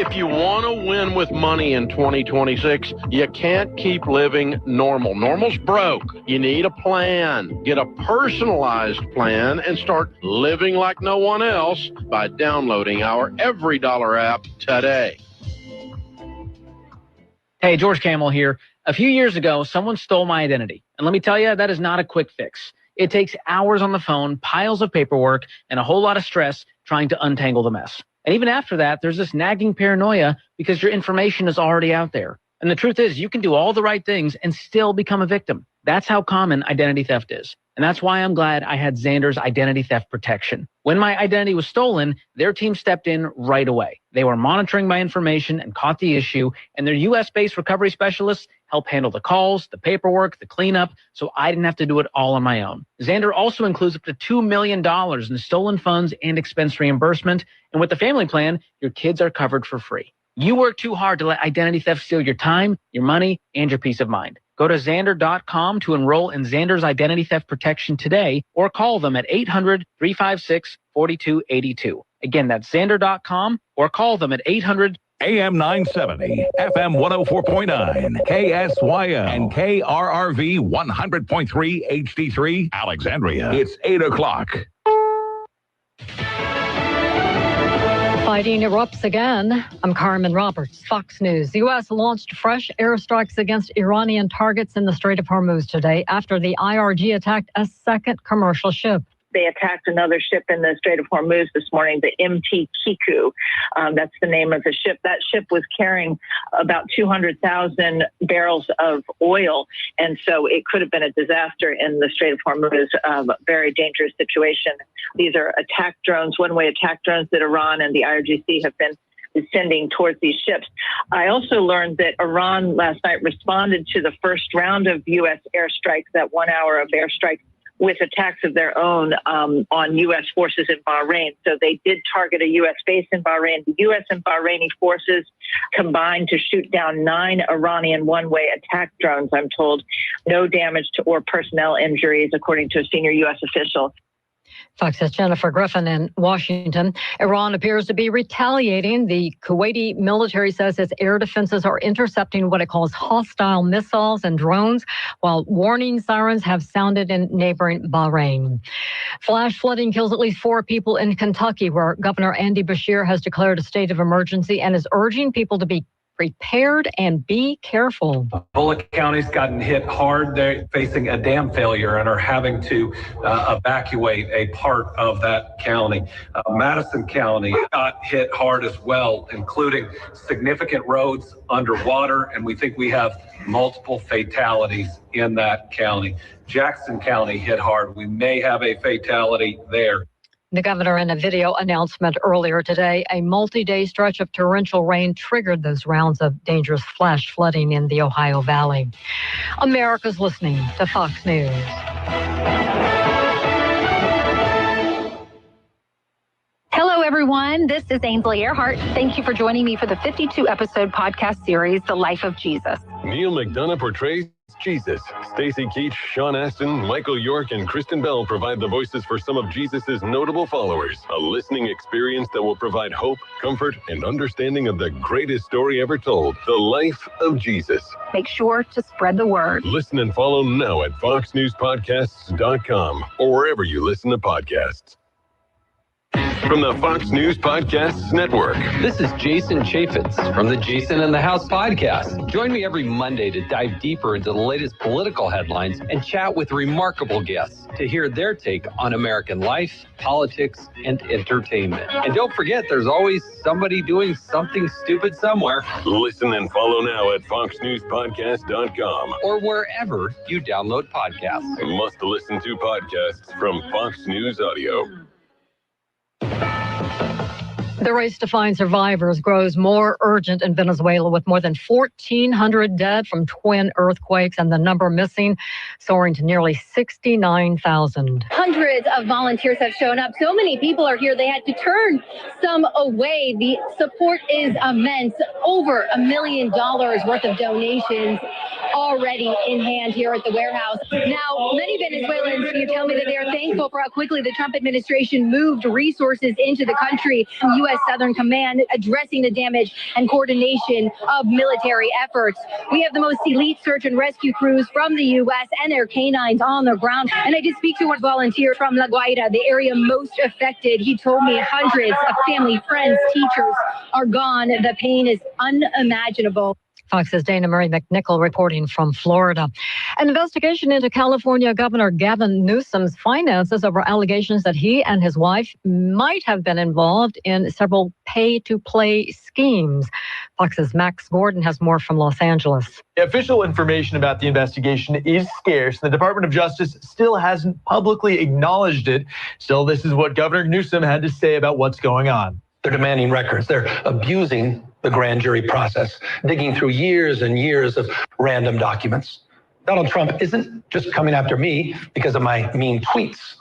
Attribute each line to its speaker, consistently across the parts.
Speaker 1: If you want to win with money in 2026, you can't keep living normal. Normal's broke. You need a plan. Get a personalized plan and start living like no one else by downloading our Every Dollar app today.
Speaker 2: Hey, George Camel here. A few years ago, someone stole my identity. And let me tell you, that is not a quick fix. It takes hours on the phone, piles of paperwork, and a whole lot of stress trying to untangle the mess. And even after that, there's this nagging paranoia because your information is already out there. And the truth is, you can do all the right things and still become a victim. That's how common identity theft is. And that's why I'm glad I had Xander's identity theft protection. When my identity was stolen, their team stepped in right away. They were monitoring my information and caught the issue, and their U.S.-based recovery specialists helped handle the calls, the paperwork, the cleanup, so I didn't have to do it all on my own. Xander also includes up to $2 million in stolen funds and expense reimbursement, and with the family plan, your kids are covered for free. You work too hard to let identity theft steal your time, your money, and your peace of mind. Go to Xander.com to enroll in Xander's identity theft protection today, or call them at 800-356-4282. Again, that's Xander.com, or call them at 800
Speaker 3: AM 970, FM 104.9, KSYL, and KRRV 100.3 HD3, Alexandria. It's 8 o'clock.
Speaker 4: Fighting erupts again. I'm Carmen Roberts, Fox News. The U.S. launched fresh airstrikes against Iranian targets in the Strait of Hormuz today after the IRG attacked a second commercial ship.
Speaker 5: They attacked another ship in the Strait of Hormuz this morning, the MT Kiku. That's the name of the ship. That ship was carrying about 200,000 barrels of oil, and so it could have been a disaster in the Strait of Hormuz, a very dangerous situation. These are attack drones, one-way attack drones that Iran and the IRGC have been sending towards these ships. I also learned that Iran last night responded to the first round of U.S. airstrikes, that 1 hour of airstrikes, with attacks of their own on U.S. forces in Bahrain. So they did target a U.S. base in Bahrain. The U.S. and Bahraini forces combined to shoot down 9 Iranian one-way attack drones, I'm told. No damage to or personnel injuries, according to a senior U.S. official.
Speaker 4: Fox's Jennifer Griffin in Washington. Iran appears to be retaliating. The Kuwaiti military says its air defenses are intercepting what it calls hostile missiles and drones, while warning sirens have sounded in neighboring Bahrain. Flash flooding kills at least 4 people in Kentucky, where Governor Andy Beshear has declared a state of emergency and is urging people to be prepared and be careful.
Speaker 6: Bullock County's gotten hit hard. They're facing a dam failure and are having to evacuate a part of that county. Madison County got hit hard as well, including significant roads underwater, and we think we have multiple fatalities in that county. Jackson County hit hard. We may have a fatality there.
Speaker 4: The governor, in a video announcement earlier today, a multi-day stretch of torrential rain triggered those rounds of dangerous flash flooding in the Ohio Valley. America's listening to Fox News.
Speaker 7: Hello, everyone. This is Ainsley Earhart. Thank you for joining me for the 52-episode podcast series, The Life of Jesus.
Speaker 8: Neil McDonough portrays Jesus. Stacey Keach, Sean Astin, Michael York, and Kristen Bell provide the voices for some of Jesus's notable followers. A listening experience that will provide hope, comfort, and understanding of the greatest story ever told, the life of Jesus.
Speaker 7: Make sure to spread the word.
Speaker 8: Listen and follow now at foxnewspodcasts.com or wherever you listen to podcasts. From the Fox News Podcasts Network.
Speaker 9: This is Jason Chaffetz from the Jason in the House podcast. Join me every Monday to dive deeper into the latest political headlines and chat with remarkable guests to hear their take on American life, politics, and entertainment. And don't forget, there's always somebody doing something stupid somewhere.
Speaker 8: Listen and follow now at foxnewspodcast.com
Speaker 9: or wherever you download podcasts.
Speaker 8: Must listen to podcasts from Fox News Audio.
Speaker 4: The race to find survivors grows more urgent in Venezuela, with more than 1,400 dead from twin earthquakes and the number missing soaring to nearly 69,000.
Speaker 10: Hundreds of volunteers have shown up. So many people are here, they had to turn some away. The support is immense. Over $1 million worth of donations already in hand here at the warehouse. Now, many Venezuelans can tell me that they are thankful for how quickly the Trump administration moved resources into the country. U.S. Southern Command addressing the damage and coordination of military efforts. We have the most elite search and rescue crews from the U.S. and their canines on the ground. And I did speak to one volunteer from La Guaira, the area most affected. He told me hundreds of family, friends, teachers are gone. The pain is unimaginable.
Speaker 4: Fox's Dana Marie McNichol reporting from Florida. An investigation into California Governor Gavin Newsom's finances over allegations that he and his wife might have been involved in several pay-to-play schemes. Fox's Max Gordon has more from Los Angeles.
Speaker 11: Official information about the investigation is scarce. The Department of Justice still hasn't publicly acknowledged it. Still, this is what Governor Newsom had to say about what's going on.
Speaker 12: They're demanding records. They're abusing the grand jury process, digging through years and years of random documents. Donald Trump isn't just coming after me because of my mean tweets.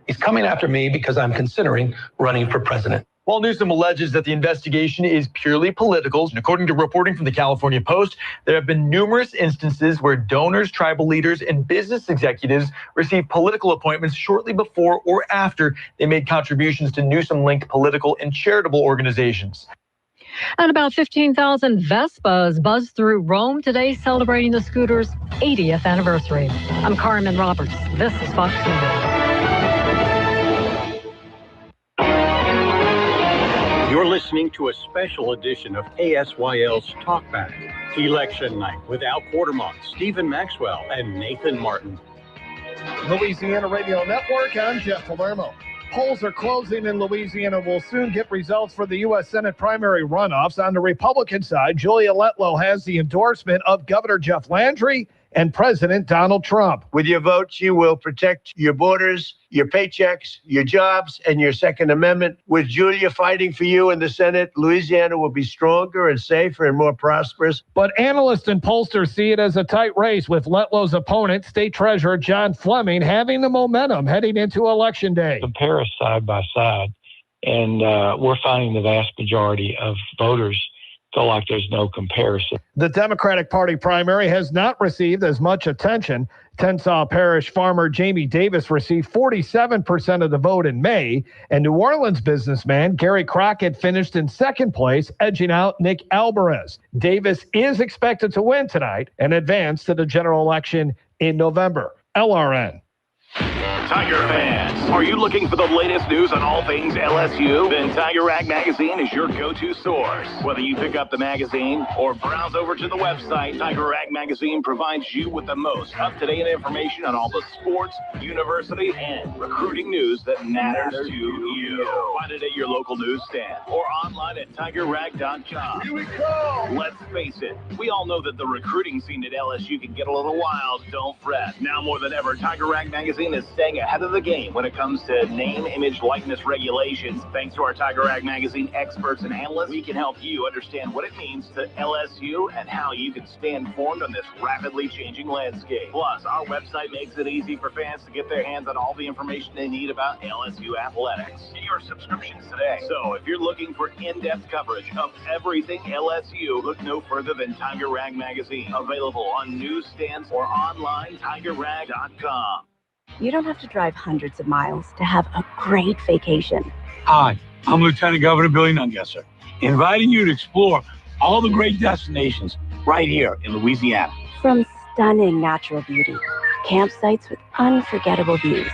Speaker 12: He's coming after me because I'm considering running for president.
Speaker 11: While Newsom alleges that the investigation is purely political, and according to reporting from the California Post, there have been numerous instances where donors, tribal leaders, and business executives received political appointments shortly before or after they made contributions to Newsom-linked political and charitable organizations.
Speaker 4: And about 15,000 Vespas buzzed through Rome today, celebrating the scooter's 80th anniversary. I'm Carmen Roberts. This is Fox News.
Speaker 13: You're listening to a special edition of KSYL's Talkback, Election Night, with Al Quartemont, Stephen Maxwell, and Nathan Martin.
Speaker 14: Louisiana Radio Network, I'm Jeff Palermo. Polls are closing in Louisiana. We'll soon get results for the U.S. Senate primary runoffs. On the Republican side, Julia Letlow has the endorsement of Governor Jeff Landry and President Donald Trump.
Speaker 15: With your votes, you will protect your borders, your paychecks, your jobs, and your Second Amendment. With Julia fighting for you in the Senate, Louisiana will be stronger and safer and more prosperous.
Speaker 14: But analysts and pollsters see it as a tight race, with Letlow's opponent, State Treasurer John Fleming, having the momentum heading into Election Day.
Speaker 16: Compare us side by side, and we're finding the vast majority of voters feel like there's no comparison.
Speaker 14: The Democratic Party primary has not received as much attention. Tensaw Parish farmer Jamie Davis received 47% of the vote in May, and New Orleans businessman Gary Crockett finished in second place, edging out Nick Alvarez. Davis is expected to win tonight and advance to the general election in November. LRN.
Speaker 3: Tiger fans, are you looking for the latest news on all things LSU? Then Tiger Rag Magazine is your go-to source. Whether you pick up the magazine or browse over to the website, Tiger Rag Magazine provides you with the most up-to-date information on all the sports, university, and recruiting news that matters to you. Find it at your local newsstand or online at tigerrag.com.
Speaker 14: Here we go!
Speaker 3: Let's face it, we all know that the recruiting scene at LSU can get a little wild. Don't fret. Now more than ever, Tiger Rag Magazine is staying ahead of the game when it comes to name, image, likeness regulations. Thanks to our Tiger Rag Magazine experts and analysts, we can help you understand what it means to LSU and how you can stay informed on this rapidly changing landscape. Plus, our website makes it easy for fans to get their hands on all the information they need about LSU athletics. Get your subscriptions today. So if you're looking for in-depth coverage of everything LSU, look no further than Tiger Rag Magazine. Available on newsstands or online, tigerrag.com.
Speaker 17: You don't have to drive hundreds of miles to have a great vacation.
Speaker 18: Hi, I'm Lieutenant Governor Billy Nungesser, inviting you to explore all the great destinations right here in Louisiana.
Speaker 17: From stunning natural beauty, campsites with unforgettable views,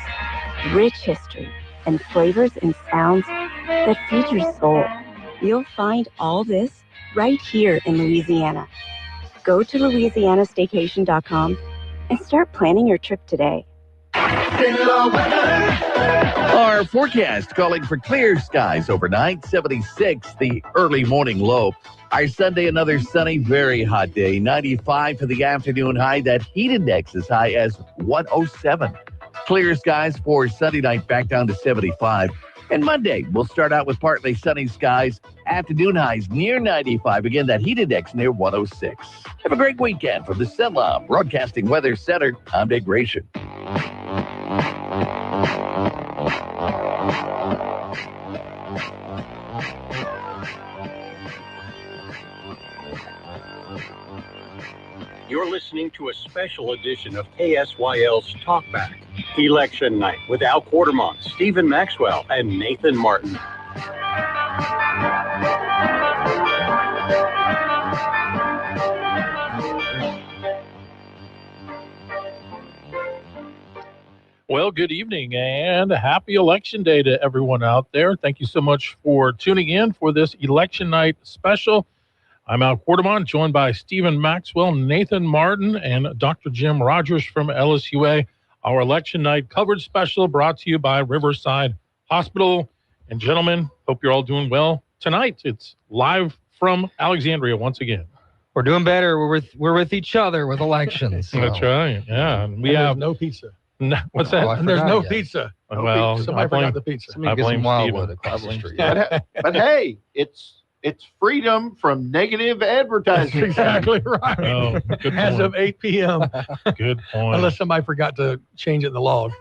Speaker 17: rich history, and flavors and sounds that feed your soul. You'll find all this right here in Louisiana. Go to louisianastaycation.com and start planning your trip today.
Speaker 19: Our forecast calling for clear skies overnight, 76 the early morning low. Our Sunday, another sunny, very hot day, 95 for the afternoon high. That heat index as high as 107. Clear skies for Sunday night, back down to 75. And Monday, we'll start out with partly sunny skies, afternoon highs near 95. Again, that heat index near 106. Have a great weekend from the CENTLA Broadcasting Weather Center. I'm Dick Gratian.
Speaker 13: You're listening to a special edition of KSYL's Talkback. Election Night with Al Quartemont, Stephen Maxwell, and Nathan Martin.
Speaker 20: Well, good evening and happy election day to everyone out there. Thank you so much for tuning in for this election night special. I'm Al Quartemont, joined by Stephen Maxwell, Nathan Martin, and Dr. Jim Rogers from LSUA. Our election night coverage special brought to you by Riverside Hospital. And gentlemen, hope you're all doing well tonight. It's live from Alexandria once again.
Speaker 21: We're doing better. We're with each other with elections. So.
Speaker 20: That's right. Yeah, and we have
Speaker 22: no pizza.
Speaker 20: No, what's that?
Speaker 22: And there's no pizza. No
Speaker 20: well,
Speaker 22: pizza. Somebody forgot the pizza.
Speaker 20: I blame
Speaker 21: Wildwood across the street.
Speaker 23: But hey, it's freedom from negative advertising.
Speaker 22: That's exactly right.
Speaker 20: Oh, good
Speaker 22: As
Speaker 20: point.
Speaker 22: of 8 p.m.
Speaker 20: Good point.
Speaker 22: Unless somebody forgot to change it in the log.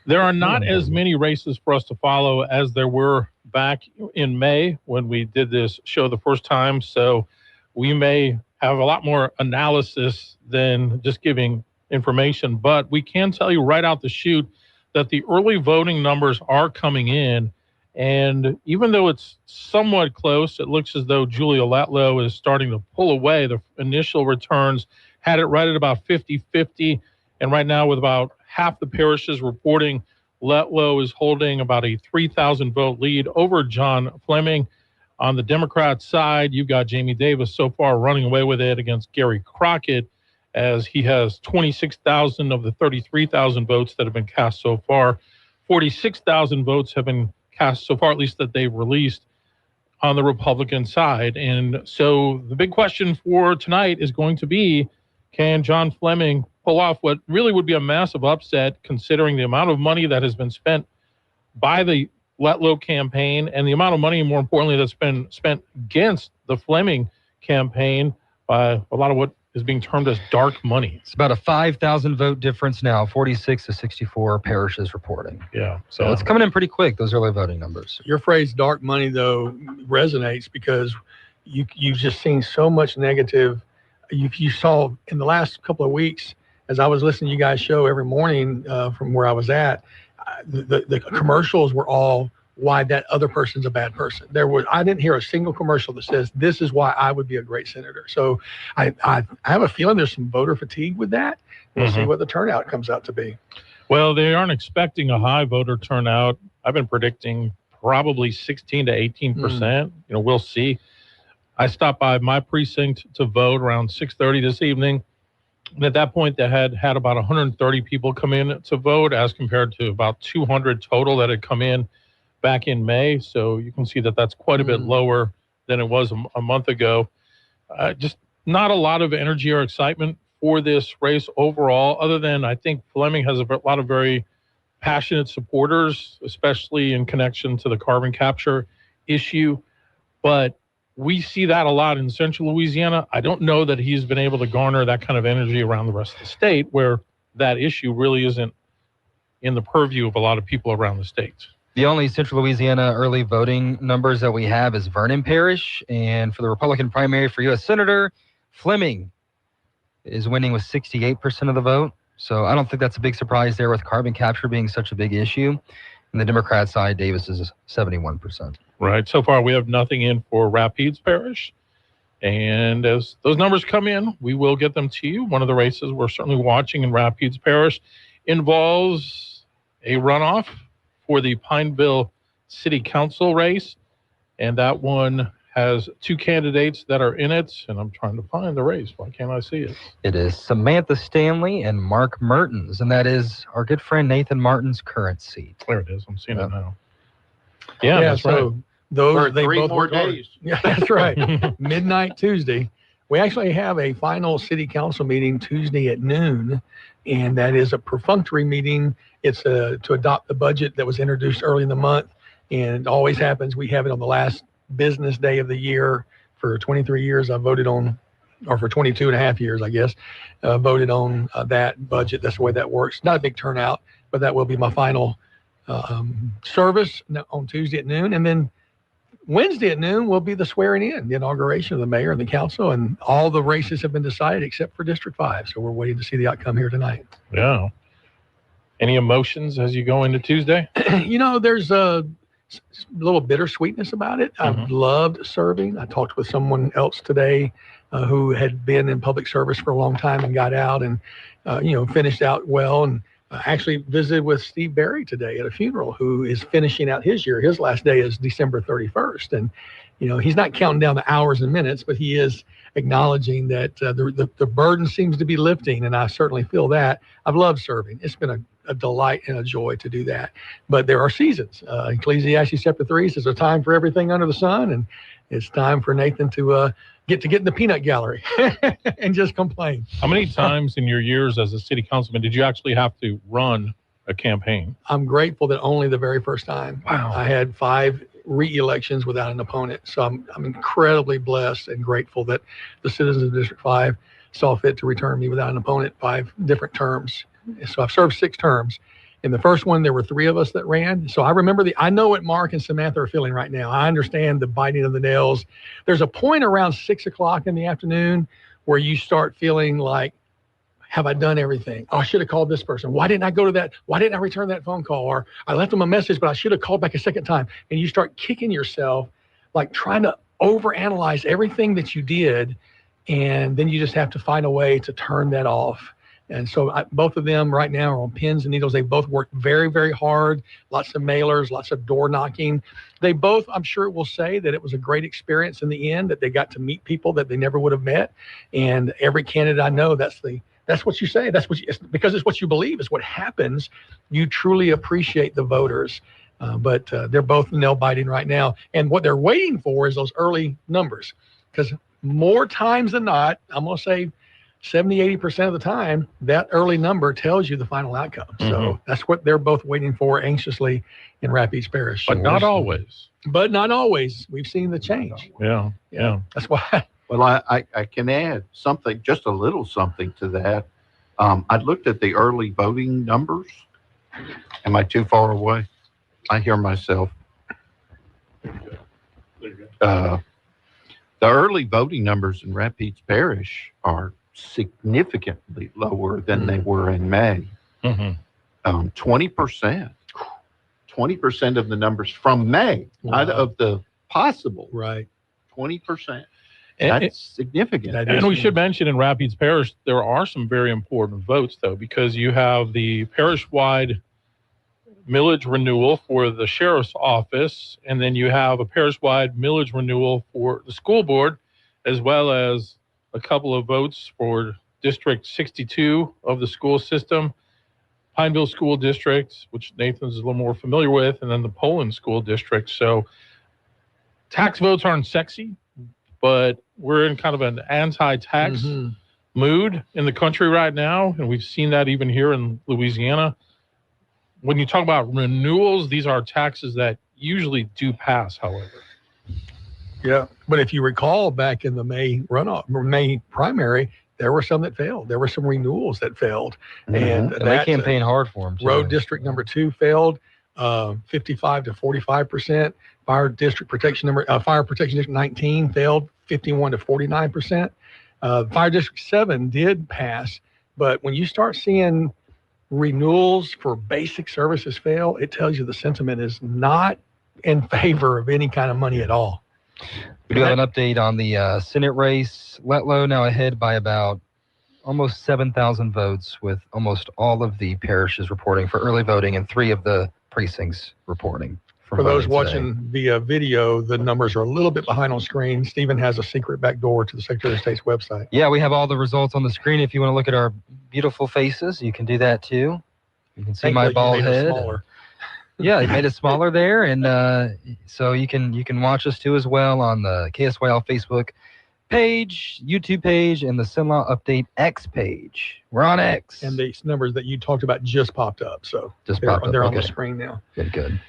Speaker 20: There are not as many races for us to follow as there were back in May when we did this show the first time. So we may have a lot more analysis than just giving information, but we can tell you right out the chute that the early voting numbers are coming in. And even though it's somewhat close, it looks as though Julia Letlow is starting to pull away. The initial returns had it right at about 50-50. And right now, with about half the parishes reporting, Letlow is holding about a 3,000 vote lead over John Fleming. On the Democrat side, you've got Jamie Davis so far running away with it against Gary Crockett, as he has 26,000 of the 33,000 votes that have been cast so far. 46,000 votes have been cast so far, at least that they've released on the Republican side. And so the big question for tonight is going to be, can John Fleming pull off what really would be a massive upset, considering the amount of money that has been spent by the Letlow campaign and the amount of money, more importantly, that's been spent against the Fleming campaign by a lot of what is being termed as dark money.
Speaker 21: It's about a 5,000 vote difference now, 46 to 64 parishes reporting.
Speaker 20: Yeah.
Speaker 21: So it's coming in pretty quick, those early voting numbers.
Speaker 22: Your phrase dark money, though, resonates because you've just seen so much negative. You saw in the last couple of weeks, as I was listening to you guys' show every morning from where I was at, the commercials were all why that other person's a bad person. I didn't hear a single commercial that says this is why I would be a great senator. So I have a feeling there's some voter fatigue with that. We'll see what the turnout comes out to be.
Speaker 20: Well, they aren't expecting a high voter turnout. I've been predicting probably 16 to 18%. You know, we'll see. I stopped by my precinct to vote around 6:30 this evening. And at that point, they had about 130 people come in to vote as compared to about 200 total that had come in back in May. So you can see that that's quite a bit lower than it was a month ago. Just not a lot of energy or excitement for this race overall, other than I think Fleming has a lot of very passionate supporters, especially in connection to the carbon capture issue. But we see that a lot in central Louisiana. I don't know that he's been able to garner that kind of energy around the rest of the state, where that issue really isn't in the purview of a lot of people around the state.
Speaker 21: The only central Louisiana early voting numbers that we have is Vernon Parish. And for the Republican primary for U.S. Senator, Fleming is winning with 68% of the vote. So I don't think that's a big surprise there with carbon capture being such a big issue. And the Democrat side, Davis is 71%.
Speaker 20: Right. So far, we have nothing in for Rapides Parish. And as those numbers come in, we will get them to you. One of the races we're certainly watching in Rapides Parish involves a runoff for the Pineville City Council race. And that one has two candidates that are in it. And I'm trying to find the race. Why can't I see it?
Speaker 21: It is Samantha Stanley and Mark Mertens. And that is our good friend Nathan Martin's current seat.
Speaker 20: There it is. I'm seeing it now. Yeah, that's
Speaker 22: so
Speaker 20: right.
Speaker 22: Those they
Speaker 23: 3
Speaker 22: both
Speaker 23: more
Speaker 22: work hard.
Speaker 23: days.
Speaker 22: Yeah, that's right. Midnight Tuesday. We actually have a final city council meeting Tuesday at noon, and that is a perfunctory meeting. It's to adopt the budget that was introduced early in the month, and it always happens. We have it on the last business day of the year. For 23 years, I voted on, or for 22 and a half years, I guess, voted on that budget. That's the way that works. Not a big turnout, but that will be my final service on Tuesday at noon. And then Wednesday at noon will be the swearing in, the inauguration of the mayor and the council, and all the races have been decided except for District 5. So we're waiting to see the outcome here tonight.
Speaker 20: Yeah. Any emotions as you go into Tuesday?
Speaker 22: There's a little bittersweetness about it. I've loved serving. I talked with someone else today who had been in public service for a long time and got out and, finished out well. And actually visited with Steve Barry today at a funeral, who is finishing out his year. His last day is December 31st. And, he's not counting down the hours and minutes, but he is acknowledging that the burden seems to be lifting. And I certainly feel that. I've loved serving. It's been a delight and a joy to do that. But there are seasons. Ecclesiastes chapter 3 says there's a time for everything under the sun. And it's time for Nathan to get in the peanut gallery and just complain.
Speaker 20: How many times in your years as a city councilman did you actually have to run a campaign?
Speaker 22: I'm grateful that only the very first time. Wow. I had 5 re-elections without an opponent. So I'm incredibly blessed and grateful that the citizens of District 5 saw fit to return me without an opponent 5 different terms. So I've served 6 terms. In the first one, there were 3 of us that ran. So I remember I know what Mark and Samantha are feeling right now. I understand the biting of the nails. There's a point around 6 o'clock in the afternoon where you start feeling like, have I done everything? Oh, I should have called this person. Why didn't I go to that? Why didn't I return that phone call? Or I left them a message, but I should have called back a second time. And you start kicking yourself, like trying to overanalyze everything that you did. And then you just have to find a way to turn that off. And so both of them right now are on pins and needles. They both worked very, very hard, lots of mailers, lots of door knocking. They both, I'm sure, will say that it was a great experience in the end, that they got to meet people that they never would have met. And every candidate I know, that's what you say. Because it's what you believe is what happens. You truly appreciate the voters. But they're both nail biting right now. And what they're waiting for is those early numbers. Because more times than not, I'm going to say 70-80% of the time, that early number tells you the final outcome. So that's what they're both waiting for anxiously in Rapides Parish.
Speaker 20: But not always.
Speaker 22: But not always. We've seen the change.
Speaker 20: Yeah.
Speaker 22: That's why.
Speaker 23: Well, I can add something, just a little something to that. I looked at the early voting numbers. Am I too far away? I hear myself. The early voting numbers in Rapides Parish are significantly lower than they were in May. 20% of the numbers from May, out of the possible.
Speaker 22: Right.
Speaker 23: 20%. That's significant.
Speaker 20: And we should mention in Rapides Parish, there are some very important votes, though, because you have the parish-wide millage renewal for the sheriff's office, and then you have a parish-wide millage renewal for the school board, as well as a couple of votes for District 62 of the school system, Pineville School District, which Nathan's a little more familiar with, and then the Poland School District. So tax votes aren't sexy, but we're in kind of an anti-tax mood in the country right now, and we've seen that even here in Louisiana. When you talk about renewals, these are taxes that usually do pass, however.
Speaker 22: Yeah, but if you recall back in the May primary, there were some that failed. There were some renewals that failed.
Speaker 21: And they campaigned hard for them, too.
Speaker 22: Road District number 2 failed, 55 to 45%. Fire Protection District 19 failed, 51 to 49%. Fire District 7 did pass, but when you start seeing renewals for basic services fail, it tells you the sentiment is not in favor of any kind of money at all.
Speaker 21: We do have an update on the Senate race. Letlow now ahead by about almost 7,000 votes, with almost all of the parishes reporting for early voting and 3 of the precincts reporting.
Speaker 22: For those watching via video, the numbers are a little bit behind on screen. Stephen has a secret back door to the Secretary of State's website.
Speaker 21: Yeah, we have all the results on the screen. If you want to look at our beautiful faces, you can do that too. You can see my bald head. Yeah, they made it smaller there, and so you can watch us too as well on the KSYL Facebook page, YouTube page, and the Sinlaw Update X page. We're on X.
Speaker 22: And these numbers that you talked about just popped up, so they're on the screen now.
Speaker 21: Good.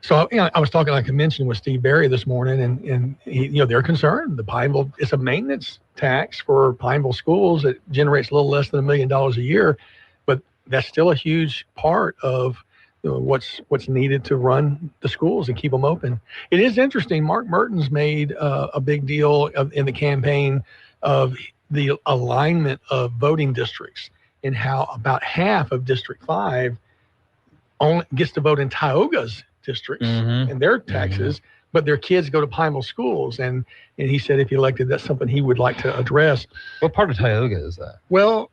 Speaker 22: So I was talking, like I mentioned, with Steve Barry this morning, and he, they're concerned. The Pineville, it's a maintenance tax for Pineville schools that generates a little less than $1 million a year, but that's still a huge part of what's needed to run the schools and keep them open. It is interesting. Mark Mertens made a big deal in the campaign of the alignment of voting districts and how about half of District 5 only gets to vote in Tioga's districts and their taxes, but their kids go to Pineville schools. And he said if he elected, that's something he would like to address.
Speaker 21: What part of Tioga is that?
Speaker 22: Well,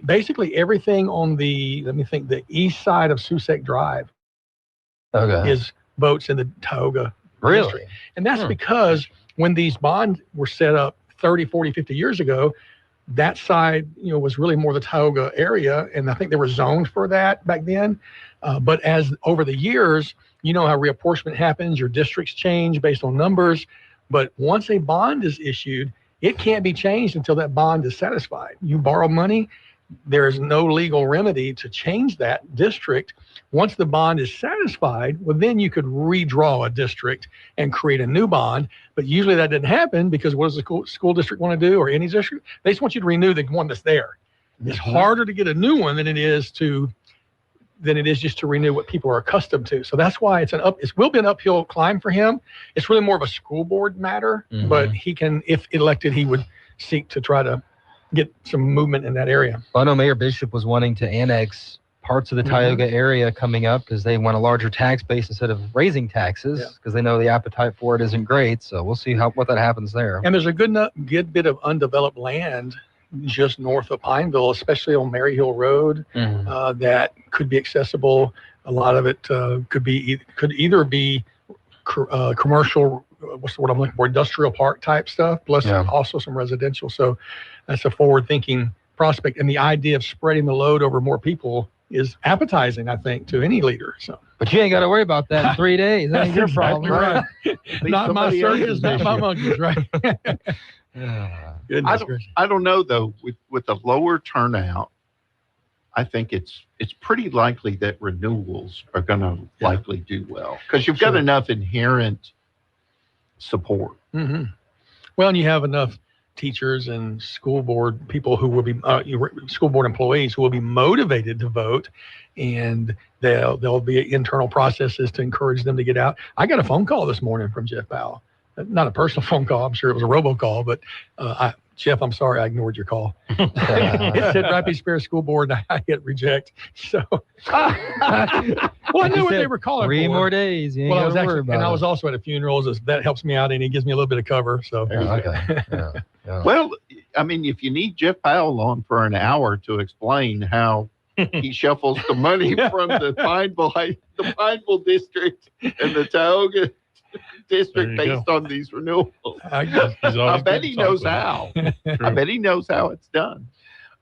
Speaker 22: basically everything on the east side of Susek Drive is votes in the Tioga district. And that's because when these bonds were set up 30, 40, 50 years ago, that side, was really more the Tioga area. And I think they were zoned for that back then. But as over the years, how reapportionment happens, your districts change based on numbers. But once a bond is issued, it can't be changed until that bond is satisfied. You borrow money, there is no legal remedy to change that district. Once the bond is satisfied, well, then you could redraw a district and create a new bond. But usually that didn't happen because what does the school district want to do, or any district? They just want you to renew the one that's there. It's harder to get a new one than it is just to renew what people are accustomed to. So that's why it will be an uphill climb for him. It's really more of a school board matter, but he can, if elected, he would seek to try to get some movement in that area.
Speaker 21: Well, I know Mayor Bishop was wanting to annex parts of the Tioga area coming up because they want a larger tax base instead of raising taxes because they know the appetite for it isn't great. So we'll see what that happens there.
Speaker 22: And there's a good bit of undeveloped land just north of Pineville, especially on Mary Hill Road, that could be accessible. A lot of it could either be commercial, what's the word I'm looking for, industrial park type stuff, plus also some residential. So that's a forward-thinking prospect. And the idea of spreading the load over more people is appetizing, I think, to any leader. So,
Speaker 21: but you ain't got to worry about that in 3 days. That ain't your problem, right?
Speaker 22: Not my circus, not my monkeys, right?
Speaker 23: I don't know though. With the lower turnout, I think it's pretty likely that renewals are going to likely do well because you've got enough inherent support.
Speaker 22: Well, and you have enough teachers and school board people who will be school board employees who will be motivated to vote, and there'll be internal processes to encourage them to get out. I got a phone call this morning from Jeff Powell. Not a personal phone call. I'm sure it was a robocall, but Jeff, I'm sorry I ignored your call. It said Rapides Parish School Board, and I hit reject. So, well, I knew what they were calling
Speaker 21: 3
Speaker 22: for.
Speaker 21: more days. You ain't
Speaker 22: I was also at a funeral. So that helps me out, and he gives me a little bit of cover. So,
Speaker 23: Well, I mean, if you need Jeff Powell on for an hour to explain how he shuffles the money from the Pineville district and the Tioga district based on these renewals. I bet he knows how. I bet he knows how it's done.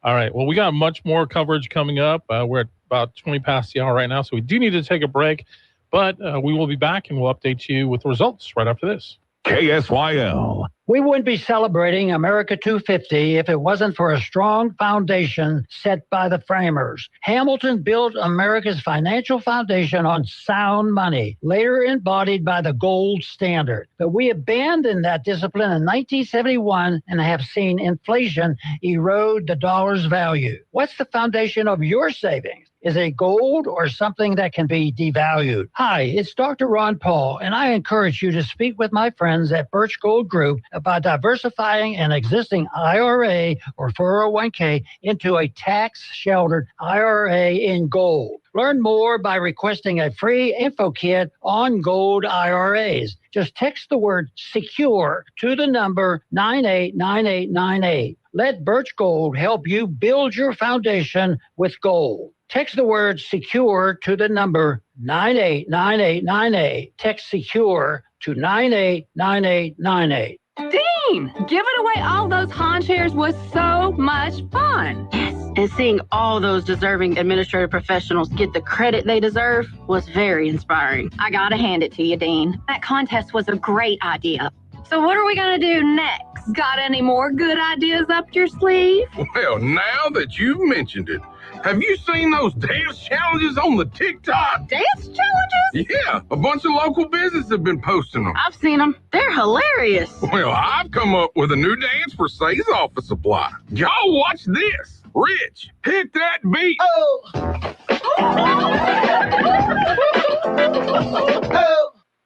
Speaker 20: All right. Well, we got much more coverage coming up. We're at about 20 past the hour right now, so we do need to take a break. But we will be back, and we'll update you with the results right after this.
Speaker 1: KSYL. We wouldn't be celebrating America 250 if it wasn't for a strong foundation set by the framers. Hamilton built America's financial foundation on sound money, later embodied by the gold standard. But we abandoned that discipline in 1971 and have seen inflation erode the dollar's value. What's the foundation of your savings? Is it gold or something that can be devalued? Hi, it's Dr. Ron Paul, and I encourage you to speak with my friends at Birch Gold Group about diversifying an existing IRA or 401k into a tax-sheltered IRA in gold. Learn more by requesting a free info kit on gold IRAs. Just text the word SECURE to the number 989898. Let Birch Gold help you build your foundation with gold. Text the word SECURE to the number 989898. Text SECURE to 989898.
Speaker 2: Dean, giving away all those Han chairs was so much fun.
Speaker 5: Yes, and seeing all those deserving administrative professionals get the credit they deserve was very inspiring.
Speaker 2: I gotta hand it to you, Dean. That contest was a great idea. So what are we gonna do next? Got any more good ideas up your sleeve?
Speaker 24: Well, now that you've mentioned it,
Speaker 6: Have you seen those dance challenges on the TikTok?
Speaker 5: Dance challenges?
Speaker 6: Yeah, a bunch of local businesses have been posting them.
Speaker 5: I've seen them. They're hilarious.
Speaker 6: Well, I've come up with a new dance for Say's Office Supply. Y'all watch this. Rich, hit that beat.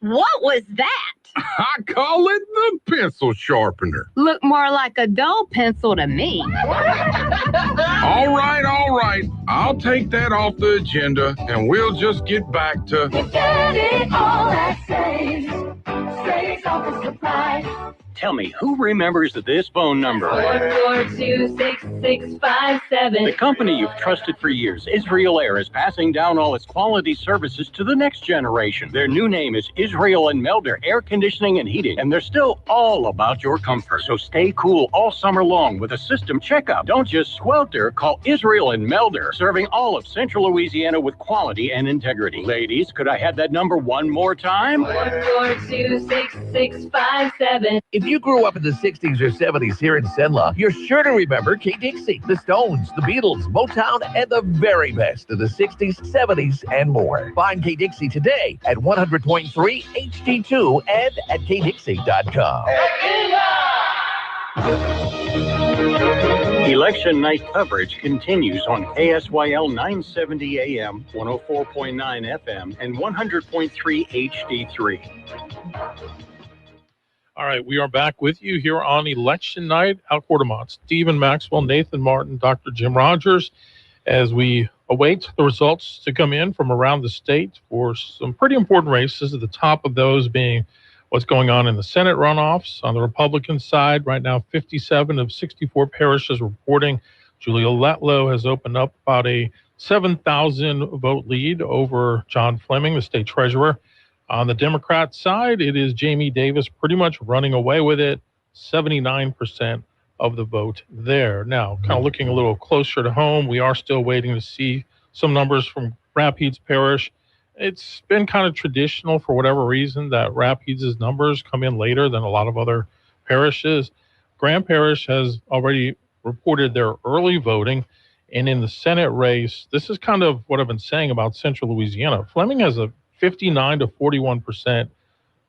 Speaker 2: What was that?
Speaker 6: I call it the pencil sharpener.
Speaker 2: Look more like a dull pencil to me.
Speaker 6: All right. I'll take that off the agenda, and we'll just get back to...
Speaker 7: Get it all at Say's Office Supply.
Speaker 13: Tell me, who remembers this phone number?
Speaker 7: 442-6657.
Speaker 13: The company you've trusted for years, Israel Air, is passing down all its quality services to the next generation. Their new name is Israel and Melder Air Conditioning and Heating, and they're still all about your comfort. So stay cool all summer long with a system checkup. Don't just swelter. Call Israel and Melder, serving all of Central Louisiana with quality and integrity. Ladies, could I have that number one more time?
Speaker 7: 442-6657.
Speaker 19: If you grew up in the 60s or 70s here in Cenla, you're sure to remember K-Dixie, the Stones, the Beatles, Motown, and the very best of the 60s, 70s, and more. Find K-Dixie today at 100.3 HD2 and at kdixie.com.
Speaker 13: Election night coverage continues on KSYL 970 AM, 104.9 FM, and 100.3 HD3.
Speaker 20: All right, we are back with you here on election night at Quartemont. Stephen Maxwell, Nathan Martin, Dr. Jim Rogers, as we await the results to come in from around the state for some pretty important races, at the top of those being what's going on in the Senate runoffs. On the Republican side, right now, 57 of 64 parishes reporting Julia Letlow has opened up about a 7,000 vote lead over John Fleming, the state treasurer. On the Democrat side, it is Jamie Davis pretty much running away with it, 79% of the vote there. Now, kind of looking a little closer to home, we are still waiting to see some numbers from Rapides Parish. It's been kind of traditional for whatever reason that Rapides' numbers come in later than a lot of other parishes. Grand Parish has already reported their early voting. And in the Senate race, this is kind of what I've been saying about Central Louisiana. Fleming has a 59 to 41%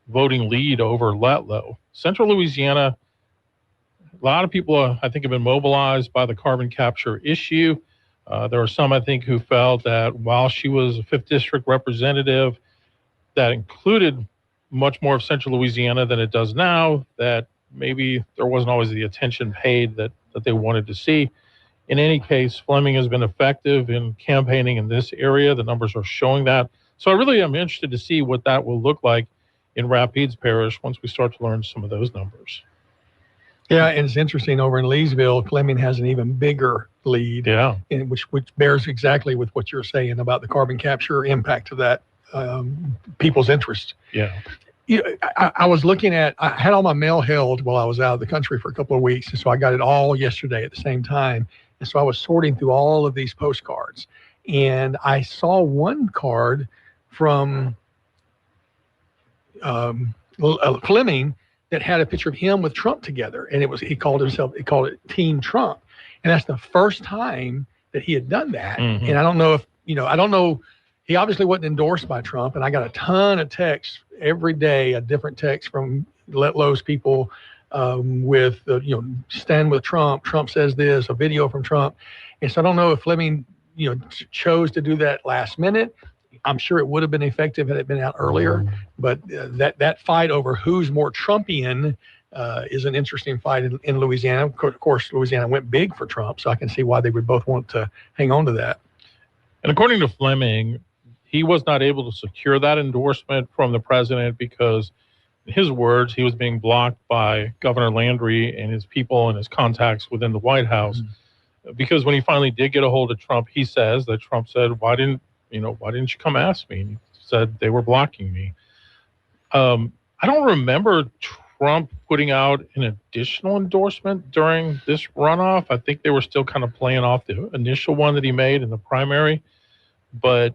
Speaker 20: voting lead over Letlow. Central Louisiana, a lot of people, I think, have been mobilized by the carbon capture issue. There are some, I think, who felt that while she was a 5th District representative that included much more of Central Louisiana than it does now, that maybe there wasn't always the attention paid that they wanted to see. In any case, Fleming has been effective in campaigning in this area. The numbers are showing that. So I really am interested to see what that will look like in Rapides Parish once we start to learn some of those numbers.
Speaker 22: Yeah, and it's interesting over in Leesville, Fleming has an even bigger lead, which bears exactly with what you're saying about the carbon capture impact of that, people's interest.
Speaker 20: Yeah.
Speaker 22: I was looking at, I had all my mail held while I was out of the country for a couple of weeks, and so I got it all yesterday at the same time. And so I was sorting through all of these postcards, and I saw one card from Fleming that had a picture of him with Trump together, and he called it Team Trump, and that's the first time that he had done that. And I don't know if he obviously wasn't endorsed by Trump, and I got a ton of texts every day, a different text from Letlow's people with stand with Trump. Trump says this, a video from Trump, and so I don't know if Fleming chose to do that last minute. I'm sure it would have been effective had it been out earlier, but that fight over who's more Trumpian is an interesting fight in Louisiana. Of course, Louisiana went big for Trump, so I can see why they would both want to hang on to that.
Speaker 20: And according to Fleming, he was not able to secure that endorsement from the president because, in his words, he was being blocked by Governor Landry and his people and his contacts within the White House. Because when he finally did get a hold of Trump, he says that Trump said, why didn't you come ask me? And he said they were blocking me. I don't remember Trump putting out an additional endorsement during this runoff. I think they were still kind of playing off the initial one that he made in the primary. But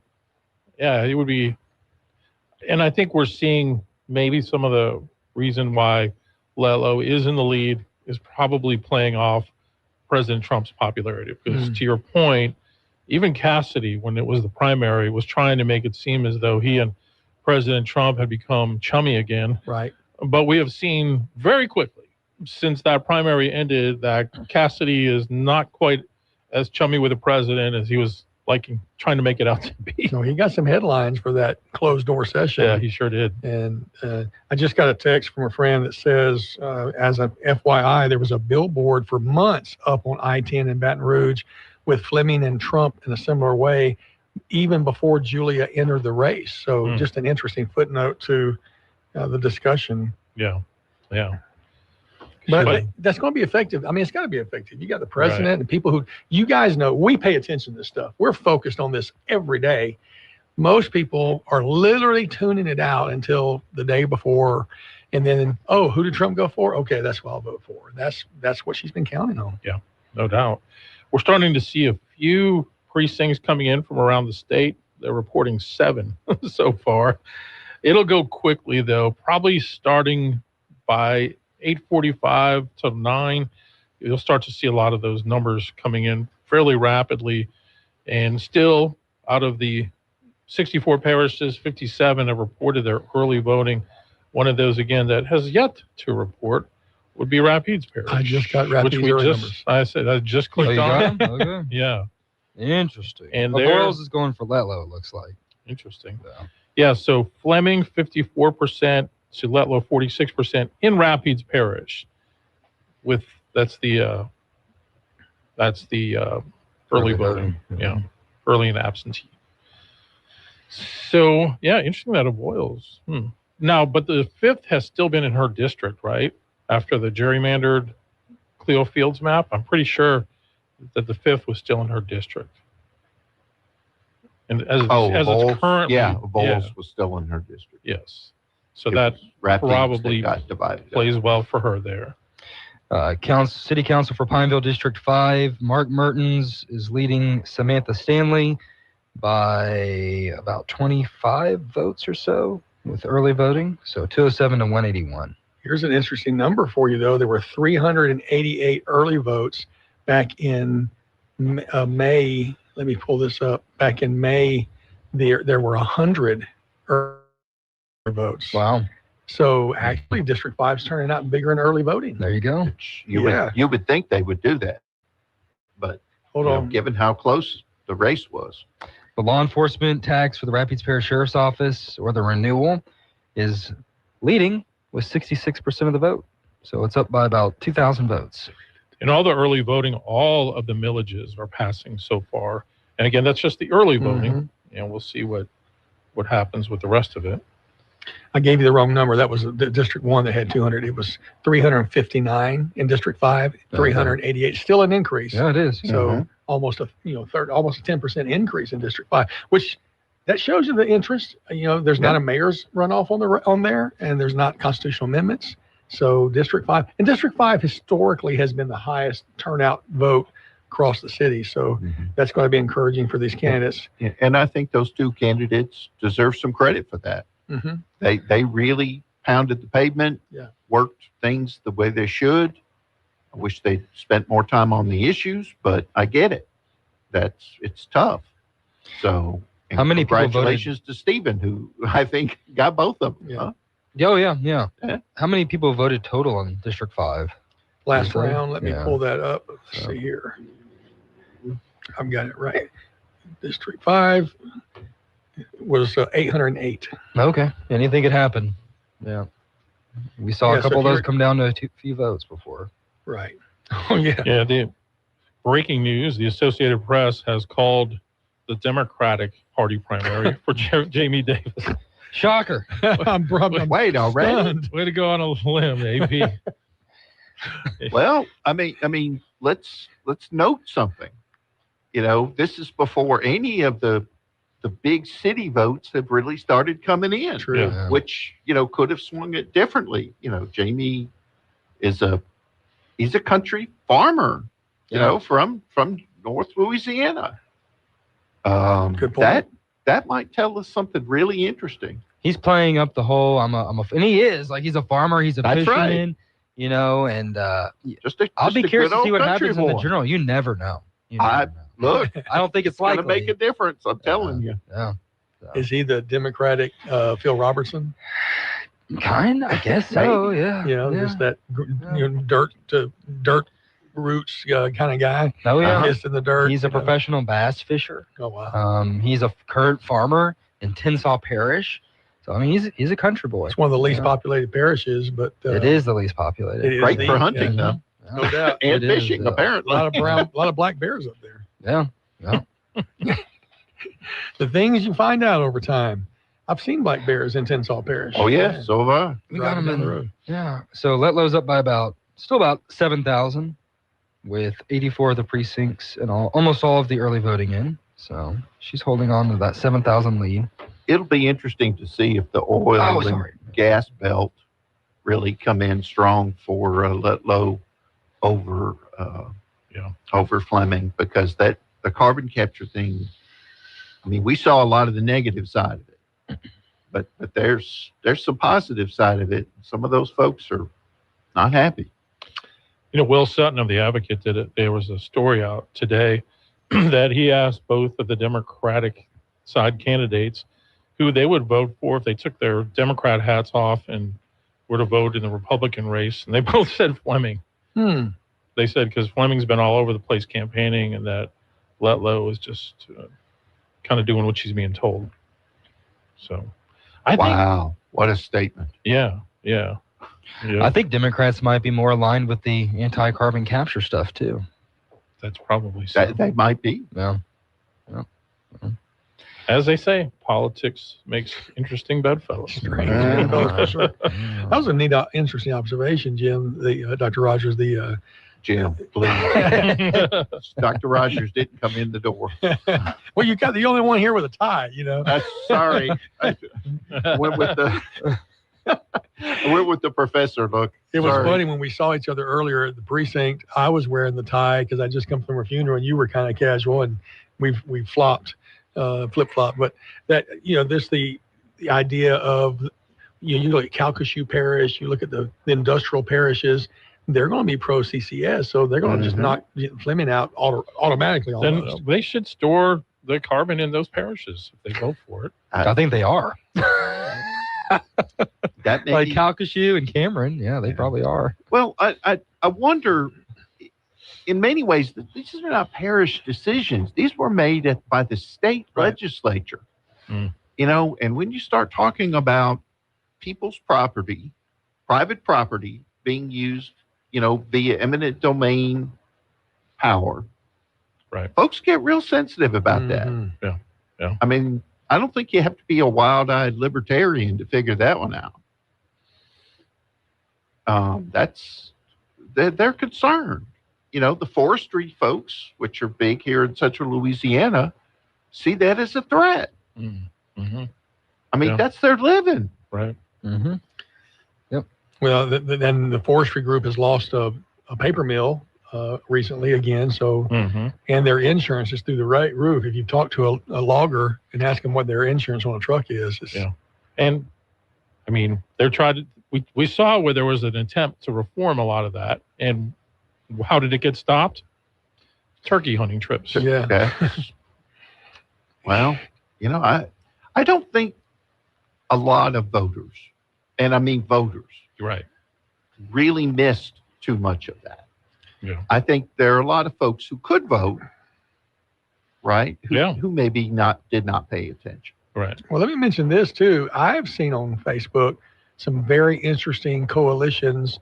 Speaker 20: yeah, it would be, and I think we're seeing maybe some of the reason why Letlow is in the lead is probably playing off President Trump's popularity. Because to your point, even Cassidy, when it was the primary, was trying to make it seem as though he and President Trump had become chummy again.
Speaker 22: Right.
Speaker 20: But we have seen very quickly, since that primary ended, that Cassidy is not quite as chummy with the president as he was trying to make it out to be.
Speaker 22: So he got some headlines for that closed door session.
Speaker 20: Yeah, he sure did.
Speaker 22: And I just got a text from a friend that says, as an FYI, there was a billboard for months up on I-10 in Baton Rouge with Fleming and Trump in a similar way, even before Julia entered the race. So just an interesting footnote to the discussion.
Speaker 20: Yeah.
Speaker 22: But that's going to be effective. I mean, it's got to be effective. You got the president and people who, you guys know, we pay attention to this stuff. We're focused on this every day. Most people are literally tuning it out until the day before. And then, oh, who did Trump go for? Okay, that's what I'll vote for. That's what she's been counting on.
Speaker 20: Yeah, no doubt. We're starting to see a few precincts coming in from around the state. They're reporting 7 so far. It'll go quickly, though, probably starting by 8:45 to 9. You'll start to see a lot of those numbers coming in fairly rapidly. And still, out of the 64 parishes, 57 have reported their early voting. One of those, again, that has yet to report would be Rapides Parish.
Speaker 22: I just got Rapides early numbers.
Speaker 20: I just clicked on it.
Speaker 21: Okay.
Speaker 20: Yeah.
Speaker 21: Interesting.
Speaker 20: And
Speaker 21: Boyles is going for Letlow, it looks like.
Speaker 20: Interesting. Yeah, so Fleming, 54%. Letlow 46% in Rapides Parish. That's the early voting. Yeah, early and absentee. So yeah, interesting that of Boyles. Now, but the 5th has still been in her district, right? After the gerrymandered Cleo Fields map, I'm pretty sure that the 5th was still in her district. And as it's currently,
Speaker 23: Bowles was still in her district.
Speaker 20: Yes. So that probably plays well for her there.
Speaker 21: City Council for Pineville District 5, Mark Mertens is leading Samantha Stanley by about 25 votes or so with early voting. So 207 to 181.
Speaker 22: Here's an interesting number for you, though. There were 388 early votes back in May. Let me pull this up. Back in May, there were 100 early votes.
Speaker 21: Wow.
Speaker 22: So actually District 5 is turning out bigger in early voting.
Speaker 21: There you go.
Speaker 23: You would think they would do that. But given how close the race was.
Speaker 21: The law enforcement tax for the Rapides Parish Sheriff's Office, or the renewal, is leading with 66% of the vote. So it's up by about 2,000 votes.
Speaker 20: In all the early voting, all of the millages are passing so far. And again, that's just the early voting. And we'll see what happens with the rest of it.
Speaker 22: I gave you the wrong number. That was the District 1 that had 200. It was 359 in District 5, 388. Still an increase.
Speaker 21: Yeah, it is.
Speaker 22: So almost a 10% increase in District 5, which that shows you the interest. There's not a mayor's runoff on there, and there's not constitutional amendments. So District 5 historically has been the highest turnout vote across the city. So that's going to be encouraging for these candidates.
Speaker 23: And I think those 2 candidates deserve some credit for that. They really pounded the pavement, worked things the way they should. I wish they spent more time on the issues, but I get it. It's tough. So
Speaker 21: how many
Speaker 23: congratulations to Stephen, who I think got both of them. Huh?
Speaker 21: Oh, yeah. How many people voted total on District 5?
Speaker 22: Last round, let me pull that up. Let's see here. I've got it right. District 5 was 808.
Speaker 21: Okay. Anything could happen. Yeah. We saw a couple of those come down to a few votes before.
Speaker 22: Right. Oh, yeah.
Speaker 20: Yeah. The breaking news, the Associated Press has called the Democratic Party primary for Jamie Davis.
Speaker 21: Shocker.
Speaker 22: I'm
Speaker 23: wait already.
Speaker 22: Stunned.
Speaker 20: Way to go on a limb, AP.
Speaker 23: Well, I mean, let's note something. This is before any of the big city votes have really started coming in.
Speaker 22: True.
Speaker 23: Which could have swung it differently. Jamie is he's a country farmer. From North Louisiana.
Speaker 22: Good point.
Speaker 23: That might tell us something really interesting.
Speaker 21: He's playing up the whole and he is he's a farmer, he's a fisherman, and I'll be curious to see what happens in the general. You never know.
Speaker 23: Look,
Speaker 21: I don't think it's
Speaker 23: going
Speaker 21: likely.
Speaker 23: to make a difference. I'm telling you.
Speaker 21: Yeah.
Speaker 22: Is he the Democratic Phil Robertson?
Speaker 21: Kind, I guess so. Yeah.
Speaker 22: You know,
Speaker 21: yeah.
Speaker 22: just that dirt roots kind of guy.
Speaker 21: Oh yeah.
Speaker 22: Just in the dirt.
Speaker 21: He's a professional bass fisher.
Speaker 22: Oh wow.
Speaker 21: He's a current farmer in Tensas Parish. So I mean, he's a country boy.
Speaker 22: It's one of the least populated parishes, but
Speaker 21: it is the least populated.
Speaker 23: Great for hunting, though.
Speaker 22: No doubt.
Speaker 23: And fishing, apparently.
Speaker 22: A lot of black bears up there.
Speaker 21: Yeah.
Speaker 22: The things you find out over time. I've seen black bears in Tensas Parish.
Speaker 23: Oh, yeah, so have I.
Speaker 21: We got them in the road. Yeah. So Letlow's up by still about 7,000 with 84 of the precincts and almost all of the early voting in. So she's holding on to that 7,000 lead.
Speaker 23: It'll be interesting to see if the oil and gas belt really come in strong for Letlow over Fleming, because the carbon capture thing, I mean, we saw a lot of the negative side of it. But there's some positive side of it. Some of those folks are not happy.
Speaker 20: You know, Will Sutton of The Advocate did it. There was a story out today that he asked both of the Democratic side candidates who they would vote for if they took their Democrat hats off and were to vote in the Republican race. And they both said Fleming. They said because Fleming's been all over the place campaigning, and that Letlow is just kind of doing what she's being told. So, I think,
Speaker 23: what a statement.
Speaker 20: Yeah.
Speaker 21: I think Democrats might be more aligned with the anti-carbon capture stuff too.
Speaker 20: That's probably so.
Speaker 23: They might be.
Speaker 21: Yeah.
Speaker 20: As they say, politics makes interesting bedfellows.
Speaker 22: That was a neat, interesting observation, Jim. Dr. Rogers,
Speaker 23: Jim, please. Dr. Rogers didn't come in the door.
Speaker 22: Well, you got the only one here with a tie, you know.
Speaker 23: Sorry. I went with the professor look.
Speaker 22: It was funny when we saw each other earlier at the precinct. I was wearing the tie because I just come from a funeral, and you were kind of casual, and we flopped, flip-flop. But that, you know, this the idea of, you look at Calcasieu Parish, you look at the industrial parishes, they're going to be pro CCS, so they're going to just knock Fleming out automatically.
Speaker 20: Then they should store the carbon in those parishes if they vote for it.
Speaker 21: I think they are.
Speaker 23: That
Speaker 21: like Calcasieu and Cameron, they probably are.
Speaker 23: Well, I wonder, in many ways, these are not parish decisions. These were made by the state legislature. You know, and when you start talking about people's property, private property being used, you know, via eminent domain power, folks get real sensitive about that.
Speaker 20: Yeah.
Speaker 23: I mean, I don't think you have to be a wild-eyed libertarian to figure that one out. They're concerned. You know, the forestry folks, which are big here in central Louisiana, see that as a threat. I mean, that's their living.
Speaker 20: Right.
Speaker 21: Yep.
Speaker 22: Well, then the forestry group has lost a paper mill recently again. So, and their insurance is through the roof. If you talk to a logger and ask them what their insurance on a truck is,
Speaker 20: and I mean, they're trying to. We saw where there was an attempt to reform a lot of that, and how did it get stopped? Turkey hunting trips.
Speaker 22: Yeah.
Speaker 23: Well, you know, I don't think a lot of voters, and I mean voters, really missed too much of that.
Speaker 20: Yeah.
Speaker 23: I think there are a lot of folks who could vote, who maybe did not pay attention.
Speaker 20: Right.
Speaker 22: Well, let me mention this too. I've seen on Facebook some very interesting coalitions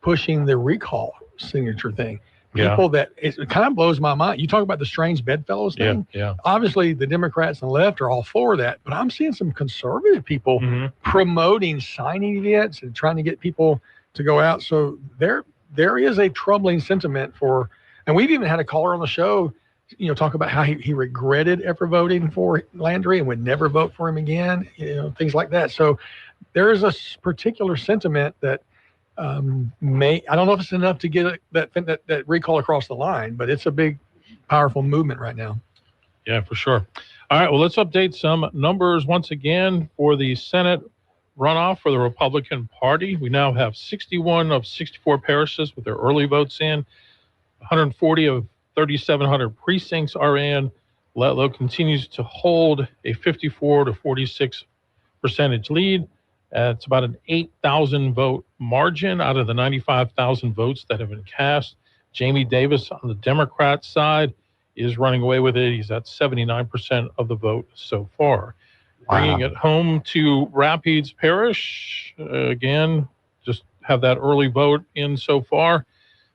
Speaker 22: pushing the recall signature thing. People that it kind of blows my mind. You talk about the strange bedfellows thing.
Speaker 20: Yeah.
Speaker 22: Obviously, the Democrats and the left are all for that, but I'm seeing some conservative people promoting signing events and trying to get people to go out. So there is a troubling sentiment for, and we've even had a caller on the show, you know, talk about how he regretted ever voting for Landry and would never vote for him again. You know, things like that. So there is a particular sentiment that. I don't know if it's enough to get that recall across the line, but it's a big, powerful movement right now.
Speaker 20: Yeah, for sure. All right, well, let's update some numbers once again for the Senate runoff for the Republican Party. We now have 61 of 64 parishes with their early votes in. 140 of 3,700 precincts are in. Letlow continues to hold a 54 to 46 percentage lead. It's about an 8,000 vote margin out of the 95,000 votes that have been cast. Jamie Davis on the Democrat side is running away with it. He's at 79% of the vote so far. Bringing it home to Rapides Parish, again, just have that early vote in so far.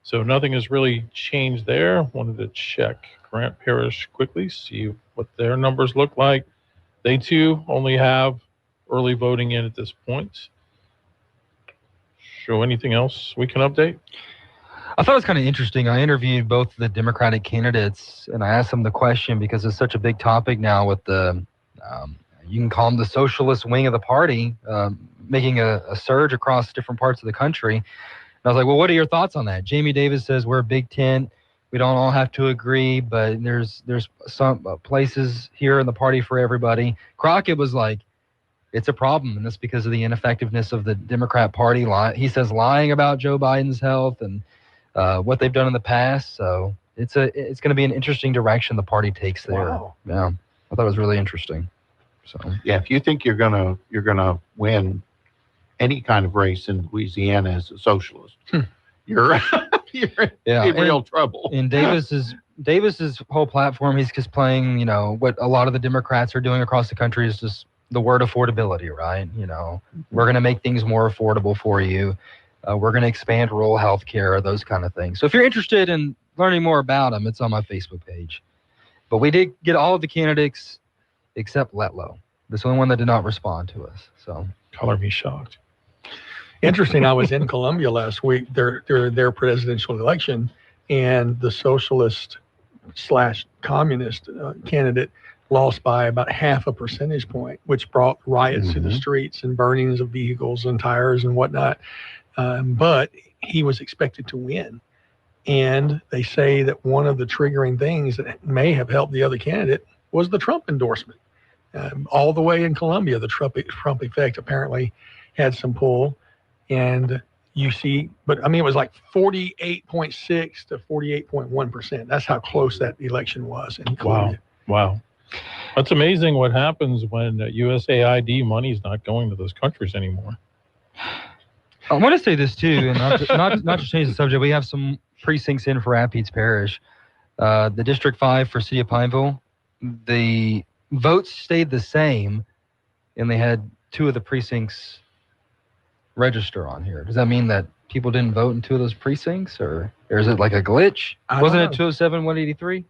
Speaker 20: So nothing has really changed there. Wanted to check Grant Parish quickly, see what their numbers look like. They too only have early voting in at this point. Show anything else we can update?
Speaker 21: I thought it was kind of interesting. I interviewed both the Democratic candidates, and I asked them the question because it's such a big topic now with the, you can call them the socialist wing of the party, making a surge across different parts of the country. And I was like, well, what are your thoughts on that? Jamie Davis says we're a big tent. We don't all have to agree, but there's some places here in the party for everybody. Crockett was like, it's a problem, and that's because of the ineffectiveness of the Democrat Party. He says lying about Joe Biden's health and what they've done in the past. So it's going to be an interesting direction the party takes there.
Speaker 23: Wow.
Speaker 21: Yeah, I thought it was really interesting. So
Speaker 23: yeah, if you think you're gonna win any kind of race in Louisiana as a socialist, you're in real trouble.
Speaker 21: And Davis's whole platform, he's just playing, what a lot of the Democrats are doing across the country is just the word affordability, right? We're going to make things more affordable for you. We're going to expand rural health care, those kind of things. So if you're interested in learning more about them, it's on my Facebook page. But we did get all of the candidates except Letlow. That's the only one that did not respond to us. So
Speaker 20: color me shocked.
Speaker 22: Interesting. I was in Columbia last week, their presidential election, and the socialist/communist candidate lost by about 0.5 percentage point, which brought riots to the streets and burnings of vehicles and tires and whatnot. But he was expected to win. And they say that one of the triggering things that may have helped the other candidate was the Trump endorsement. All the way in Columbia, the Trump effect apparently had some pull. And you see, but I mean, it was like 48.6 to 48.1%. That's how close that election was in Columbia.
Speaker 20: Wow. That's amazing what happens when USAID money is not going to those countries anymore.
Speaker 21: I want to say this too, and not to change the subject. We have some precincts in for Rapides Parish. The District 5 for City of Pineville, the votes stayed the same, and they had 2 of the precincts register on here. Does that mean that people didn't vote in 2 of those precincts, or is it like a glitch? Wasn't it 207, 183?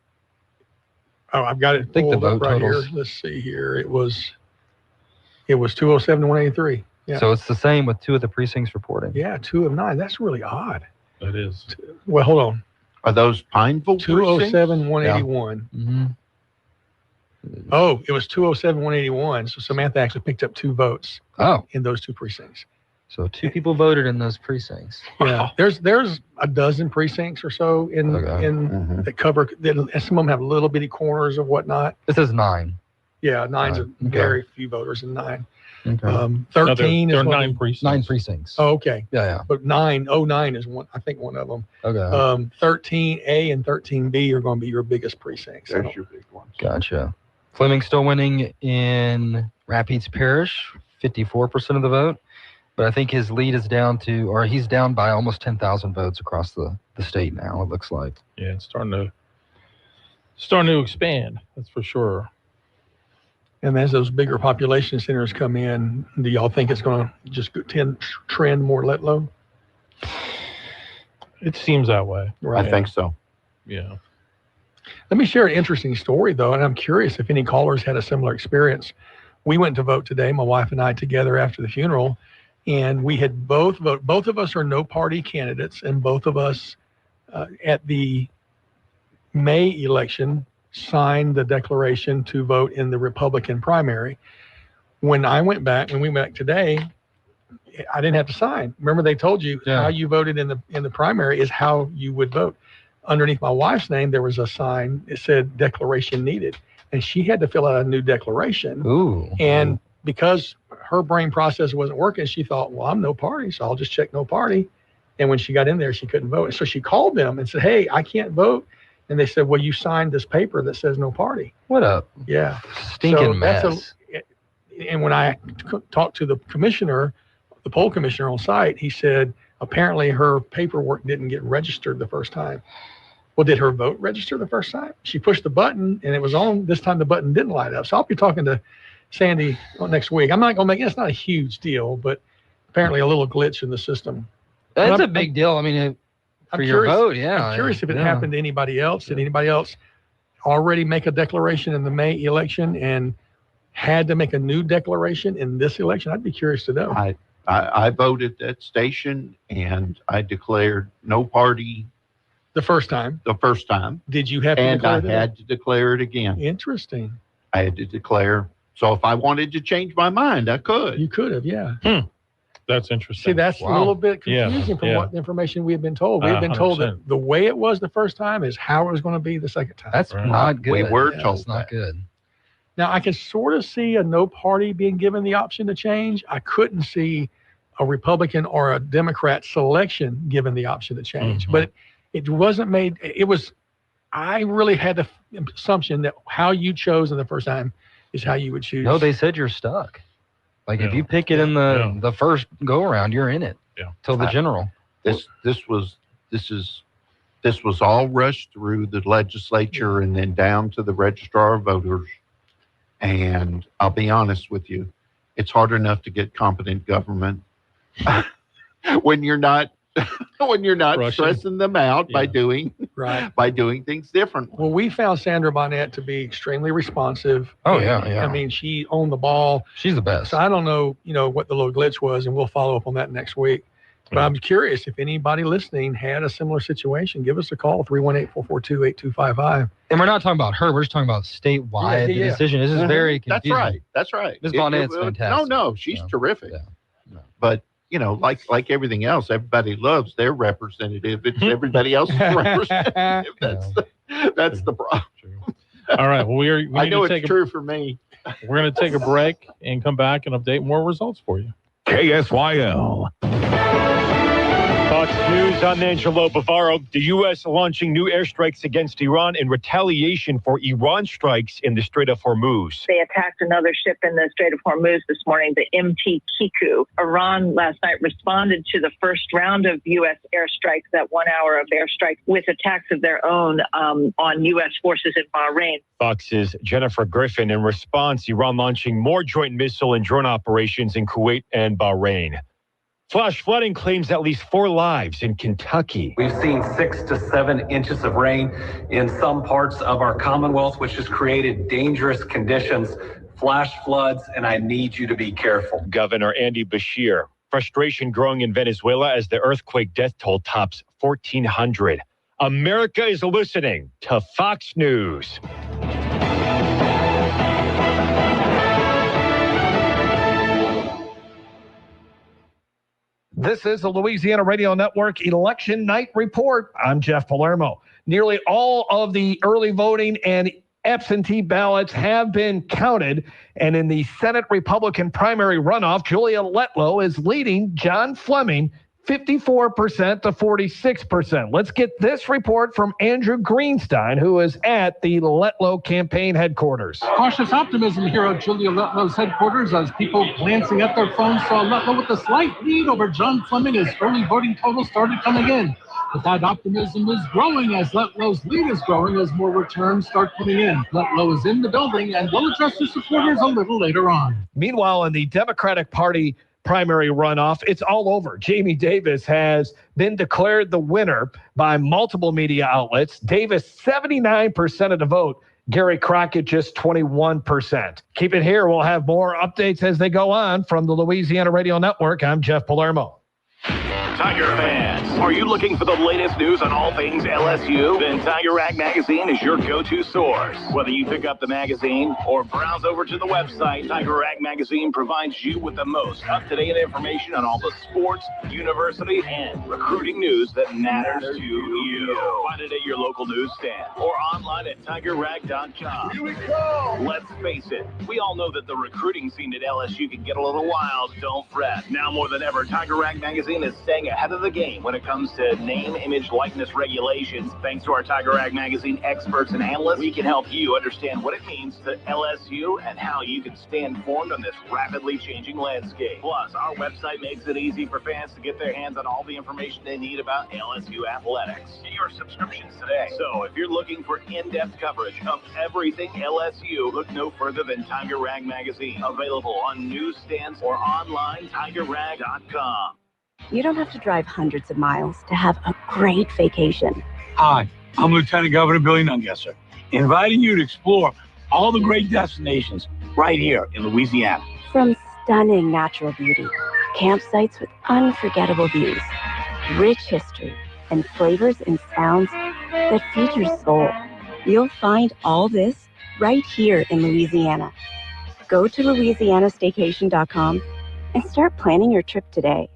Speaker 22: Oh, I've got it pulled up right here. Let's see here. It was 207 to 183. Yeah.
Speaker 21: So it's the same with 2 of the precincts reporting.
Speaker 22: Yeah, 2 of 9. That's really odd.
Speaker 20: That is.
Speaker 22: Well, hold on.
Speaker 23: Are those Pineville
Speaker 22: 207, 181.
Speaker 21: Yeah. Mm-hmm.
Speaker 22: Oh, it was 207, 181. So Samantha actually picked up 2 votes. In those 2 precincts.
Speaker 21: So 2 people voted in those precincts.
Speaker 22: Yeah, there's a dozen precincts or so in that cover. And some of them have little bitty corners of whatnot.
Speaker 21: It says 9.
Speaker 22: Yeah, 9's very few voters in 9.
Speaker 21: Okay.
Speaker 22: 13
Speaker 20: there
Speaker 22: is
Speaker 20: are 9 precincts.
Speaker 21: 9 precincts.
Speaker 22: Oh, okay.
Speaker 21: Yeah.
Speaker 22: But 9 is one. I think one of them.
Speaker 21: Okay.
Speaker 22: 13A and 13B are going to be your biggest precincts.
Speaker 23: There's your big ones.
Speaker 21: Gotcha. Fleming still winning in Rapides Parish, 54% of the vote. But I think his lead is down to, or he's down by almost 10,000 votes across the state now, it looks like.
Speaker 20: Yeah, it's starting to expand, that's for sure.
Speaker 22: And as those bigger population centers come in, do y'all think it's going to just trend more Letlow?
Speaker 20: It seems that way.
Speaker 23: Right. I think so.
Speaker 20: Yeah.
Speaker 22: Let me share an interesting story, though, and I'm curious if any callers had a similar experience. We went to vote today, my wife and I together after the funeral, and we had both voted. Both of us are no-party candidates, and both of us at the May election signed the declaration to vote in the Republican primary. When we went back today, I didn't have to sign. Remember, they told you how you voted in the primary is how you would vote. Underneath my wife's name, there was a sign. It said declaration needed, and she had to fill out a new declaration.
Speaker 21: Ooh.
Speaker 22: And because her brain process wasn't working, she thought, well, I'm no party, so I'll just check no party. And when she got in there, she couldn't vote. And so she called them and said, hey, I can't vote. And they said, well, you signed this paper that says no party.
Speaker 21: What a
Speaker 22: Stinking
Speaker 21: mess.
Speaker 22: And when I talked to the commissioner, the poll commissioner on site, he said apparently her paperwork didn't get registered the first time. Well, did her vote register the first time? She pushed the button and it was on. This time the button didn't light up. So I'll be talking to Sandy next week. I'm not going to make it's not a huge deal, but apparently a little glitch in the system.
Speaker 21: That's a big deal. I mean, for your vote, yeah.
Speaker 22: I'm curious if it happened to anybody else. Did anybody else already make a declaration in the May election and had to make a new declaration in this election? I'd be curious to know.
Speaker 23: I voted that station and I declared no party.
Speaker 22: The first time?
Speaker 23: The first time.
Speaker 22: Did you have to declare
Speaker 23: And I had to declare it again.
Speaker 22: Interesting.
Speaker 23: I had to declare. So if I wanted to change my mind, I could.
Speaker 22: You could have, yeah.
Speaker 20: That's interesting.
Speaker 22: See, that's a little bit confusing from
Speaker 20: Yeah.
Speaker 22: what information we had been told. We had been told that
Speaker 20: 100%.
Speaker 22: the way it was the first time is how it was going to be the second time.
Speaker 21: That's not good.
Speaker 23: We were
Speaker 21: Yeah,
Speaker 23: told
Speaker 21: that's not good.
Speaker 22: Now, I can sort of see a no party being given the option to change. I couldn't see a Republican or a Democrat selection given the option to change. But it wasn't made. I really had the assumption that how you chose in the first time is how you would choose.
Speaker 21: No, they said you're stuck. Like if you pick it in the first go around, you're in it.
Speaker 20: Yeah.
Speaker 21: Till the general.
Speaker 23: This was all rushed through the legislature and then down to the registrar of voters. And I'll be honest with you, it's hard enough to get competent government when you're not stressing them out by doing things differently.
Speaker 22: Well, we found Sandra Bonnet to be extremely responsive.
Speaker 21: Oh, yeah.
Speaker 22: I mean, she owned the ball.
Speaker 21: She's the best.
Speaker 22: So I don't know, what the little glitch was, and we'll follow up on that next week. But I'm curious if anybody listening had a similar situation. Give us a call, 318-442-8255.
Speaker 21: And we're not talking about her. We're just talking about statewide. The decision. This is very confusing.
Speaker 23: That's right.
Speaker 21: Ms. Bonnet's fantastic.
Speaker 23: No, she's terrific. But like everything else, everybody loves their representative. It's everybody else's representative. That's the problem.
Speaker 20: All right. Well,
Speaker 23: I know it's true for me.
Speaker 20: We're going to take a break and come back and update more results for you.
Speaker 8: KSYL. Fox News, I'm Angelo Bavaro. The U.S. launching new airstrikes against Iran in retaliation for Iran strikes in the Strait of Hormuz.
Speaker 9: They attacked another ship in the Strait of Hormuz this morning, the MT Kiku. Iran last night responded to the first round of U.S. airstrikes, that 1 hour of airstrikes, with attacks of their own on U.S. forces in Bahrain.
Speaker 8: Fox's Jennifer Griffin. In response, Iran launching more joint missile and drone operations in Kuwait and Bahrain. Flash flooding claims at least 4 lives in Kentucky.
Speaker 10: We've seen 6 to 7 inches of rain in some parts of our Commonwealth, which has created dangerous conditions, flash floods, and I need you to be careful.
Speaker 8: Governor Andy Beshear. Frustration growing in Venezuela as the earthquake death toll tops 1,400. America is listening to Fox News.
Speaker 14: This is the Louisiana Radio Network Election Night Report. I'm Jeff Palermo. Nearly all of the early voting and absentee ballots have been counted. And in the Senate Republican primary runoff, Julia Letlow is leading John Fleming 54% to 46%. Let's get this report from Andrew Greenstein, who is at the Letlow campaign headquarters.
Speaker 24: Cautious optimism here at Julia Letlow's headquarters as people glancing at their phones saw Letlow with a slight lead over John Fleming as early voting totals started coming in. But that optimism is growing as Letlow's lead is growing as more returns start coming in. Letlow is in the building and will address his supporters a little later on.
Speaker 14: Meanwhile, in the Democratic Party primary runoff, it's all over. Jamie Davis has been declared the winner by multiple media outlets. Davis, 79% of the vote. Gary Crockett, just 21%. Keep it here. We'll have more updates as they go on from the Louisiana Radio Network. I'm Jeff Palermo.
Speaker 3: Tiger fans, are you looking for the latest news on all things LSU? Then Tiger Rag Magazine is your go-to source. Whether you pick up the magazine or browse over to the website, Tiger Rag Magazine provides you with the most up-to-date information on all the sports, university, and recruiting news that matters to you. Find it at your local newsstand or online at tigerrag.com. Here we go! Let's face it, we all know that the recruiting scene at LSU can get a little wild. Don't fret. Now more than ever, Tiger Rag Magazine is staying ahead of the game when it comes to name, image, likeness regulations. Thanks to our Tiger Rag Magazine experts and analysts, we can help you understand what it means to LSU and how you can stay informed on this rapidly changing landscape. Plus, our website makes it easy for fans to get their hands on all the information they need about LSU athletics. Get your subscriptions today. So if you're looking for in-depth coverage of everything LSU, look no further than Tiger Rag Magazine. Available on newsstands or online, tigerrag.com.
Speaker 17: You don't have to drive hundreds of miles to have a great vacation.
Speaker 18: Hi, I'm Lieutenant Governor Billy Nungesser, inviting you to explore all the great destinations right here in Louisiana.
Speaker 17: From stunning natural beauty, campsites with unforgettable views, rich history, and flavors and sounds that feed your soul, you'll find all this right here in Louisiana. Go to louisianastaycation.com and start planning your trip today.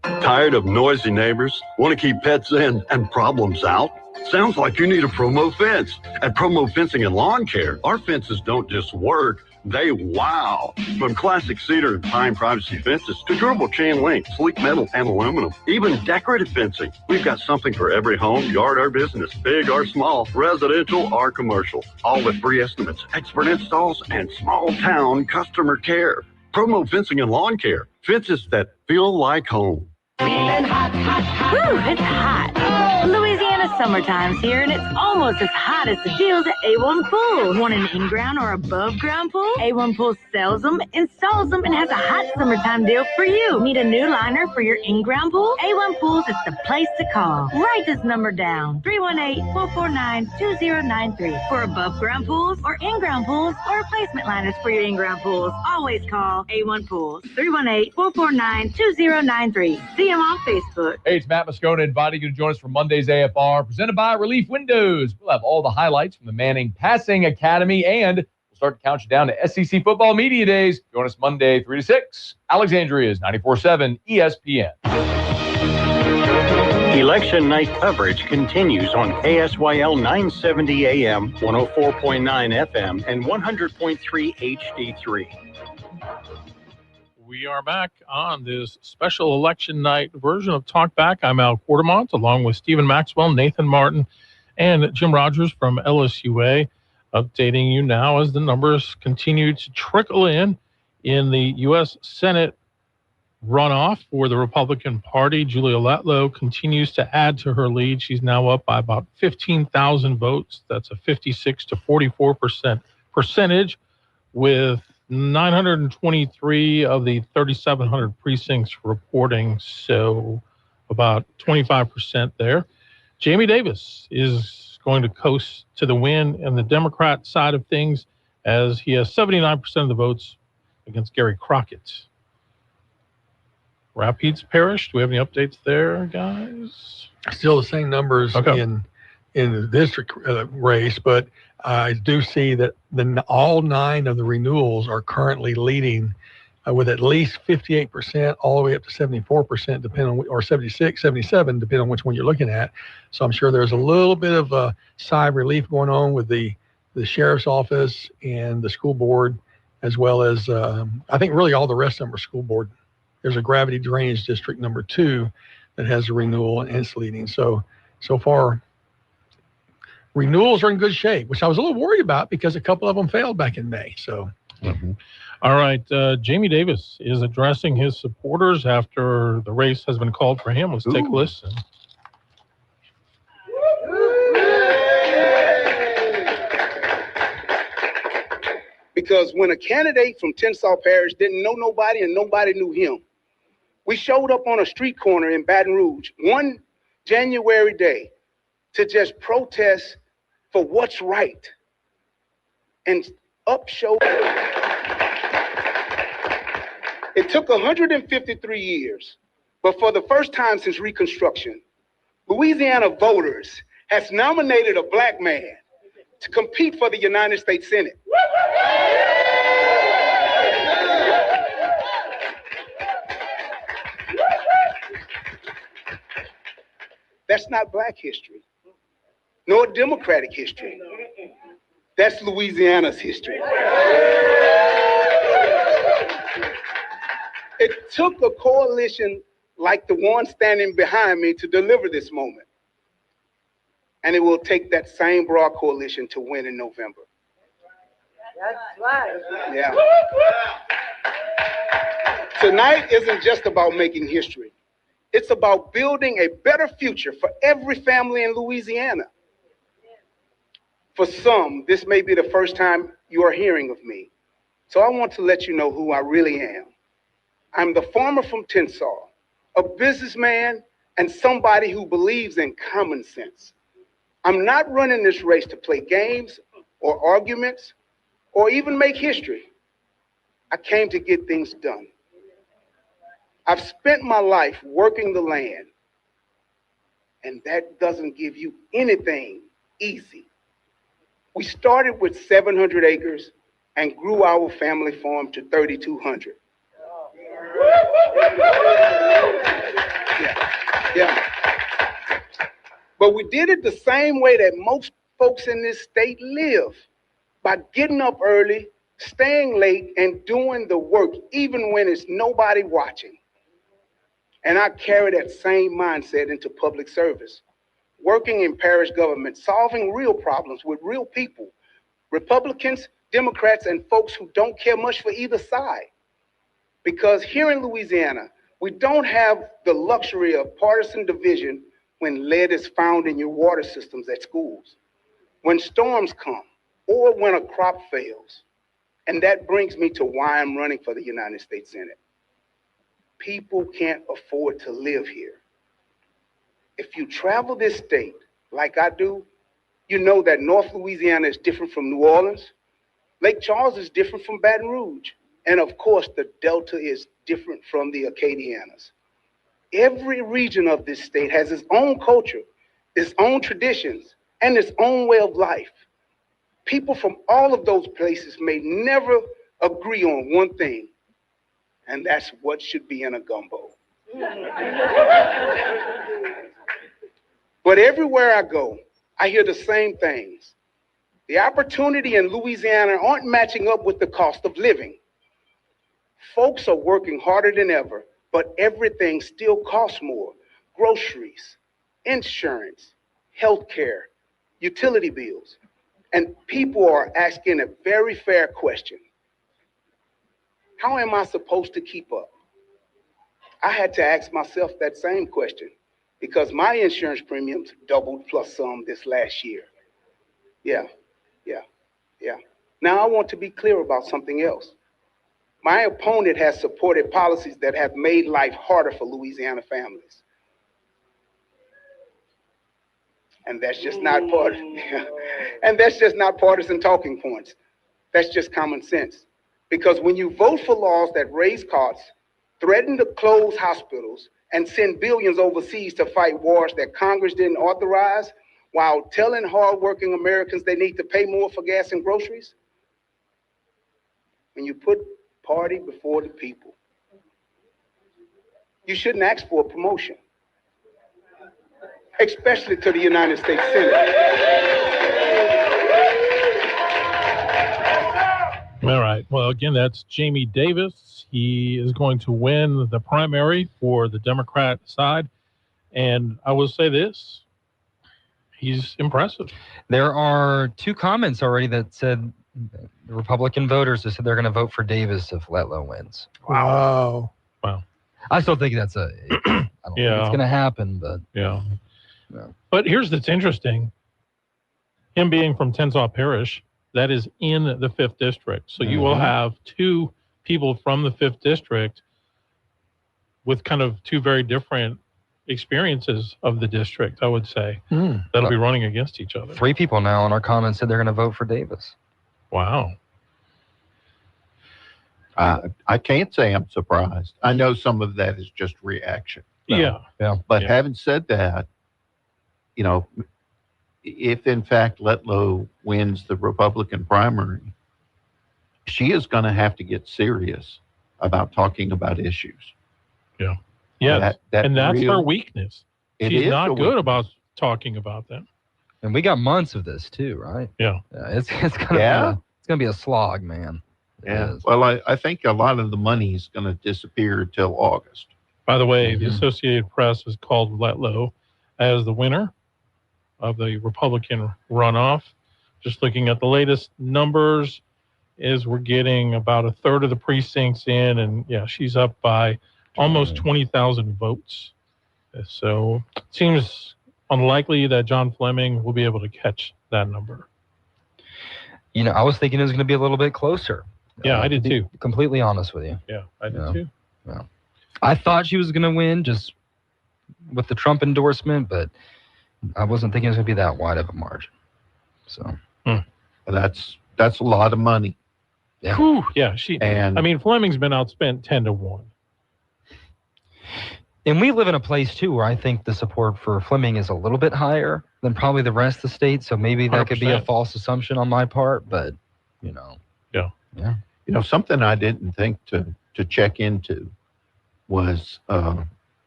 Speaker 4: Tired of noisy neighbors? Want to keep pets in and problems out? Sounds like you need a Promo fence. At Promo Fencing and Lawn Care, our fences don't just work, they wow. From classic cedar and pine privacy fences to durable chain link, sleek metal, and aluminum, even decorative fencing. We've got something for every home, yard, or business, big or small, residential or commercial. All with free estimates, expert installs, and small town customer care. Promo Fencing and Lawn Care. Fences that feel like home.
Speaker 2: Feeling hot, hot, hot. Woo, it's hot. Louisiana's summertime's here, and it's almost as hot as the deals at A1 Pool. Want an in-ground or above-ground pool? A1 Pool sells them, installs them, and has a hot summertime deal for you. Need a new liner for your in-ground pool? A1 Pools is the place to call. Write this number down, 318-449-2093. For above-ground pools or in-ground pools or replacement liners for your in-ground pools, always call A1 Pools, 318-449-2093. See them on Facebook.
Speaker 11: Hey, it's Matt Moscona inviting you to join us for Monday's AFR, presented by Relief Windows. We'll have all the highlights from the Manning Passing Academy, and we'll start to count you down to SEC Football Media Days. Join us Monday, 3 to 6. Alexandria's 94.7 ESPN.
Speaker 13: Election night coverage continues on KSYL 970 AM, 104.9 FM, and 100.3 HD3.
Speaker 20: We are back on this special election night version of Talk Back. I'm Al Quartemont, along with Stephen Maxwell, Nathan Martin, and Jim Rogers from LSUA, updating you now as the numbers continue to trickle in the U.S. Senate runoff for the Republican Party. Julia Letlow continues to add to her lead. She's now up by about 15,000 votes. That's a 56 to 44% percentage, with 923 of the 3,700 precincts reporting, so about 25% there. Jamie Davis is going to coast to the win in the Democrat side of things, as he has 79% of the votes against Gary Crockett. Rapides Parish, do we have any updates there, guys?
Speaker 22: Still the same numbers in the district race, but I do see that all 9 of the renewals are currently leading with at least 58%, all the way up to 74%, depending on, or 76, 77, depending on which one you're looking at. So I'm sure there's a little bit of a sigh of relief going on with the sheriff's office and the school board, as well as I think really all the rest of them are school board. There's a gravity drainage district number 2 that has a renewal, and it's leading. So far, renewals are in good shape, which I was a little worried about because a couple of them failed back in May. So,
Speaker 20: All right, Jamie Davis is addressing his supporters after the race has been called for him. Let's take a listen.
Speaker 12: Because when a candidate from Tensas Parish didn't know nobody and nobody knew him, we showed up on a street corner in Baton Rouge one January day to just protest for what's right. And up showed. It took 153 years, but for the first time since Reconstruction, Louisiana voters has nominated a black man to compete for the United States Senate. That's not black history, nor Democratic history. That's Louisiana's history. It took a coalition like the one standing behind me to deliver this moment. And it will take that same broad coalition to win in November.
Speaker 7: That's right.
Speaker 12: Yeah. Tonight isn't just about making history. It's about building a better future for every family in Louisiana. For some, this may be the first time you are hearing of me. So I want to let you know who I really am. I'm the farmer from Tensar, a businessman and somebody who believes in common sense. I'm not running this race to play games or arguments or even make history. I came to get things done. I've spent my life working the land, and that doesn't give you anything easy. We started with 700 acres and grew our family farm to 3,200. Yeah. But we did it the same way that most folks in this state live, by getting up early, staying late, and doing the work, even when it's nobody watching. And I carry that same mindset into public service, working in parish government, solving real problems with real people, Republicans, Democrats, and folks who don't care much for either side. Because here in Louisiana, we don't have the luxury of partisan division when lead is found in your water systems at schools, when storms come, or when a crop fails. And that brings me to why I'm running for the United States Senate. People can't afford to live here. If you travel this state like I do, you know that North Louisiana is different from New Orleans. Lake Charles is different from Baton Rouge. And of course, the Delta is different from the Acadianas. Every region of this state has its own culture, its own traditions, and its own way of life. People from all of those places may never agree on one thing, and that's what should be in a gumbo. But everywhere I go, I hear the same things. The opportunity in Louisiana aren't matching up with the cost of living. Folks are working harder than ever, but everything still costs more. Groceries, insurance, healthcare, utility bills. And people are asking a very fair question. How am I supposed to keep up? I had to ask myself that same question because my insurance premiums doubled plus some this last year. Yeah. Now I want to be clear about something else. My opponent has supported policies that have made life harder for Louisiana families. And that's just not partisan talking points. That's just common sense. Because when you vote for laws that raise costs, threaten to close hospitals, and send billions overseas to fight wars that Congress didn't authorize, while telling hardworking Americans they need to pay more for gas and groceries, when you put party before the people, you shouldn't ask for a promotion, especially to the United States Senate.
Speaker 20: All right. Well, again, that's Jamie Davis. He is going to win the primary for the Democrat side. And I will say this, he's impressive.
Speaker 21: There are 2 comments already that said the Republican voters have said they're going to vote for Davis if Letlow wins.
Speaker 22: Wow.
Speaker 21: I still think that's I don't think it's going to happen, but
Speaker 20: yeah. But here's that's interesting. Him being from Tensas Parish, that is in the 5th district. So you will have 2 people from the 5th district with kind of 2 very different experiences of the district, I would say, that'll be running against each other.
Speaker 21: 3 people now in our comments said they're going to vote for Davis.
Speaker 20: Wow.
Speaker 23: I can't say I'm surprised. I know some of that is just reaction.
Speaker 20: Yeah.
Speaker 23: But having said that, you know, if in fact Letlow wins the Republican primary, she is going to have to get serious about talking about issues.
Speaker 20: Yeah. Yeah. And that's her weakness. She's not good about talking about them.
Speaker 21: And we got months of this too, right?
Speaker 20: Yeah.
Speaker 21: It's gonna be a slog, man.
Speaker 23: Yeah. Well, I think a lot of the money is going to disappear till August.
Speaker 20: By the way, the Associated Press has called Letlow as the winner of the Republican runoff. Just looking at the latest numbers, is we're getting about a third of the precincts in, and yeah, she's up by almost 20,000 votes. So it seems unlikely that John Fleming will be able to catch that number.
Speaker 21: You know, I was thinking it was going to be a little bit closer.
Speaker 20: Yeah, I did too.
Speaker 21: Completely honest with you.
Speaker 20: Yeah, I did too.
Speaker 21: Yeah. I thought she was going to win just with the Trump endorsement, but I wasn't thinking it was going to be that wide of a margin. So
Speaker 23: that's a lot of money.
Speaker 21: Yeah.
Speaker 20: Whew, yeah. Fleming's been outspent 10-1.
Speaker 21: And we live in a place too where I think the support for Fleming is a little bit higher than probably the rest of the state. So maybe that 100%. Could be a false assumption on my part, but
Speaker 20: Yeah.
Speaker 23: Something I didn't think to check into was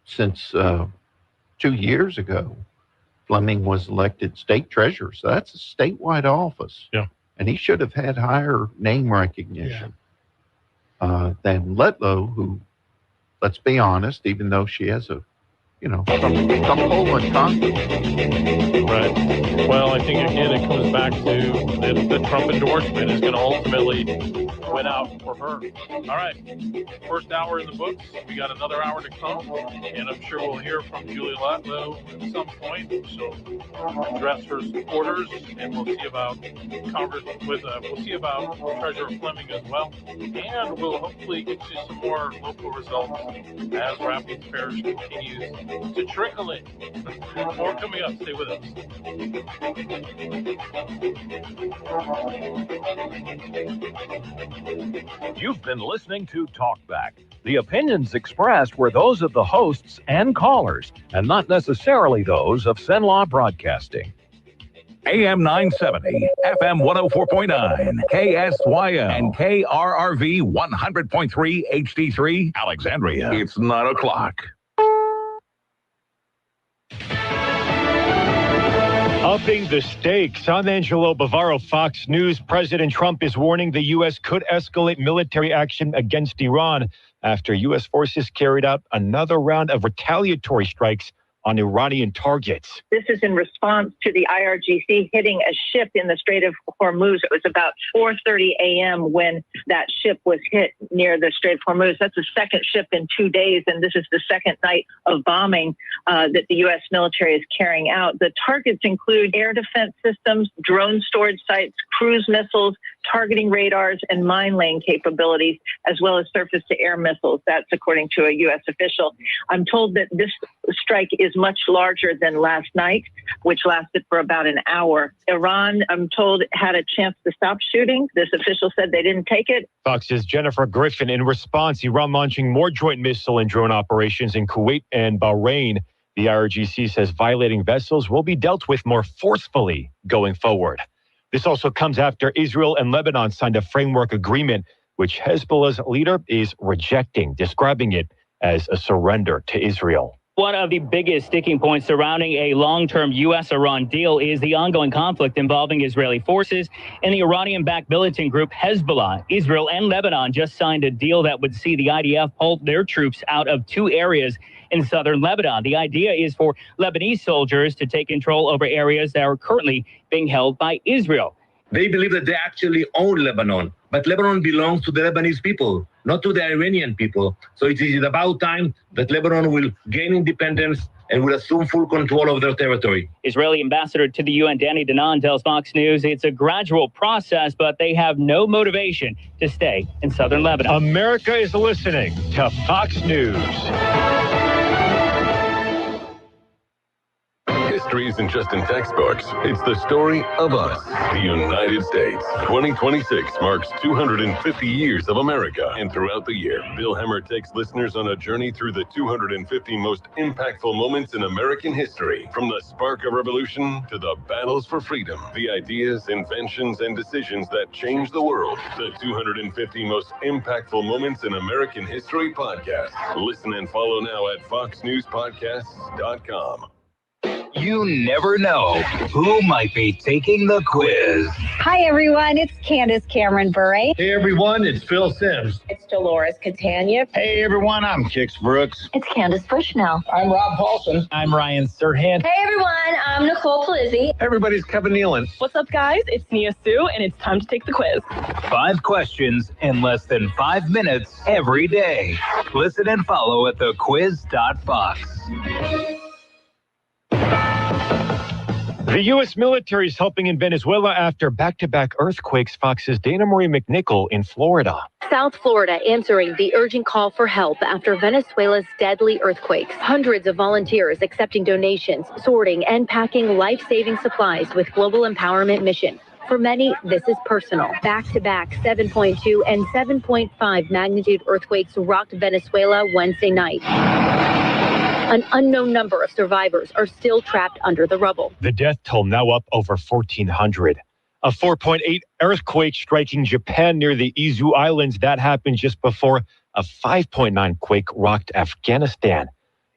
Speaker 23: since 2 years ago, Fleming was elected state treasurer. So that's a statewide office.
Speaker 20: Yeah.
Speaker 23: And he should have had higher name recognition than Letlow, who, let's be honest, even though she has some Poland confidence.
Speaker 20: Right. Well, I think, again, it comes back to the Trump endorsement is going to ultimately win out for her. All right. First hour in the books. We got another hour to come, and I'm sure we'll hear from Julia Letlow at some point. She'll address her supporters, and we'll see about Treasurer Fleming as well. And we'll hopefully get you some more local results as Rapides Parish continues to trickle in. More coming up. Stay with us.
Speaker 1: You've been listening to Talkback. The opinions expressed were those of the hosts and callers, and not necessarily those of Cenlaw Broadcasting. AM 970, FM 104.9, KSYL, and KRRV 100.3 HD3, Alexandria. It's 9 o'clock.
Speaker 8: Upping the stakes. I'm Angelo Bavaro, Fox News. President Trump is warning the U.S. could escalate military action against Iran after U.S. forces carried out another round of retaliatory strikes on Iranian targets.
Speaker 9: This is in response to the IRGC hitting a ship in the Strait of Hormuz. It was about 4:30 a.m. when that ship was hit near the Strait of Hormuz. That's the second ship in 2 days, and this is the second night of bombing that the U.S. military is carrying out. The targets include air defense systems, drone storage sites, cruise missiles, targeting radars, and mine laying capabilities, as well as surface-to-air missiles. That's according to a U.S. official. I'm told that this strike is much larger than last night, which lasted for about an hour. Iran, I'm told, had a chance to stop shooting. This official said they didn't take it.
Speaker 8: Fox's Jennifer Griffin. In response, Iran launching more joint missile and drone operations in Kuwait and Bahrain. The IRGC says violating vessels will be dealt with more forcefully going forward. This also comes after Israel and Lebanon signed a framework agreement, which Hezbollah's leader is rejecting, describing it as a surrender to Israel.
Speaker 5: One of the biggest sticking points surrounding a long-term U.S.-Iran deal is the ongoing conflict involving Israeli forces and the Iranian-backed militant group Hezbollah. Israel and Lebanon just signed a deal that would see the IDF pull their troops out of 2 areas in southern Lebanon. The idea is for Lebanese soldiers to take control over areas that are currently being held by Israel.
Speaker 15: They believe that they actually own Lebanon, but Lebanon belongs to the Lebanese people, not to the Iranian people. So it is about time that Lebanon will gain independence and will assume full control of their territory.
Speaker 5: Israeli ambassador to the UN, Danny Danon, tells Fox News it's a gradual process, but they have no motivation to stay in southern Lebanon.
Speaker 8: America is listening to Fox News.
Speaker 16: History isn't just in textbooks. It's the story of us, the United States. 2026 marks 250 years of America. And throughout the year, Bill Hemmer takes listeners on a journey through the 250 most impactful moments in American history. From the spark of revolution to the battles for freedom, the ideas, inventions, and decisions that changed the world. The 250 most impactful moments in American history podcast. Listen and follow now at foxnewspodcasts.com.
Speaker 25: You never know who might be taking the quiz.
Speaker 6: Hi, everyone. It's Candace Cameron Bure.
Speaker 10: Hey, everyone. It's Phil Sims.
Speaker 6: It's Dolores Catania.
Speaker 10: Hey, everyone. I'm Kix Brooks.
Speaker 6: It's Candace Bushnell.
Speaker 10: I'm Rob Paulson. I'm Ryan Serhant.
Speaker 6: Hey, everyone. I'm Nicole Palizzi.
Speaker 10: Everybody's Kevin Nealon.
Speaker 19: What's up, guys? It's Nia Sue, and it's time to take the quiz.
Speaker 3: 5 questions in less than 5 minutes every day. Listen and follow at thequiz.fox.
Speaker 8: The U.S. military is helping in Venezuela after back-to-back earthquakes. Fox's Dana Marie McNichol in Florida.
Speaker 24: South Florida answering the urgent call for help after Venezuela's deadly earthquakes. Hundreds of volunteers accepting donations, sorting, and packing life-saving supplies with Global Empowerment Mission. For many, this is personal. Back-to-back 7.2 and 7.5 magnitude earthquakes rocked Venezuela Wednesday night. An unknown number of survivors are still trapped under the rubble.
Speaker 8: The death toll now up over 1,400. A 4.8 earthquake striking Japan near the Izu Islands. That happened just before a 5.9 quake rocked Afghanistan.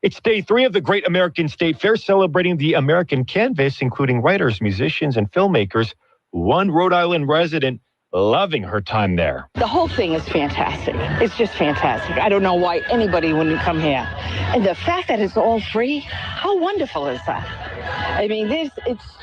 Speaker 8: It's day 3 of the Great American State Fair, celebrating the American canvas, including writers, musicians, and filmmakers. One Rhode Island resident loving her time there.
Speaker 25: The whole thing is fantastic. It's just fantastic. I don't know why anybody wouldn't come here. And the fact that it's all free, how wonderful is that? I mean, it's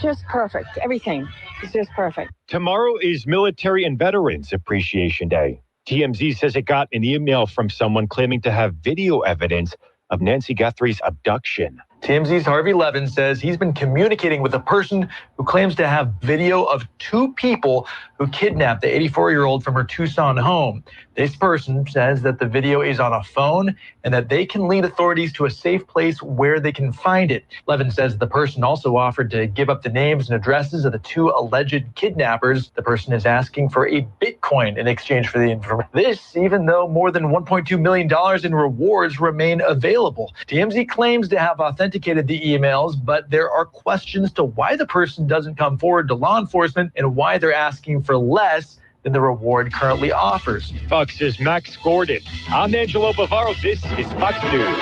Speaker 25: just perfect. Everything is just perfect.
Speaker 8: Tomorrow is Military and Veterans Appreciation Day. TMZ says it got an email from someone claiming to have video evidence of Nancy Guthrie's abduction.
Speaker 26: TMZ's Harvey Levin says he's been communicating with a person who claims to have video of 2 people who kidnapped the 84-year-old from her Tucson home. This person says that the video is on a phone and that they can lead authorities to a safe place where they can find it. Levin says the person also offered to give up the names and addresses of the 2 alleged kidnappers. The person is asking for a Bitcoin in exchange for the information. This, even though more than $1.2 million in rewards remain available. TMZ claims to have authenticated the emails, but there are questions to why the person doesn't come forward to law enforcement and why they're asking for less than the reward currently offers.
Speaker 8: Fox's Max Gordon. I'm Angelo Bavaro. This is Fox News.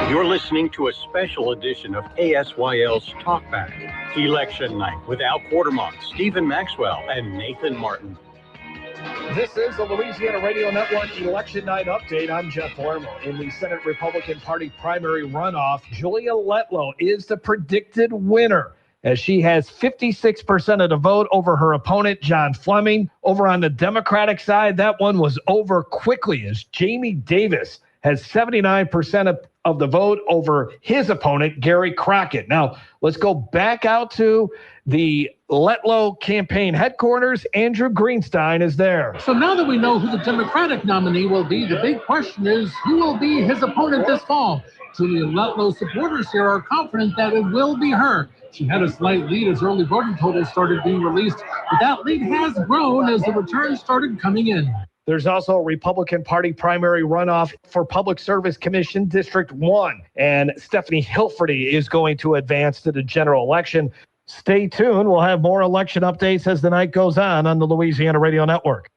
Speaker 13: You're listening to a special edition of KSYL's Talkback, Election Night, with Quartemont, Stephen Maxwell, and Nathan Martin.
Speaker 14: This is the Louisiana Radio Network Election Night Update. I'm Jeff Palermo. In the Senate Republican Party primary runoff, Julia Letlow is the predicted winner, as she has 56% of the vote over her opponent, John Fleming. Over on the Democratic side, that one was over quickly, as Jamie Davis has 79% of the vote over his opponent, Gary Crockett. Now, let's go back out to the Letlow campaign headquarters. Andrew Greenstein is there.
Speaker 27: So now that we know who the Democratic nominee will be, the big question is who will be his opponent this fall? Julia Letlow supporters here are confident that it will be her. She had a slight lead as early voting totals started being released, but that lead has grown as the returns started coming in.
Speaker 14: There's also a Republican Party primary runoff for Public Service Commission District 1, and Stephanie Hilferty is going to advance to the general election. Stay tuned. We'll have more election updates as the night goes on the Louisiana Radio Network.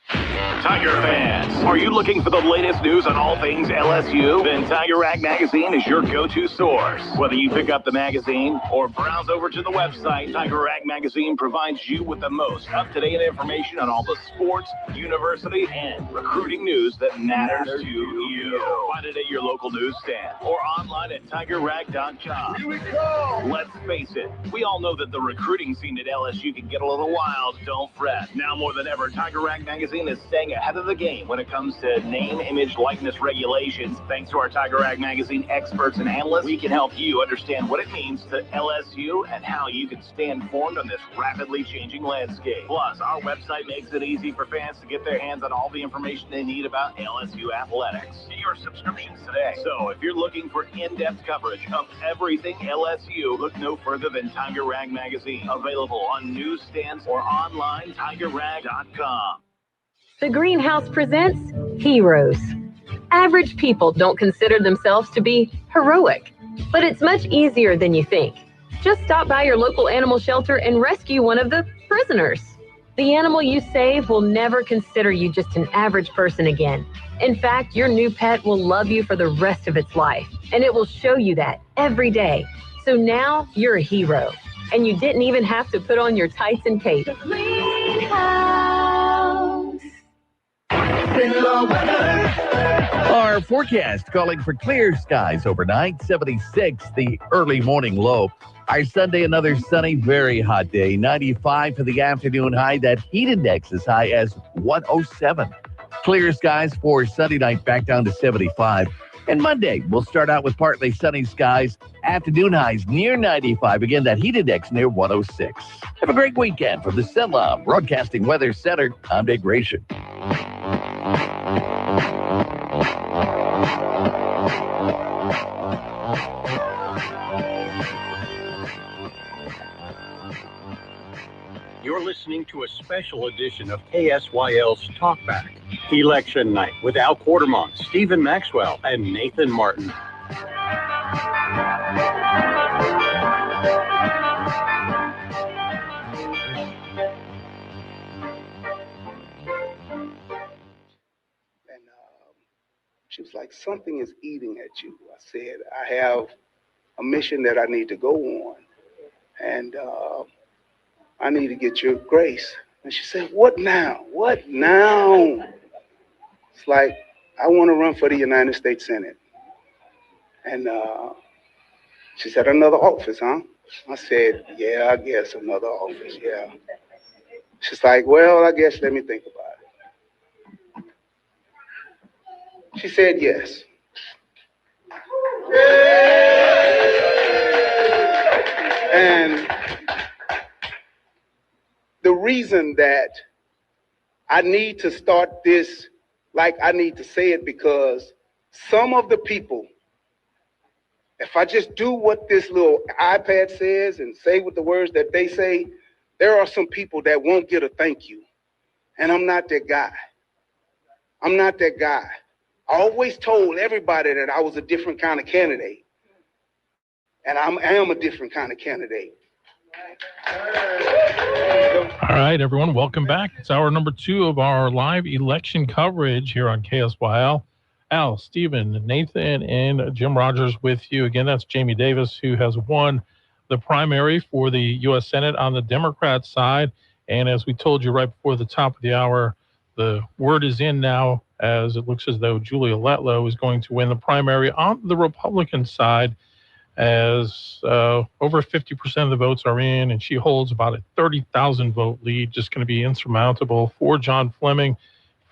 Speaker 3: Tiger fans, are you looking for the latest news on all things LSU? Then Tiger Rag Magazine is your go-to source. Whether you pick up the magazine or browse over to the website, Tiger Rag Magazine provides you with the most up-to-date information on all the sports, university, and recruiting news that matters to you. Find it at your local newsstand or online at tigerrag.com. Here we go! Let's face it, we all know that the recruiting scene at LSU can get a little wild. Don't fret. Now more than ever, Tiger Rag Magazine is staying ahead of the game when it comes to name, image, likeness regulations. Thanks to our Tiger Rag Magazine experts and analysts, we can help you understand what it means to LSU and how you can stay informed on this rapidly changing landscape. Plus, our website makes it easy for fans to get their hands on all the information they need about LSU athletics. Get your subscriptions today. So if you're looking for in-depth coverage of everything LSU, look no further than Tiger Rag Magazine. Available on newsstands or online, tigerrag.com.
Speaker 24: The Greenhouse presents Heroes. Average people don't consider themselves to be heroic, but it's much easier than you think. Just stop by your local animal shelter and rescue one of the prisoners. The animal you save will never consider you just an average person again. In fact, your new pet will love you for the rest of its life, and it will show you that every day.
Speaker 2: So now you're a hero, and you didn't even have to put on your tights and cape.
Speaker 1: Our forecast calling for clear skies overnight, 76, the early morning low. Our Sunday, another sunny, very hot day, 95 for the afternoon high. That heat index as high as 107. Clear skies for Sunday night, back down to 75. And Monday, we'll start out with partly sunny skies. Afternoon highs near 95. Again, that heat index near 106. Have a great weekend from the KSYL Broadcasting Weather Center. I'm Dave Gratian.
Speaker 13: You're listening to a special edition of KSYL's Talkback, Election Night, with Al Quartemont, Stephen Maxwell, and Nathan Martin.
Speaker 4: She was like, something is eating at you. I said, I have a mission that I need to go on, and I need to get your grace. And she said, what now? What now? It's like, I want to run for the United States Senate. And she said, another office, huh? I said, yeah, I guess another office, yeah. She's like, well, I guess let me think about it. She said yes. And the reason that I need to start this, like I need to say it, because some of the people, if I just do what this little iPad says and say with the words that they say, there are some people that won't get a thank you. And I'm not that guy. I'm not that guy. I always told everybody that I was a different kind of candidate. And I am a different kind of candidate.
Speaker 20: All right, everyone, welcome back. It's hour number 2 of our live election coverage here on KSYL. Al, Stephen, Nathan, and Jim Rogers with you. Again, that's Jamie Davis, who has won the primary for the U.S. Senate on the Democrat side. And as we told you right before the top of the hour, the word is in now, as it looks as though Julia Letlow is going to win the primary on the Republican side, as over 50% of the votes are in, and she holds about a 30,000 vote lead, just going to be insurmountable for John Fleming. In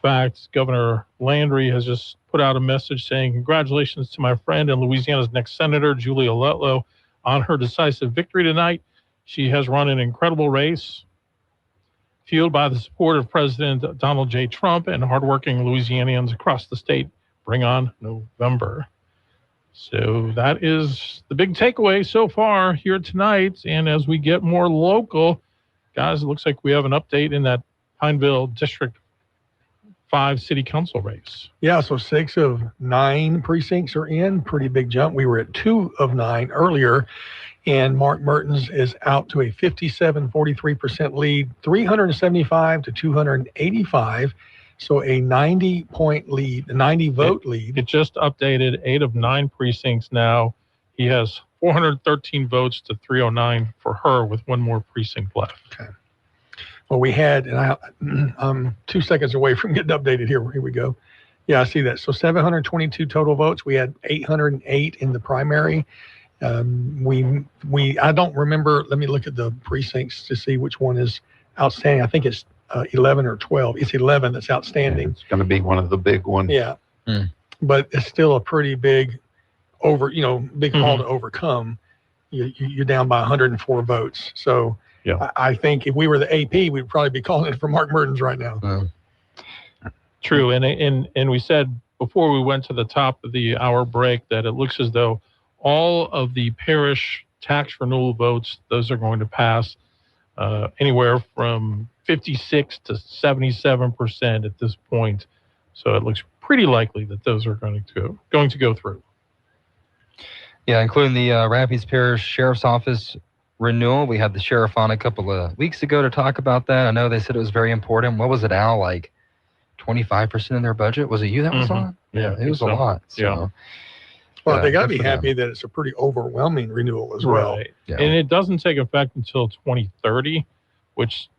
Speaker 20: fact, Governor Landry has just put out a message saying, congratulations to my friend and Louisiana's next senator, Julia Letlow, on her decisive victory tonight. She has run an incredible race, fueled by the support of President Donald J. Trump and hardworking Louisianians across the state. Bring on November. So that is the big takeaway so far here tonight. And as we get more local, guys, it looks like we have an update in that Pineville District 5 City Council race.
Speaker 22: Yeah, so 6 of 9 precincts are in. Pretty big jump. We were at 2 of 9 earlier. And Mark Mertens is out to a 43% lead, 375 to 285. So a 90-point lead, a 90-vote lead.
Speaker 20: It just updated 8 of 9 precincts now. He has 413 votes to 309 for her with 1 more precinct left.
Speaker 22: Okay. Well, we had, and I'm 2 seconds away from getting updated here. Here we go. Yeah, I see that. So 722 total votes. We had 808 in the primary. I don't remember. Let me look at the precincts to see which one is outstanding. I think it's 11 or 12. It's 11 that's outstanding.
Speaker 23: It's going to be one of the big ones.
Speaker 22: Yeah. But it's still a pretty big haul to overcome. You're down by 104 votes. So yeah. I think if we were the AP, we'd probably be calling it for Mark Mertens right now.
Speaker 20: True. And we said before we went to the top of the hour break that it looks as though all of the parish tax renewal votes, those are going to pass anywhere from 56 to 77% at this point. So it looks pretty likely that those are going to go through.
Speaker 21: Yeah, including the Rapides Parish Sheriff's Office renewal. We had the sheriff on a couple of weeks ago to talk about that. I know they said it was very important. What was it, Al? Like 25% of their budget? Was it you that was on?
Speaker 20: Yeah,
Speaker 21: it was a lot. So.
Speaker 20: Yeah.
Speaker 22: Well, they got to be happy that it's a pretty overwhelming renewal as well.
Speaker 20: Right. Yeah. And it doesn't take effect until 2030, which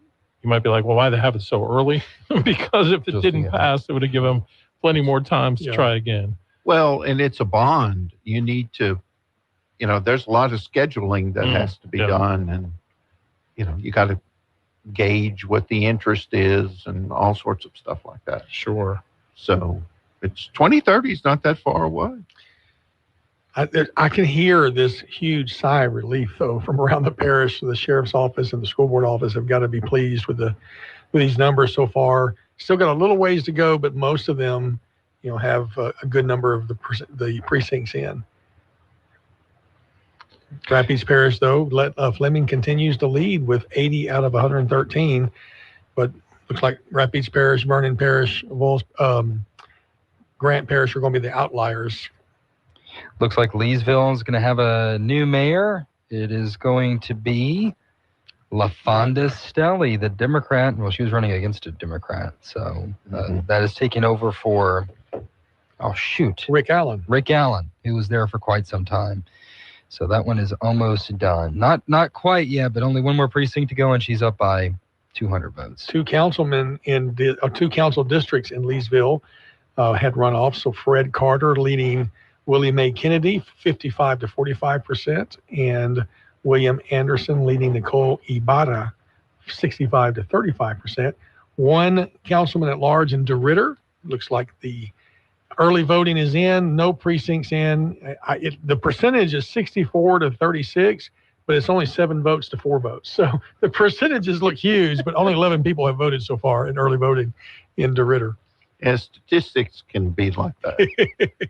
Speaker 20: you might be like, well, why they have it so early? Because if it didn't pass, it would have given them plenty more time to try again.
Speaker 23: Well, and it's a bond. You need to, there's a lot of scheduling that has to be done. And, you got to gauge what the interest is and all sorts of stuff like that.
Speaker 20: Sure.
Speaker 23: So it's 2030 is not that far away.
Speaker 22: I can hear this huge sigh of relief, though, from around the parish. The sheriff's office and the school board office have got to be pleased with these numbers so far. Still got a little ways to go, but most of them, have a good number of the precincts in. Rapides Parish, though, Fleming continues to lead with 80 out of 113, but looks like Rapides Parish, Vernon Parish, Grant Parish are going to be the outliers.
Speaker 21: Looks like Leesville is going to have a new mayor. It is going to be LaFonda Stelly, the Democrat. Well, she was running against a Democrat, so that is taking over for,
Speaker 22: Rick Allen.
Speaker 21: Rick Allen, who was there for quite some time. So that one is almost done. Not quite yet, but only one more precinct to go, and she's up by 200 votes.
Speaker 22: Two councilmen in two council districts in Leesville had runoffs. So Fred Carter leading William A. Kennedy, 55 to 45%, and William Anderson leading Nicole Ibarra, 65 to 35%. One councilman at large in DeRidder. Looks like the early voting is in, no precincts in. The percentage is 64 to 36, but it's only 7 votes to 4 votes. So the percentages look huge, but only 11 people have voted so far in early voting in DeRidder.
Speaker 23: And statistics can be like that.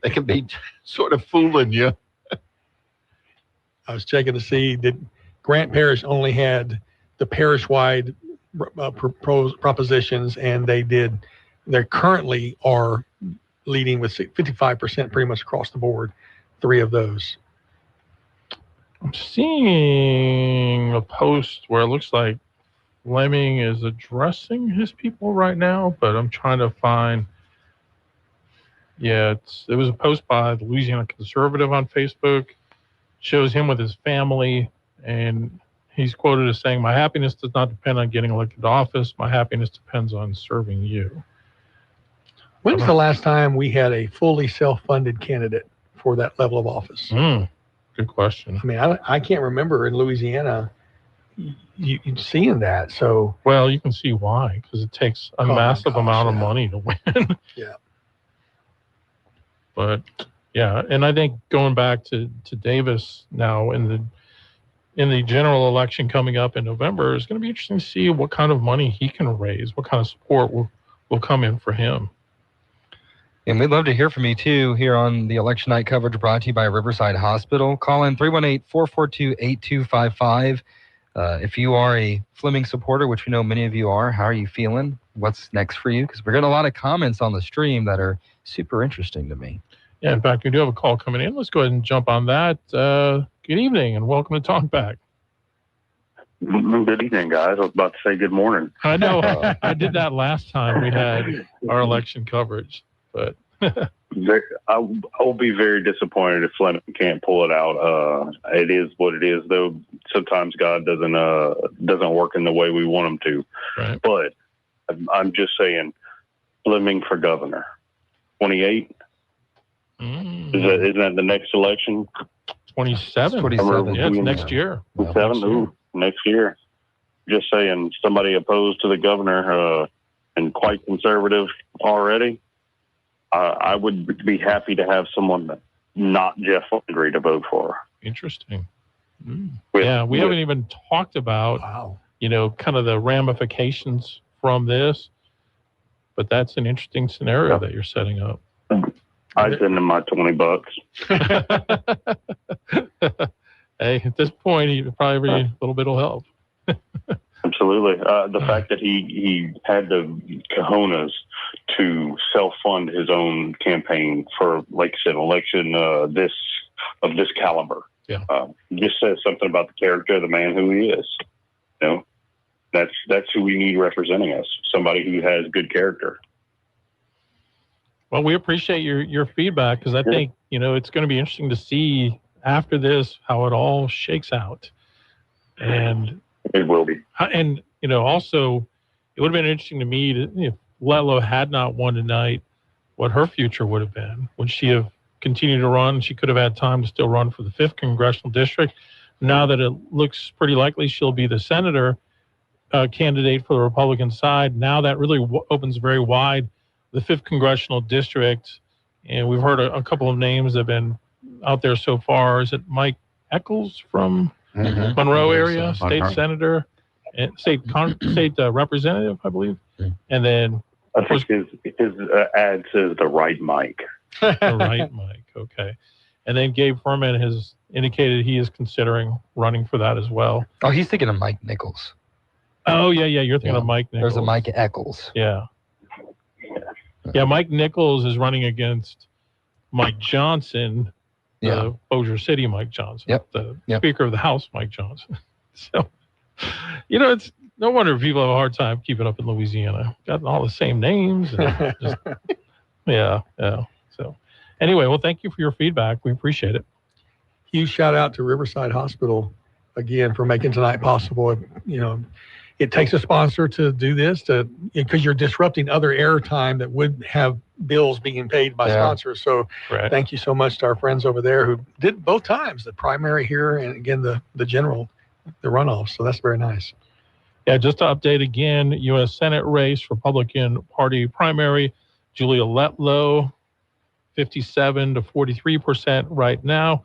Speaker 23: They can be sort of fooling you.
Speaker 22: I was checking to see that Grant Parish only had the parish-wide propositions, and they currently are leading with 55% pretty much across the board, 3 of those.
Speaker 20: I'm seeing a post where it looks like Fleming is addressing his people right now, but I'm trying to find. Yeah, it was a post by the Louisiana Conservative on Facebook. Shows him with his family, and he's quoted as saying, "My happiness does not depend on getting elected to office. My happiness depends on serving you."
Speaker 22: When's the last time we had a fully self-funded candidate for that level of office?
Speaker 20: Good question.
Speaker 22: I mean, I can't remember in Louisiana you seeing that. So,
Speaker 20: well, you can see why, because it takes a massive amount of money to win.
Speaker 22: Yeah.
Speaker 20: But yeah, and I think going back to Davis now in the general election coming up in November, it's going to be interesting to see what kind of money he can raise, what kind of support will come in for him.
Speaker 21: And we'd love to hear from you, too, here on the election night coverage brought to you by Riverside Hospital. Call in 318-442-8255. If you are a Fleming supporter, which we know many of you are, how are you feeling? What's next for you? Because we're getting a lot of comments on the stream that are super interesting to me.
Speaker 20: Yeah, in fact, we do have a call coming in. Let's go ahead and jump on that. Good evening and welcome to Talkback.
Speaker 7: Good evening, guys. I was about to say good morning.
Speaker 20: I know. I did that last time we had our election coverage. But
Speaker 7: I will be very disappointed if Fleming can't pull it out. It is what it is, though. Sometimes God doesn't work in the way we want him to.
Speaker 20: Right.
Speaker 7: But I'm just saying, Fleming for governor, 28. Isn't that the next election?
Speaker 20: 27. 27. Yeah, it's next year.
Speaker 7: 27. Ooh, next year. Just saying, somebody opposed to the governor and quite conservative already. I would be happy to have someone not Jeff Landry to vote for.
Speaker 20: Interesting. Yeah, we haven't even talked about, kind of the ramifications from this, but that's an interesting scenario that you're setting up.
Speaker 7: I'd send him my $20.
Speaker 20: Hey, at this point, probably every little bit will help.
Speaker 7: Absolutely. The fact that he had the cojones to self-fund his own campaign for, like I said, an election of this caliber.
Speaker 20: Yeah.
Speaker 7: Just says something about the character of the man who he is. That's who we need representing us. Somebody who has good character.
Speaker 20: Well, we appreciate your feedback because I think, it's going to be interesting to see after this how it all shakes out. And
Speaker 7: it will be.
Speaker 20: And, also, it would have been interesting to me if Letlow had not won tonight, what her future would have been. Would she have continued to run? She could have had time to still run for the 5th Congressional District. Now that it looks pretty likely she'll be the senator candidate for the Republican side, now that really opens very wide the 5th Congressional District. And we've heard a couple of names that have been out there so far. Is it Mike Eccles from Monroe area, state senator, and state representative, I believe? And then
Speaker 7: I think his ad says the right mic.
Speaker 20: The right mic, okay. And then Gabe Furman has indicated he is considering running for that as well.
Speaker 21: Oh, he's thinking of Mike Nichols.
Speaker 20: Oh, yeah, you're thinking of Mike Nichols.
Speaker 21: There's a Mike Eccles.
Speaker 20: Yeah. Yeah, Mike Nichols is running against Mike Johnson, the Bossier City Mike Johnson, the Speaker of the House Mike Johnson. So, it's no wonder people have a hard time keeping up in Louisiana. Got all the same names. And just, yeah. So, anyway, well, thank you for your feedback. We appreciate it.
Speaker 22: Huge shout out to Riverside Hospital again for making tonight possible. It takes a sponsor to do this because you're disrupting other airtime that would have bills being paid by sponsors. So Thank you so much to our friends over there who did both times, the primary here and again, the general, the runoff. So that's very nice.
Speaker 20: Yeah, just to update again, U.S. Senate race, Republican Party primary, Julia Letlow, 57 to 43% right now.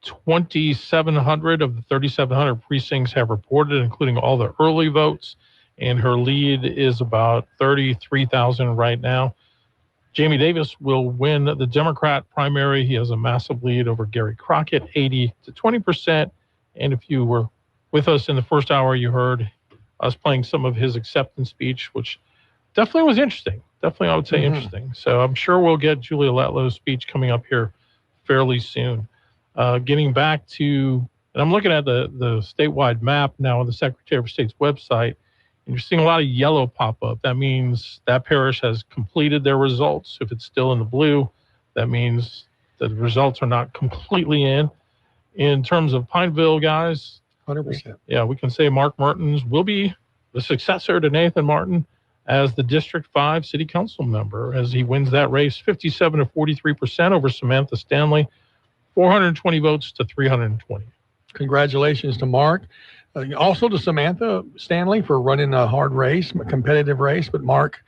Speaker 20: 2,700 of the 3,700 precincts have reported, including all the early votes, and her lead is about 33,000 right now. Jamie Davis will win the Democrat primary. He has a massive lead over Gary Crockett, 80 to 20%. And if you were with us in the first hour, you heard us playing some of his acceptance speech, which definitely was interesting. Definitely, I would say interesting. So I'm sure we'll get Julia Letlow's speech coming up here fairly soon. Getting back to, and I'm looking at the statewide map now on the Secretary of State's website, and you're seeing a lot of yellow pop up. That means that parish has completed their results. If it's still in the blue, that means that the results are not completely in. In terms of Pineville, guys,
Speaker 22: 100%.
Speaker 20: Yeah, we can say Mark Mertens will be the successor to Nathan Martin as the District 5 City Council member as he wins that race 57 to 43% over Samantha Stanley. 420 votes to 320.
Speaker 22: Congratulations to Mark. Also to Samantha Stanley for running a hard race, a competitive race. But Mark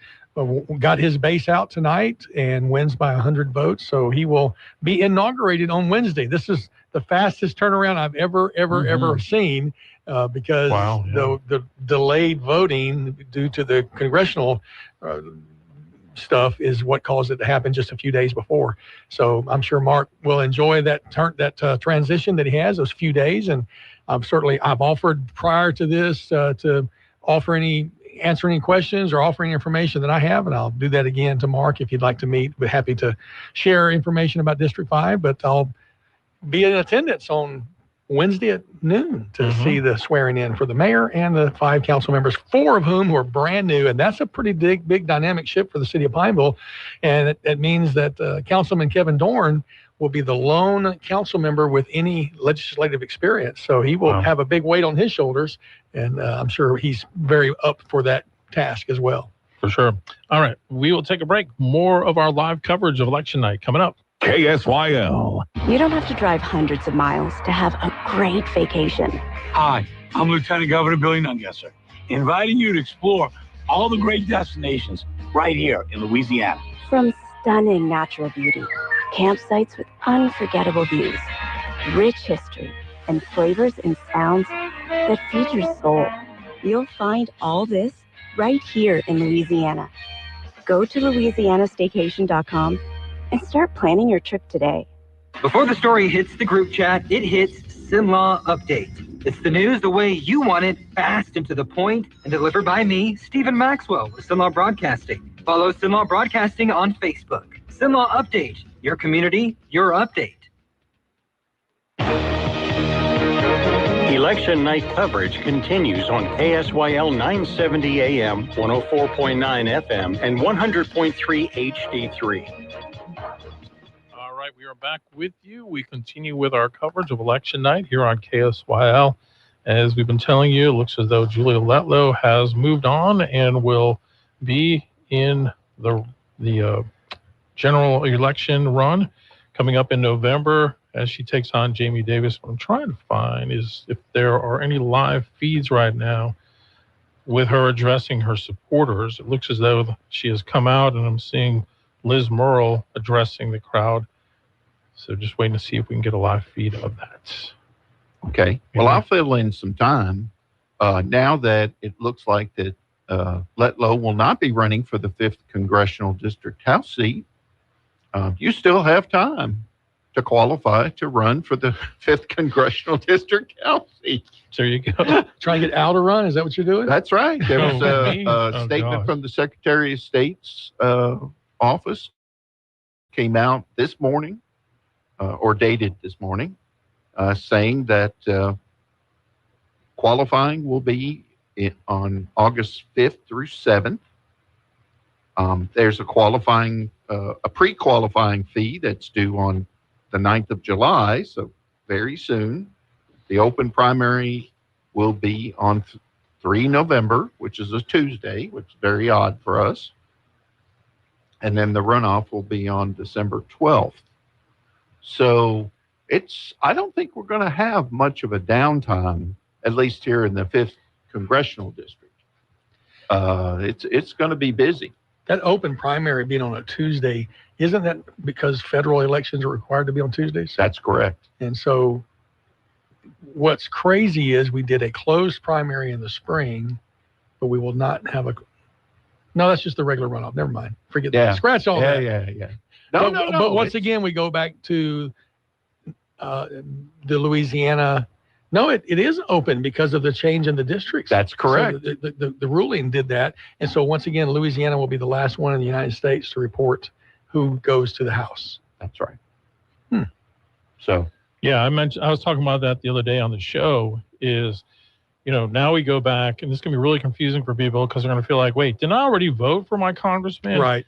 Speaker 22: got his base out tonight and wins by 100 votes. So he will be inaugurated on Wednesday. This is the fastest turnaround I've ever seen because the delayed voting due to the congressional stuff is what caused it to happen just a few days before. So I'm sure Mark will enjoy that transition that he has, those few days. And I've offered prior to this to answer any questions or offer any information that I have. And I'll do that again to Mark if you'd like to meet. We're happy to share information about District 5, but I'll be in attendance on Wednesday at noon to see the swearing in for the mayor and the 5 council members, 4 of whom were brand new. And that's a pretty big dynamic shift for the city of Pineville. And it means that Councilman Kevin Dorn will be the lone council member with any legislative experience. So he will have a big weight on his shoulders. And I'm sure he's very up for that task as well.
Speaker 20: For sure. All right. We will take a break. More of our live coverage of election night coming up.
Speaker 1: KSYL.
Speaker 5: You don't have to drive hundreds of miles to have a great vacation.
Speaker 9: Hi, I'm Lieutenant Governor Billy Nungesser, inviting you to explore all the great destinations right here in Louisiana.
Speaker 5: From stunning natural beauty, campsites with unforgettable views, rich history, and flavors and sounds that feed your soul. You'll find all this right here in Louisiana. Go to LouisianaStaycation.com and start planning your trip today.
Speaker 11: Before the story hits the group chat, it hits SimLaw Update. It's the news the way you want it, fast and to the point, and delivered by me, Stephen Maxwell with SimLaw Broadcasting. Follow SimLaw Broadcasting on Facebook. SimLaw Update, your community, your update.
Speaker 13: Election night coverage continues on KSYL 970 AM, 104.9 FM, and 100.3 HD3.
Speaker 20: All right, we are back with you. We continue with our coverage of election night here on KSYL. As we've been telling you, it looks as though Julia Letlow has moved on and will be in the general election run coming up in November as she takes on Jamie Davis. What I'm trying to find is if there are any live feeds right now with her addressing her supporters. It looks as though she has come out, and I'm seeing Liz Murrell addressing the crowd. So just waiting to see if we can get a live feed of that.
Speaker 23: Okay. Well, I'll fill in some time now that it looks like that Letlow will not be running for the 5th Congressional District House seat. You still have time to qualify to run for the 5th Congressional District House seat.
Speaker 20: There you go.
Speaker 22: Trying to get Al to run? Is that what you're doing?
Speaker 23: That's right. There was a statement from the Secretary of State's office came out this morning, or dated this morning, saying that qualifying will be on August 5th through 7th. There's a pre-qualifying fee that's due on the 9th of July, so very soon. The open primary will be on 3 November, which is a Tuesday, which is very odd for us. And then the runoff will be on December 12th. So I don't think we're going to have much of a downtime, at least here in the 5th Congressional District. It's going to be busy.
Speaker 22: That open primary being on a Tuesday, isn't that because federal elections are required to be on Tuesdays?
Speaker 23: That's correct.
Speaker 22: And so what's crazy is we did a closed primary in the spring, but we will not have no, that's just the regular runoff. Never mind. Forget that. Scratch all that.
Speaker 23: Yeah.
Speaker 22: No. But once again, we go back to the Louisiana. No, it is open because of the change in the districts.
Speaker 23: That's correct.
Speaker 22: So the ruling did that. And so once again, Louisiana will be the last one in the United States to report who goes to the House.
Speaker 23: That's right. So,
Speaker 20: yeah, I was talking about that the other day on the show is, now we go back, and this is going to be really confusing for people because they're going to feel like, wait, didn't I already vote for my congressman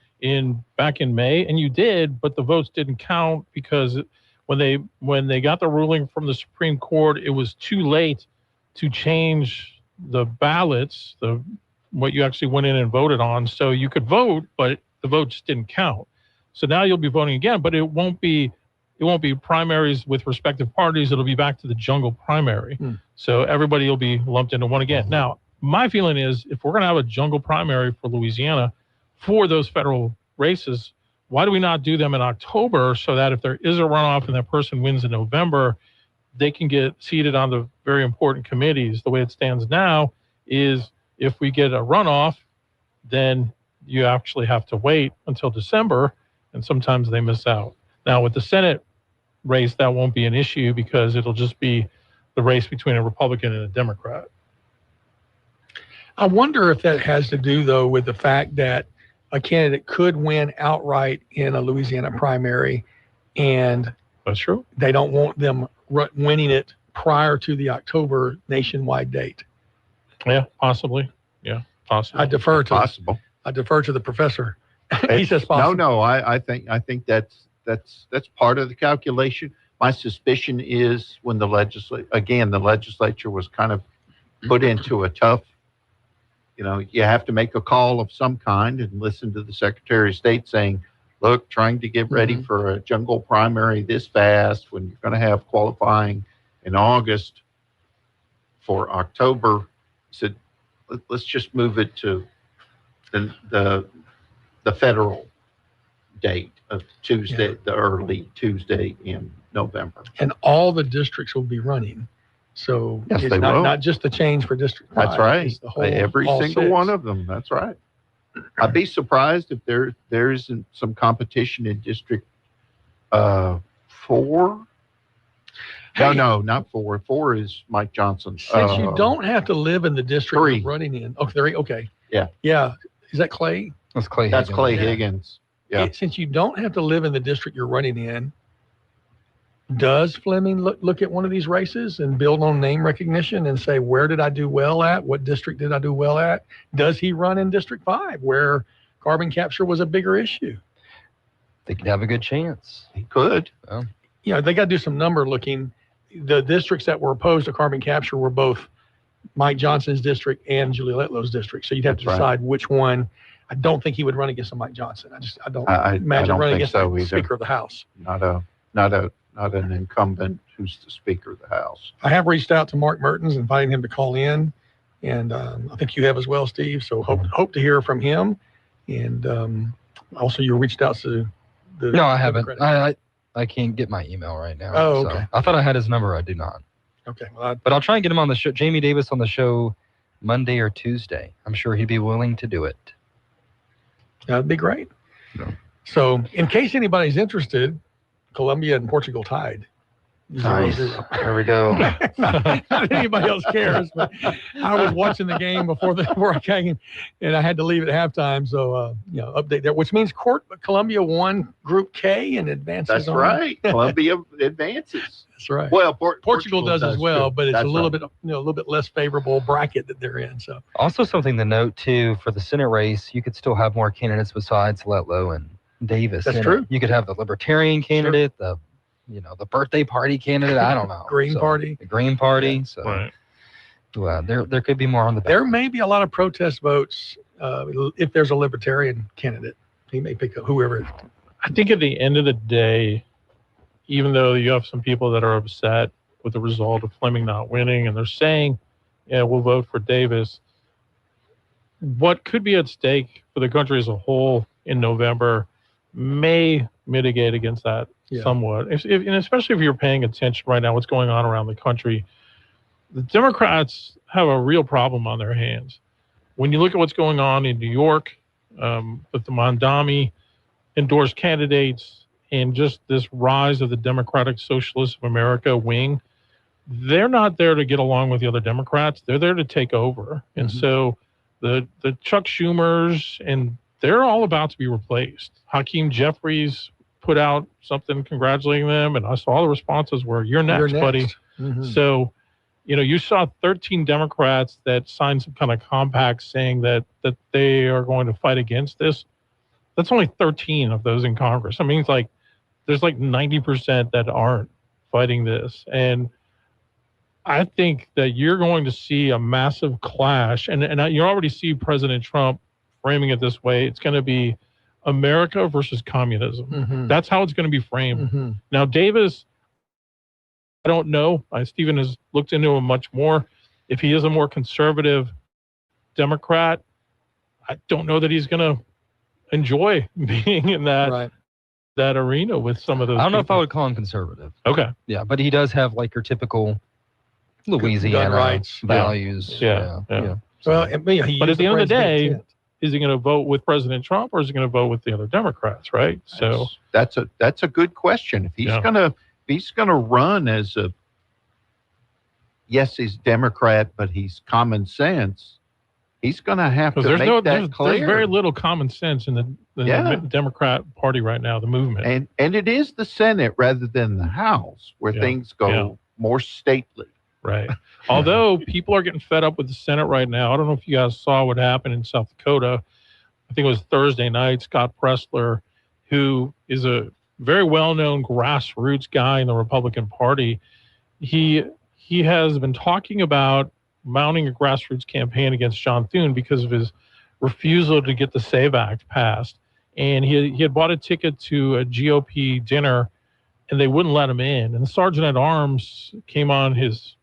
Speaker 20: back in May? And you did, but the votes didn't count because when they got the ruling from the Supreme Court, it was too late to change the ballots, what you actually went in and voted on. So you could vote, but the vote just didn't count. So now you'll be voting again, but it won't be primaries with respective parties. It'll be back to the jungle primary. So everybody will be lumped into one again. Now, my feeling is if we're going to have a jungle primary for Louisiana for those federal races, why do we not do them in October so that if there is a runoff and that person wins in November, they can get seated on the very important committees? The way it stands now is if we get a runoff, then you actually have to wait until December, and sometimes they miss out. Now, with the Senate race, that won't be an issue because it'll just be the race between a Republican and a Democrat.
Speaker 22: I wonder if that has to do, though, with the fact that a candidate could win outright in a Louisiana primary, and
Speaker 20: that's true.
Speaker 22: They don't want them winning it prior to the October nationwide date.
Speaker 20: Yeah, possibly. Yeah, possibly.
Speaker 22: I defer to the professor. He says possible.
Speaker 23: No. I think that's part of the calculation. My suspicion is when the legislature was kind of put into a tough. You have to make a call of some kind and listen to the Secretary of State saying, look, trying to get ready for a jungle primary this fast when you're going to have qualifying in August for October. Said, let's just move it to the federal date of Tuesday, the early Tuesday in November.
Speaker 22: And all the districts will be running. So
Speaker 23: yes,
Speaker 22: it's not just the change for District 5.
Speaker 23: That's right.
Speaker 22: It's the whole,
Speaker 23: every single
Speaker 22: 6.
Speaker 23: one of them. That's right. I'd be surprised if there isn't some competition in District 4.
Speaker 22: Hey,
Speaker 23: no, not 4. 4 is Mike Johnson.
Speaker 22: Since you don't have to live in the district
Speaker 23: 3.
Speaker 22: you're running in. Oh, 3. Okay.
Speaker 23: Yeah.
Speaker 22: Yeah. Is that Clay?
Speaker 21: That's Clay.
Speaker 23: That's
Speaker 21: Higgins.
Speaker 23: Clay Higgins. Yeah.
Speaker 22: Since you don't have to live in the district you're running in, Does Fleming look at one of these races and build on name recognition and say, where did I do well at? What district did I do well at? Does he run in District 5 where carbon capture was a bigger issue?
Speaker 21: They could have a good chance.
Speaker 23: He could.
Speaker 21: Well,
Speaker 22: They got to do some number looking. The districts that were opposed to carbon capture were both Mike Johnson's district and Julie Letlow's district. So you'd have to decide which one. I don't think he would run against a Mike Johnson. I don't imagine running against the Speaker of the House.
Speaker 23: Not an incumbent who's the Speaker of the House.
Speaker 22: I have reached out to Mark Mertens, inviting him to call in, and I think you have as well, Steve. So hope to hear from him. And also, you reached out to the.
Speaker 21: No, I haven't. I can't get my email right now.
Speaker 22: Oh, okay.
Speaker 21: So I thought I had his number. I do not.
Speaker 22: Okay. Well,
Speaker 21: but I'll try and get him on the show. Jamie Davis on the show Monday or Tuesday. I'm sure he'd be willing to do it.
Speaker 22: That'd be great. No. So, in case anybody's interested, Colombia and Portugal tied.
Speaker 21: Nice. 0-0. There we go.
Speaker 22: Not that anybody else cares, but I was watching the game before I came, and I had to leave at halftime. So, update there, which means Colombia won Group K and advances.
Speaker 23: That's right. Colombia advances.
Speaker 22: That's right.
Speaker 23: Well,
Speaker 22: Portugal does as well, but it's a little bit less favorable bracket that they're in. So,
Speaker 21: also something to note too for the Senate race, you could still have more candidates besides Letlow and Davis.
Speaker 22: That's true.
Speaker 21: You could have the Libertarian candidate, the birthday party candidate. I don't know.
Speaker 22: The
Speaker 21: Green Party. So, right. Well, there could be more on the ballot.
Speaker 22: There may be a lot of protest votes if there's a Libertarian candidate. He may pick up whoever.
Speaker 20: I think at the end of the day, even though you have some people that are upset with the result of Fleming not winning, and they're saying, yeah, we'll vote for Davis, what could be at stake for the country as a whole in November may mitigate against that somewhat. And especially if you're paying attention right now what's going on around the country. The Democrats have a real problem on their hands. When you look at what's going on in New York with the Mondami endorsed candidates and just this rise of the Democratic Socialists of America wing, they're not there to get along with the other Democrats. They're there to take over. And so the Chuck Schumers, and they're all about to be replaced. Hakeem Jeffries put out something congratulating them, and I saw the responses were, you're next, buddy. So, you saw 13 Democrats that signed some kind of compact saying that they are going to fight against this. That's only 13 of those in Congress. I mean, there's 90% that aren't fighting this. And I think that you're going to see a massive clash. And you already see President Trump framing it this way. It's going to be America versus communism. That's how it's going to be framed. Now, Davis, I don't know. Stephen has looked into him much more. If he is a more conservative Democrat, I don't know that he's going to enjoy being in that arena with some of those.
Speaker 21: I don't know if I would call him conservative.
Speaker 20: Okay.
Speaker 21: Yeah, but he does have your typical Louisiana rights values.
Speaker 20: Yeah.
Speaker 22: Well,
Speaker 20: but at the end of the day, is he going to vote with President Trump or is he going to vote with the other Democrats? Right. So
Speaker 23: that's a good question. If he's going to run as he's Democrat, but he's common sense. He's going to have to make that clear.
Speaker 20: There's very little common sense in the Democrat Party right now, the movement.
Speaker 23: And it is the Senate rather than the House where things go more stately.
Speaker 20: Right. Although people are getting fed up with the Senate right now. I don't know if you guys saw what happened in South Dakota. I think it was Thursday night. Scott Pressler, who is a very well-known grassroots guy in the Republican Party, he has been talking about mounting a grassroots campaign against John Thune because of his refusal to get the SAVE Act passed. And he had bought a ticket to a GOP dinner, and they wouldn't let him in. And the Sergeant at Arms came on his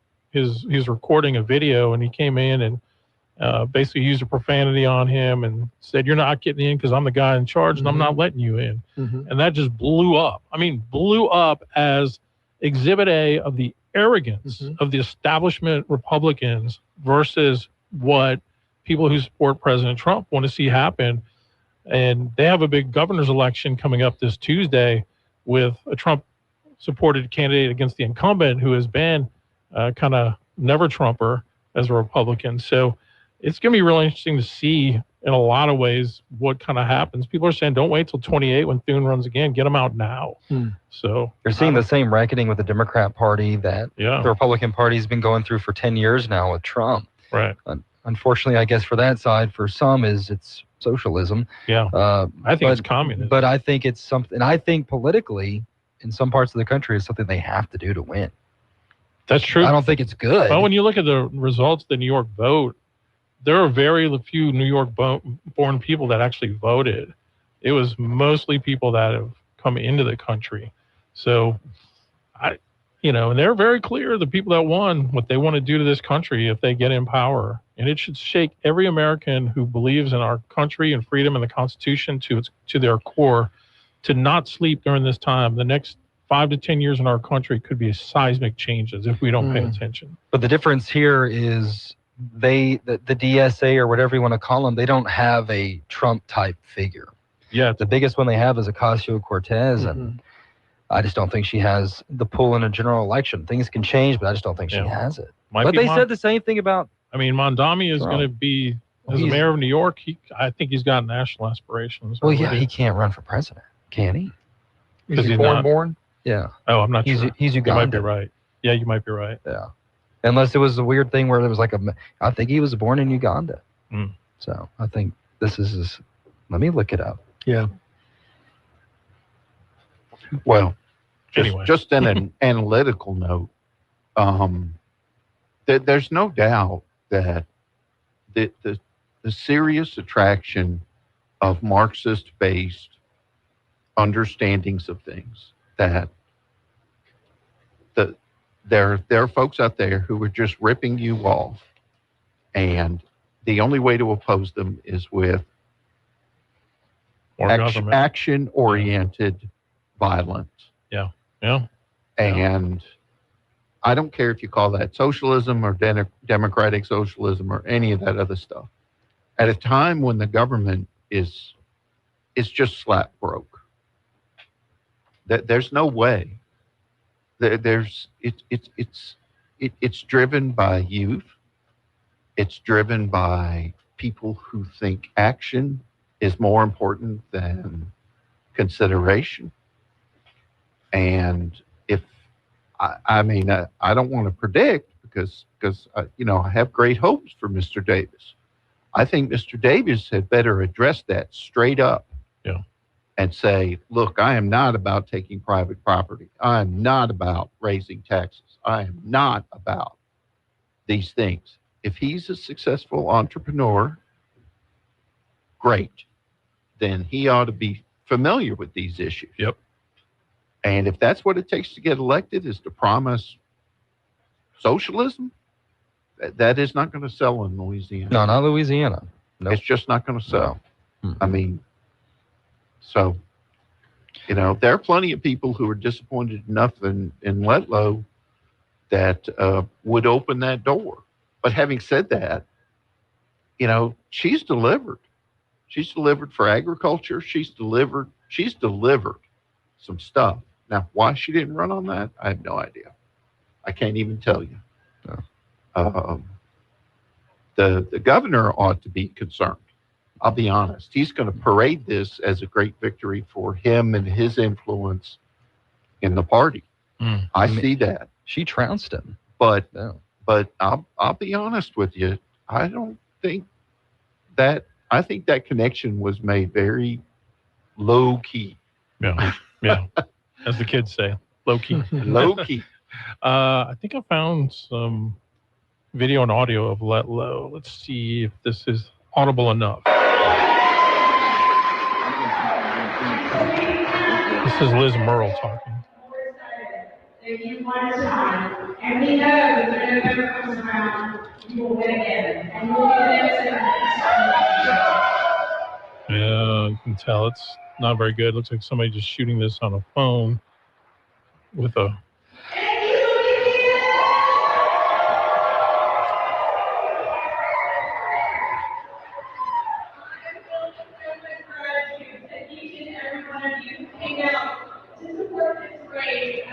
Speaker 20: recording a video, and he came in and basically used a profanity on him and said, "You're not getting in because I'm the guy in charge, and I'm not letting you in." And that just blew up. I mean, blew up as Exhibit A of the arrogance of the establishment Republicans versus what people who support President Trump want to see happen. And they have a big governor's election coming up this Tuesday with a Trump-supported candidate against the incumbent who has been kind of never Trumper as a Republican. So it's going to be really interesting to see in a lot of ways what kind of happens. People are saying, don't wait till 28 when Thune runs again. Get them out now. So
Speaker 21: you're seeing the same reckoning with the Democrat Party that the Republican Party's been going through for 10 years now with Trump.
Speaker 20: Right.
Speaker 21: Unfortunately, I guess for that side, for some, it's socialism.
Speaker 20: Yeah. I think it's communism.
Speaker 21: But I think it's something. I think politically, in some parts of the country, it's something they have to do to win.
Speaker 20: That's true.
Speaker 21: I don't think it's good.
Speaker 20: Well, when you look at the results of the New York vote, there are very few New York born people that actually voted. It was mostly people that have come into the country. So, and they're very clear, the people that won, what they want to do to this country if they get in power. And it should shake every American who believes in our country and freedom and the Constitution to their core to not sleep during this time. The next 5 to 10 years in our country could be seismic changes if we don't pay attention.
Speaker 21: But the difference here is the DSA or whatever you want to call them, they don't have a Trump type figure.
Speaker 20: Yeah.
Speaker 21: The biggest one they have is Ocasio-Cortez, and I just don't think she has the pull in a general election. Things can change, but I just don't think she has it. But they said the same thing about.
Speaker 20: I mean, Mondami is going to be, as the mayor of New York, I think he's got national aspirations.
Speaker 21: Well, yeah, he can't run for president, can he?
Speaker 22: Is he born?
Speaker 21: Yeah.
Speaker 20: Oh, I'm not sure.
Speaker 21: He's Ugandan.
Speaker 20: You might be right. Yeah, you might be right.
Speaker 21: Yeah. Unless it was a weird thing where there was I think he was born in Uganda. So I think this is let me look it up.
Speaker 22: Yeah.
Speaker 23: Well,
Speaker 20: anyway.
Speaker 23: just in an analytical note, there's no doubt that the serious attraction of Marxist-based understandings of things, that there are folks out there who are just ripping you off, and the only way to oppose them is with action-oriented violence.
Speaker 20: Yeah.
Speaker 23: And I don't care if you call that socialism or democratic socialism or any of that other stuff. At a time when the government is just slap broke, there's no way. It's driven by youth. It's driven by people who think action is more important than consideration. And if I don't want to predict because I have great hopes for Mr. Davis. I think Mr. Davis had better address that straight up.
Speaker 20: Yeah.
Speaker 23: And say, look, I am not about taking private property. I am not about raising taxes. I am not about these things. If he's a successful entrepreneur, great. Then he ought to be familiar with these issues.
Speaker 20: Yep.
Speaker 23: And if that's what it takes to get elected, is to promise socialism, that is not going to sell in Louisiana.
Speaker 21: No, not Louisiana.
Speaker 23: Nope. It's just not going to sell.
Speaker 21: No.
Speaker 23: I mean, so, there are plenty of people who are disappointed enough in Letlow that would open that door. But having said that, she's delivered. She's delivered for agriculture. She's delivered some stuff. Now, why she didn't run on that, I have no idea. I can't even tell you.
Speaker 21: No.
Speaker 23: The governor ought to be concerned. I'll be honest. He's going to parade this as a great victory for him and his influence in the party. I see that.
Speaker 21: She trounced him.
Speaker 23: But I'll be honest with you. I don't think that. I think that connection was made very low key.
Speaker 20: Yeah. As the kids say, low key.
Speaker 23: Low key.
Speaker 20: I think I found some video and audio of Letlow. Let's see if this is audible enough. This is Liz Merle talking.
Speaker 6: And we know that when November comes around, you will win again. And you will win
Speaker 20: Yeah, you can tell it's not very good. Looks like somebody just shooting this on a phone with a...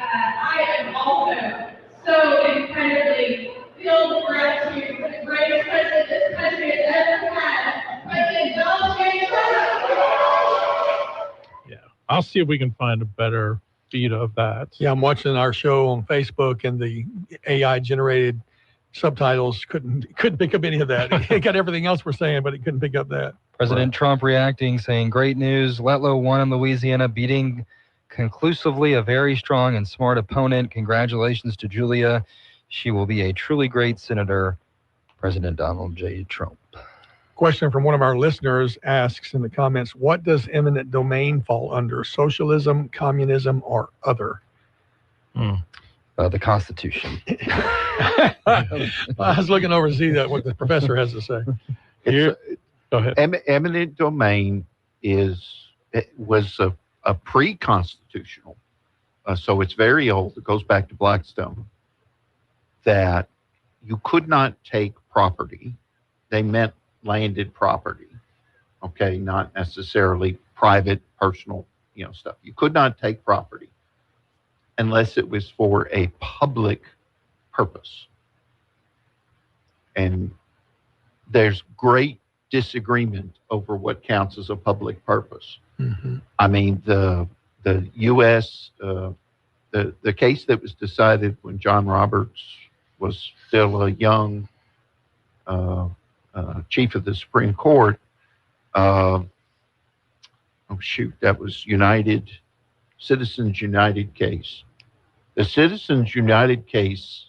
Speaker 6: I am also so incredibly filled with gratitude for the greatest president this country has ever had, President Donald
Speaker 20: I'll see if we can find a better feed of that.
Speaker 22: Yeah, I'm watching our show on Facebook, and the AI-generated subtitles couldn't pick up any of that. It got everything else we're saying, but it couldn't pick up that.
Speaker 21: President Trump reacting, saying, "Great news. Letlow won in Louisiana, beating conclusively a very strong and smart opponent. Congratulations to Julia. She will be a truly great senator." President Donald J. Trump.
Speaker 22: Question from one of our listeners asks in the comments, what does eminent domain fall under? Socialism, communism, or other?
Speaker 21: The Constitution.
Speaker 22: I was looking over to see what the professor has to say.
Speaker 23: Go
Speaker 20: ahead.
Speaker 23: Eminent domain was a pre-constitutional, so it's very old. It goes back to Blackstone, that you could not take property. They meant landed property, okay, not necessarily private, personal, stuff. You could not take property unless it was for a public purpose. And there's great disagreement over what counts as a public purpose.
Speaker 22: Mm-hmm.
Speaker 23: I mean, the U.S., the case that was decided when John Roberts was still a young chief of the Supreme Court, that was Citizens United case. The Citizens United case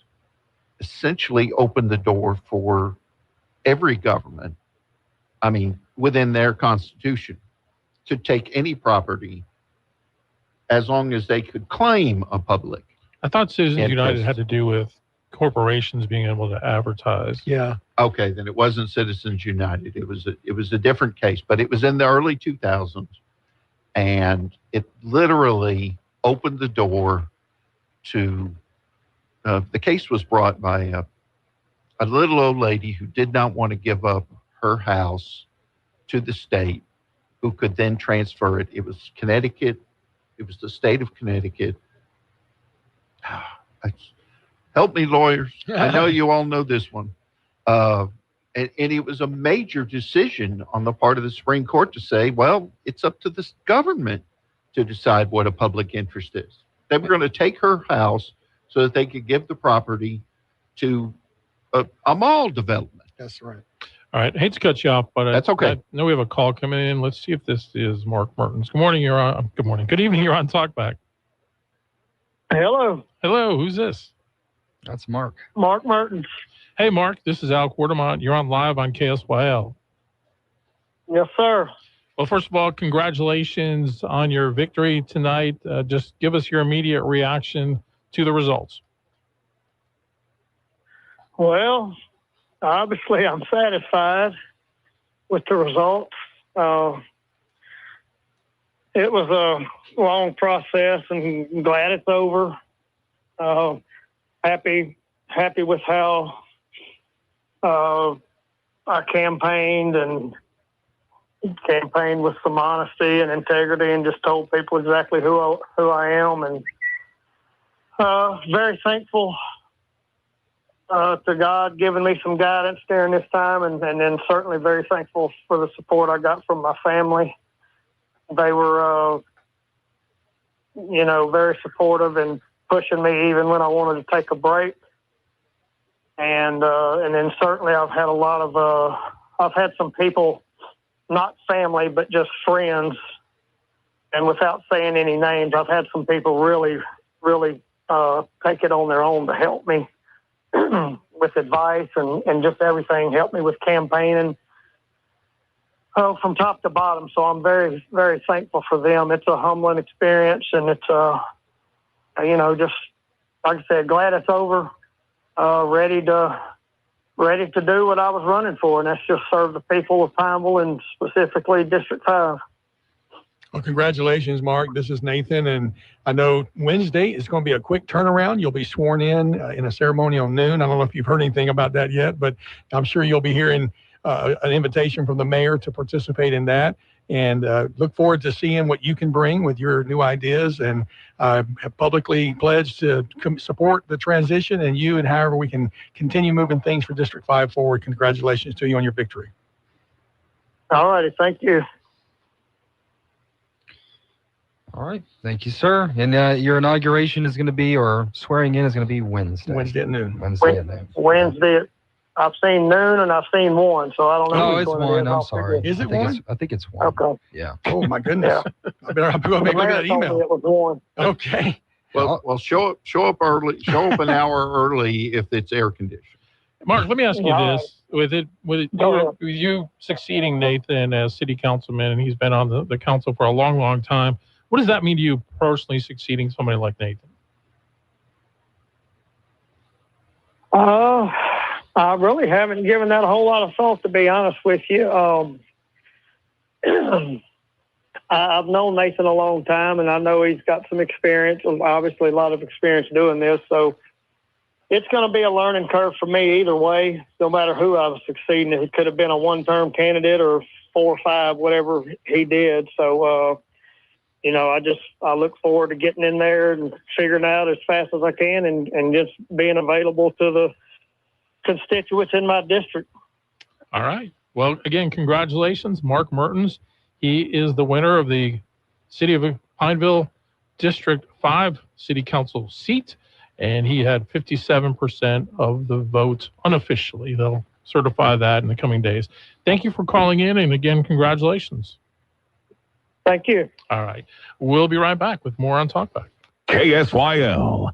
Speaker 23: essentially opened the door for every government, within their constitution, to take any property as long as they could claim a public.
Speaker 20: I thought Citizens
Speaker 23: interest.
Speaker 20: United had to do with corporations being able to advertise.
Speaker 22: Yeah.
Speaker 23: Okay, then it wasn't Citizens United. It was a different case, but it was in the early 2000s, and it literally opened the door to. The case was brought by a little old lady who did not want to give up her house to the state, who could then transfer it. It was Connecticut. It was the state of Connecticut. Help me, lawyers. I know you all know this one. And it was a major decision on the part of the Supreme Court to say, well, it's up to the government to decide what a public interest is. They were going to take her house so that they could give the property to a mall development.
Speaker 22: That's right.
Speaker 20: All right. Hate to cut you off, but
Speaker 23: that's okay.
Speaker 20: I know we have a call coming in. Let's see if this is Mark Mertens. Good morning. Good morning. Good evening. You're on Talkback.
Speaker 10: Hello.
Speaker 20: Hello. Who's this?
Speaker 21: That's Mark.
Speaker 10: Mark Mertens.
Speaker 20: Hey, Mark. This is Al Quartemont. You're on live on KSYL.
Speaker 10: Yes, sir.
Speaker 20: Well, first of all, congratulations on your victory tonight. Just give us your immediate reaction to the results.
Speaker 10: Well, obviously, I'm satisfied with the results. It was a long process, and glad it's over. Happy with how I campaigned with some honesty and integrity, and just told people exactly who I am, and very thankful to God giving me some guidance during this time, and then certainly very thankful for the support I got from my family. They were, very supportive and pushing me even when I wanted to take a break. And then certainly I've had some people, not family, but just friends. And without saying any names, I've had some people really, really take it on their own to help me with advice and just everything, help me with campaigning from top to bottom. So I'm very, very thankful for them. It's a humbling experience, and it's, just like I said, glad it's over, ready to do what I was running for, and that's just serve the people of Pineville and specifically District 5.
Speaker 22: Well, congratulations, Mark. This is Nathan, and I know Wednesday is going to be a quick turnaround. You'll be sworn in a ceremonial noon. I don't know if you've heard anything about that yet, but I'm sure you'll be hearing an invitation from the mayor to participate in that, and look forward to seeing what you can bring with your new ideas, and have publicly pledged to support the transition and you, and however we can continue moving things for District 5 forward. Congratulations to you on your victory.
Speaker 10: All righty. Thank you.
Speaker 21: All right. Thank you, sir. And your inauguration is going to be, or swearing in is going to be Wednesday.
Speaker 22: Wednesday at noon.
Speaker 21: Wednesday at noon.
Speaker 10: Wednesday, I've seen noon and I've seen 1, so I don't know.
Speaker 21: No,
Speaker 10: which
Speaker 21: it's
Speaker 10: one it
Speaker 21: 1.
Speaker 10: is.
Speaker 21: I'm
Speaker 10: I'll
Speaker 21: sorry.
Speaker 10: figure it
Speaker 22: Is it
Speaker 21: I think
Speaker 22: 1?
Speaker 21: I think it's 1.
Speaker 10: Okay.
Speaker 21: Yeah.
Speaker 22: Oh my goodness! I'm going to make look at that
Speaker 10: Mayor told me
Speaker 22: email.
Speaker 10: it was 1.
Speaker 22: Okay.
Speaker 23: Well, show up early. Show up an hour early if it's air conditioned.
Speaker 20: Mark, let me ask you
Speaker 10: All
Speaker 20: this: with
Speaker 10: Go
Speaker 20: you succeeding Nathan as city councilman, and he's been on the council for a long, long time. What does that mean to you personally, succeeding somebody like Nathan?
Speaker 10: I really haven't given that a whole lot of thought, to be honest with you. I've known Nathan a long time, and I know he's got some experience, obviously a lot of experience doing this. So it's going to be a learning curve for me either way, no matter who I was succeeding. It could have been a one-term candidate or 4 or 5, whatever he did. So, I look forward to getting in there and figuring out as fast as I can and just being available to the constituents in my district.
Speaker 20: All right. Well, again, congratulations, Mark Mertens. He is the winner of the City of Pineville District 5 City Council seat, and he had 57% of the votes unofficially. They'll certify that in the coming days. Thank you for calling in, and again, congratulations.
Speaker 10: Thank you.
Speaker 20: All right. We'll be right back with more on Talkback.
Speaker 1: KSYL.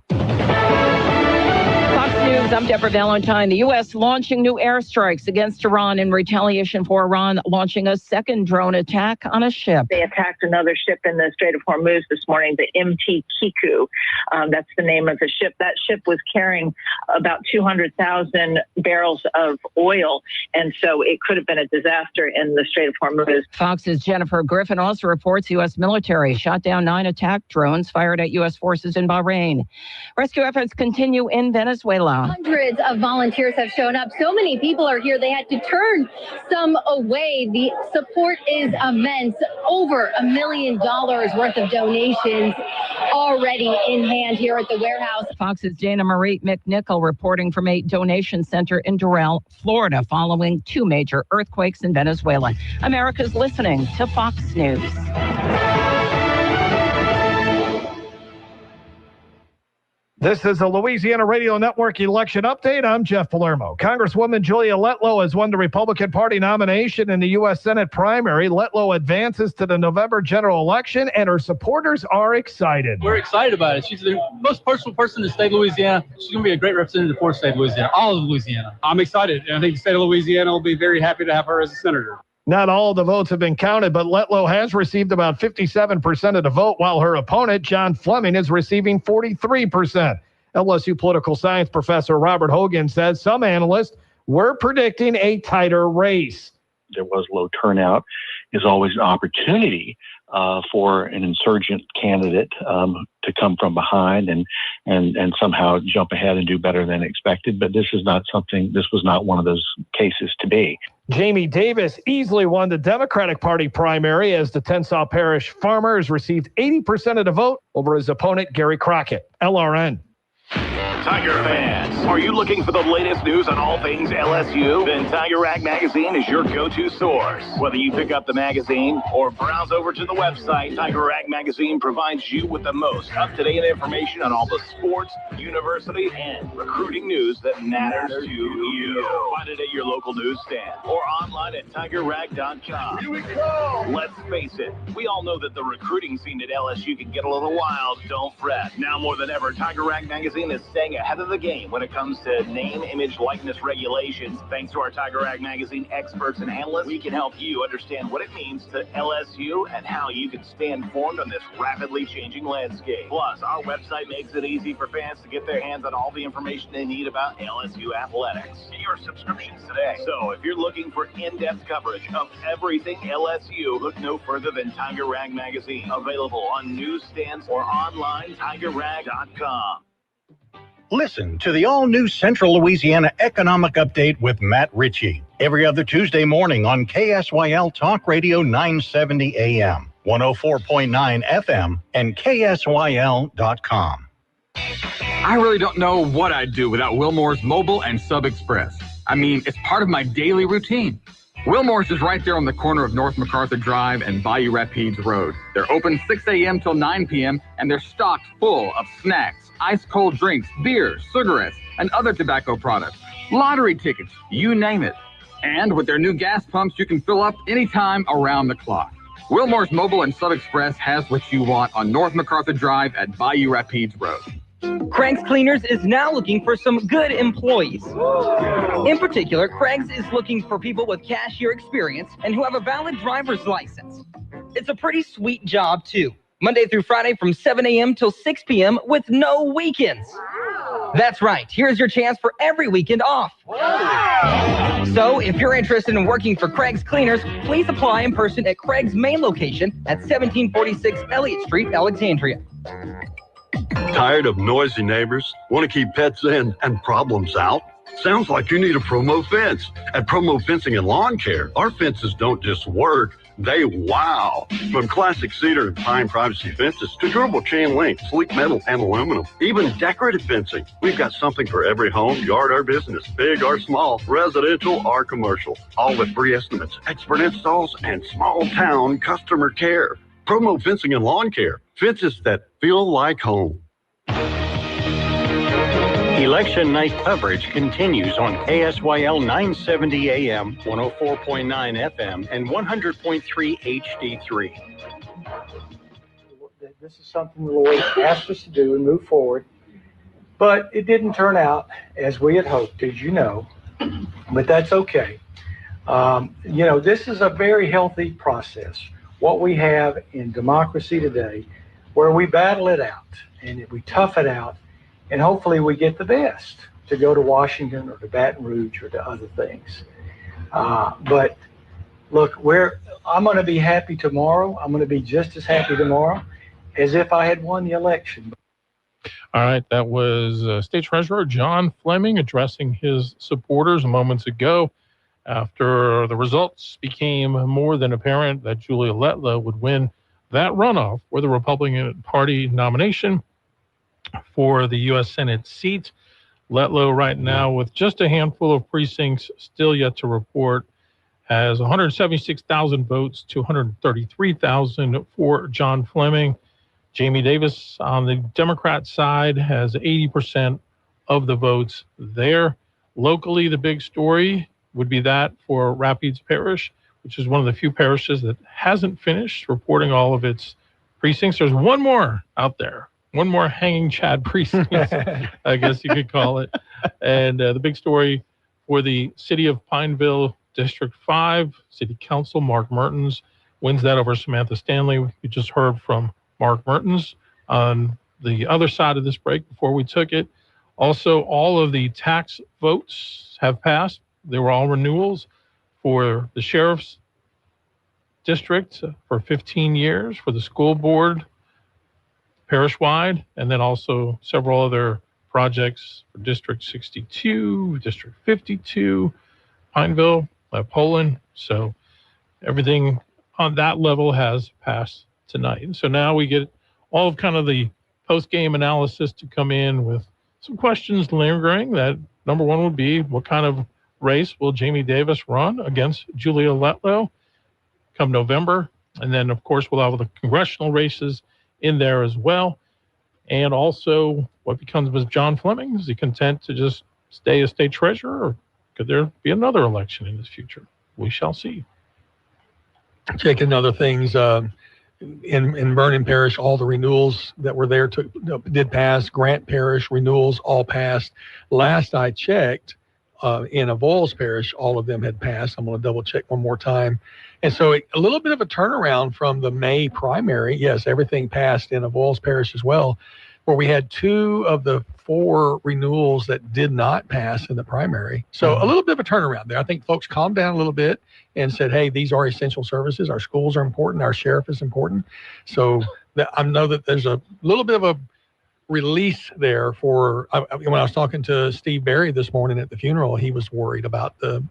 Speaker 12: Fox News, I'm Deborah Valentine. The U.S. launching new airstrikes against Iran in retaliation for Iran launching a second drone attack on a ship.
Speaker 15: They attacked another ship in the Strait of Hormuz this morning, the MT Kiku. That's the name of the ship. That ship was carrying about 200,000 barrels of oil, and so it could have been a disaster in the Strait of Hormuz.
Speaker 12: Fox's Jennifer Griffin also reports U.S. military shot down 9 attack drones fired at U.S. forces in Bahrain. Rescue efforts continue in Venezuela.
Speaker 24: Hundreds of volunteers have shown up. So many people are here, they had to turn some away. The support is immense. Over $1 million worth of donations already in hand here at the warehouse.
Speaker 12: Fox's Dana Marie McNichol reporting from a donation center in Doral, Florida, following 2 major earthquakes in Venezuela. America's listening to Fox News.
Speaker 14: This is the Louisiana Radio Network election update. I'm Jeff Palermo. Congresswoman Julia Letlow has won the Republican Party nomination in the U.S. Senate primary. Letlow advances to the November general election, and her supporters are excited.
Speaker 16: We're excited about it. She's the most personal person in the state of Louisiana. She's going to be a great representative for the state of Louisiana, all of Louisiana. I'm excited, and I think the state of Louisiana will be very happy to have her as a senator.
Speaker 14: Not all of the votes have been counted, but Letlow has received about 57% of the vote, while her opponent, John Fleming, is receiving 43%. LSU political science professor Robert Hogan says some analysts were predicting a tighter race.
Speaker 17: There was low turnout is always an opportunity for an insurgent candidate to come from behind and somehow jump ahead and do better than expected. But this was not one of those cases to be.
Speaker 14: Jamie Davis easily won the Democratic Party primary as the Tensas Parish farmer has received 80% of the vote over his opponent, Gary Crockett. LRN.
Speaker 3: Tiger fans, are you looking for the latest news on all things LSU? Then Tiger Rag Magazine is your go-to source. Whether you pick up the magazine or browse over to the website, Tiger Rag Magazine provides you with the most up-to-date information on all the sports, university, and recruiting news that matters to you. Find it at your local newsstand or online at tigerrag.com. Here we go! Let's face it, we all know that the recruiting scene at LSU can get a little wild. Don't fret. Now more than ever, Tiger Rag Magazine is staying ahead of the game when it comes to name, image, likeness regulations. Thanks to our Tiger Rag Magazine experts and analysts, we can help you understand what it means to LSU and how you can stay informed on this rapidly changing landscape. Plus, our website makes it easy for fans to get their hands on all the information they need about LSU athletics. Get your subscriptions today. So if you're looking for in-depth coverage of everything LSU, look no further than Tiger Rag Magazine. Available on newsstands or online, tigerrag.com.
Speaker 13: Listen to the all-new Central Louisiana Economic Update with Matt Ritchie every other Tuesday morning on KSYL Talk Radio 970 AM, 104.9 FM, and KSYL.com.
Speaker 18: I really don't know what I'd do without Wilmore's Mobile and Sub Express. I mean, it's part of my daily routine. Wilmore's is right there on the corner of North MacArthur Drive and Bayou Rapides Road. They're open 6 a.m. till 9 p.m., and they're stocked full of snacks, ice-cold drinks, beers, cigarettes, and other tobacco products, lottery tickets, you name it. And with their new gas pumps, you can fill up anytime around the clock. Wilmore's Mobile and Sub Express has what you want on North MacArthur Drive at Bayou Rapides Road.
Speaker 11: Craig's Cleaners is now looking for some good employees. In particular, Craig's is looking for people with cashier experience and who have a valid driver's license. It's a pretty sweet job, too. Monday through Friday from 7 a.m. till 6 p.m. with no weekends. That's right. Here's your chance for every weekend off. So if you're interested in working for Craig's Cleaners, please apply in person at Craig's main location at 1746 Elliott Street, Alexandria.
Speaker 2: Tired of noisy neighbors? Want to keep pets in and problems out? Sounds like you need a Promo fence. At Promo Fencing and Lawn Care, our fences don't just work, they wow. From classic cedar and pine privacy fences to durable chain link, sleek metal, and aluminum, even decorative fencing. We've got something for every home, yard, or business, big or small, residential or commercial, all with free estimates, expert installs, and small town customer care. Promo Fencing and Lawn Care, fences that feel like home.
Speaker 13: Election night coverage continues on KSYL 970 AM, 104.9 FM, and 100.3 HD3.
Speaker 4: This is something the Lord asked us to do and move forward, but it didn't turn out as we had hoped, as you know, but that's okay. This is a very healthy process. What we have in democracy today, where we battle it out and we tough it out, and hopefully we get the best to go to Washington or to Baton Rouge or to other things. But look, I'm going to be happy tomorrow. I'm going to be just as happy tomorrow as if I had won the election.
Speaker 20: All right, that was State Treasurer John Fleming addressing his supporters moments ago after the results became more than apparent that Julia Letlow would win that runoff for the Republican Party nomination for the U.S. Senate seat. Letlow right now, with just a handful of precincts still yet to report, has 176,000 votes to 133,000 for John Fleming. Jamie Davis on the Democrat side has 80% of the votes there. Locally, the big story would be that for Rapides Parish, which is one of the few parishes that hasn't finished reporting all of its precincts. There's one more out there. One more hanging Chad precinct, I guess you could call it. And the big story for the city of Pineville, District 5, City Council, Mark Mertens wins that over Samantha Stanley. We just heard from Mark Mertens on the other side of this break before we took it. Also, all of the tax votes have passed. They were all renewals for the sheriff's district for 15 years, for the school board, parish-wide, and then also several other projects for District 62, District 52, Pineville, Poland. So everything on that level has passed tonight. And so now we get all of kind of the post-game analysis to come in with some questions lingering. That number one would be, what kind of race will Jamie Davis run against Julia Letlow come November? And then, of course, we'll have the congressional races in there as well. And also, what becomes of John Fleming? Is he content to just stay as state treasurer, or could there be another election in his future? We shall see.
Speaker 22: Checking other things, in Vernon Parish, all the renewals that were there did pass. Grant Parish renewals all passed. Last I checked, in Avoyelles Parish, all of them had passed. I'm going to double check one more time. And so a little bit of a turnaround from the May primary. Yes, everything passed in Avoyelles Parish as well, where we had 2 of the 4 renewals that did not pass in the primary. So a little bit of a turnaround there. I think folks calmed down a little bit and said, hey, these are essential services. Our schools are important. Our sheriff is important. So I know that there's a little bit of a release there for, when I was talking to Steve Berry this morning at the funeral, he was worried about the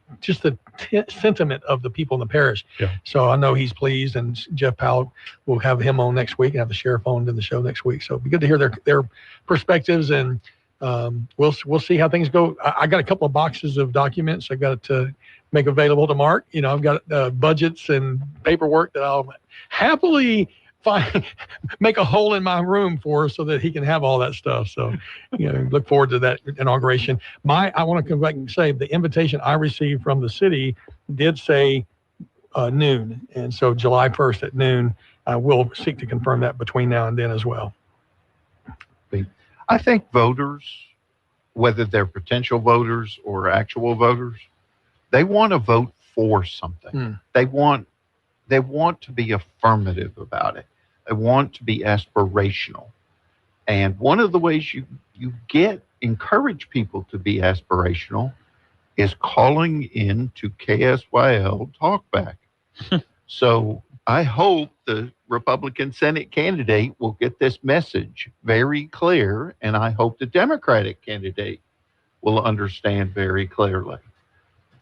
Speaker 22: sentiment of the people in the parish. Yeah. So I know he's pleased, and Jeff Powell will have him on next week and have the sheriff on in the show next week. So it'll be good to hear their perspectives, and we'll see how things go. I got a couple of boxes of documents I got to make available to Mark. I've got budgets and paperwork that I'll happily make a hole in my room for so that he can have all that stuff. So, look forward to that inauguration. I want to come back and say the invitation I received from the city did say noon. And so July 1st at noon, we'll seek to confirm that between now and then as well.
Speaker 23: I think voters, whether they're potential voters or actual voters, they want to vote for something. They want to be affirmative about it. They want to be aspirational. And one of the ways you encourage people to be aspirational is calling in to KSYL Talkback. So I hope the Republican Senate candidate will get this message very clear, and I hope the Democratic candidate will understand very clearly.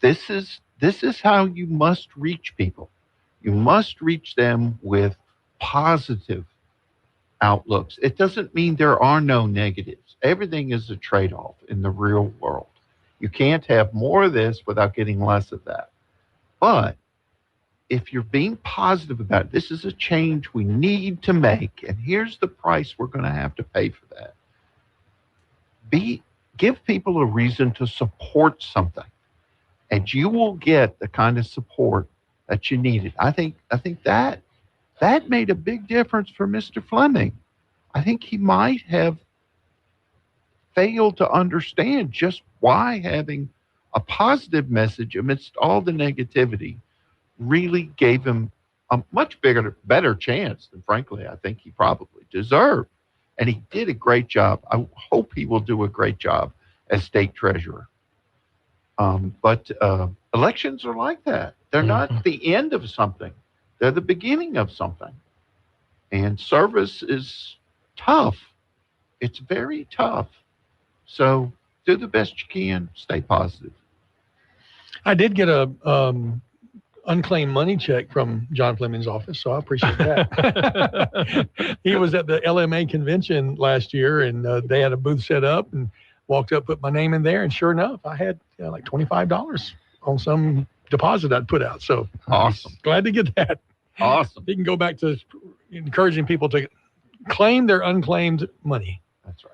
Speaker 23: This is how you must reach people. You must reach them with positive outlooks. It doesn't mean there are no negatives. Everything is a trade-off in the real world. You can't have more of this without getting less of that. But if you're being positive about it, this is a change we need to make, and here's the price we're going to have to pay for that. Give people a reason to support something, and you will get the kind of support that you needed. I think that made a big difference for Mr. Fleming. I think he might have failed to understand just why having a positive message amidst all the negativity really gave him a much better chance than, frankly, I think he probably deserved. And he did a great job. I hope he will do a great job as state treasurer. But elections are like that. They're not the end of something. They're the beginning of something. And service is tough. It's very tough. So do the best you can. Stay positive.
Speaker 22: I did get a unclaimed money check from John Fleming's office, so I appreciate that. He was at the LMA convention last year, and they had a booth set up, and walked up, put my name in there, and sure enough, I had like $25 on some deposit I'd put out. So
Speaker 23: awesome.
Speaker 22: Glad to get that.
Speaker 23: Awesome.
Speaker 22: He can go back to encouraging people to claim their unclaimed money.
Speaker 23: That's right.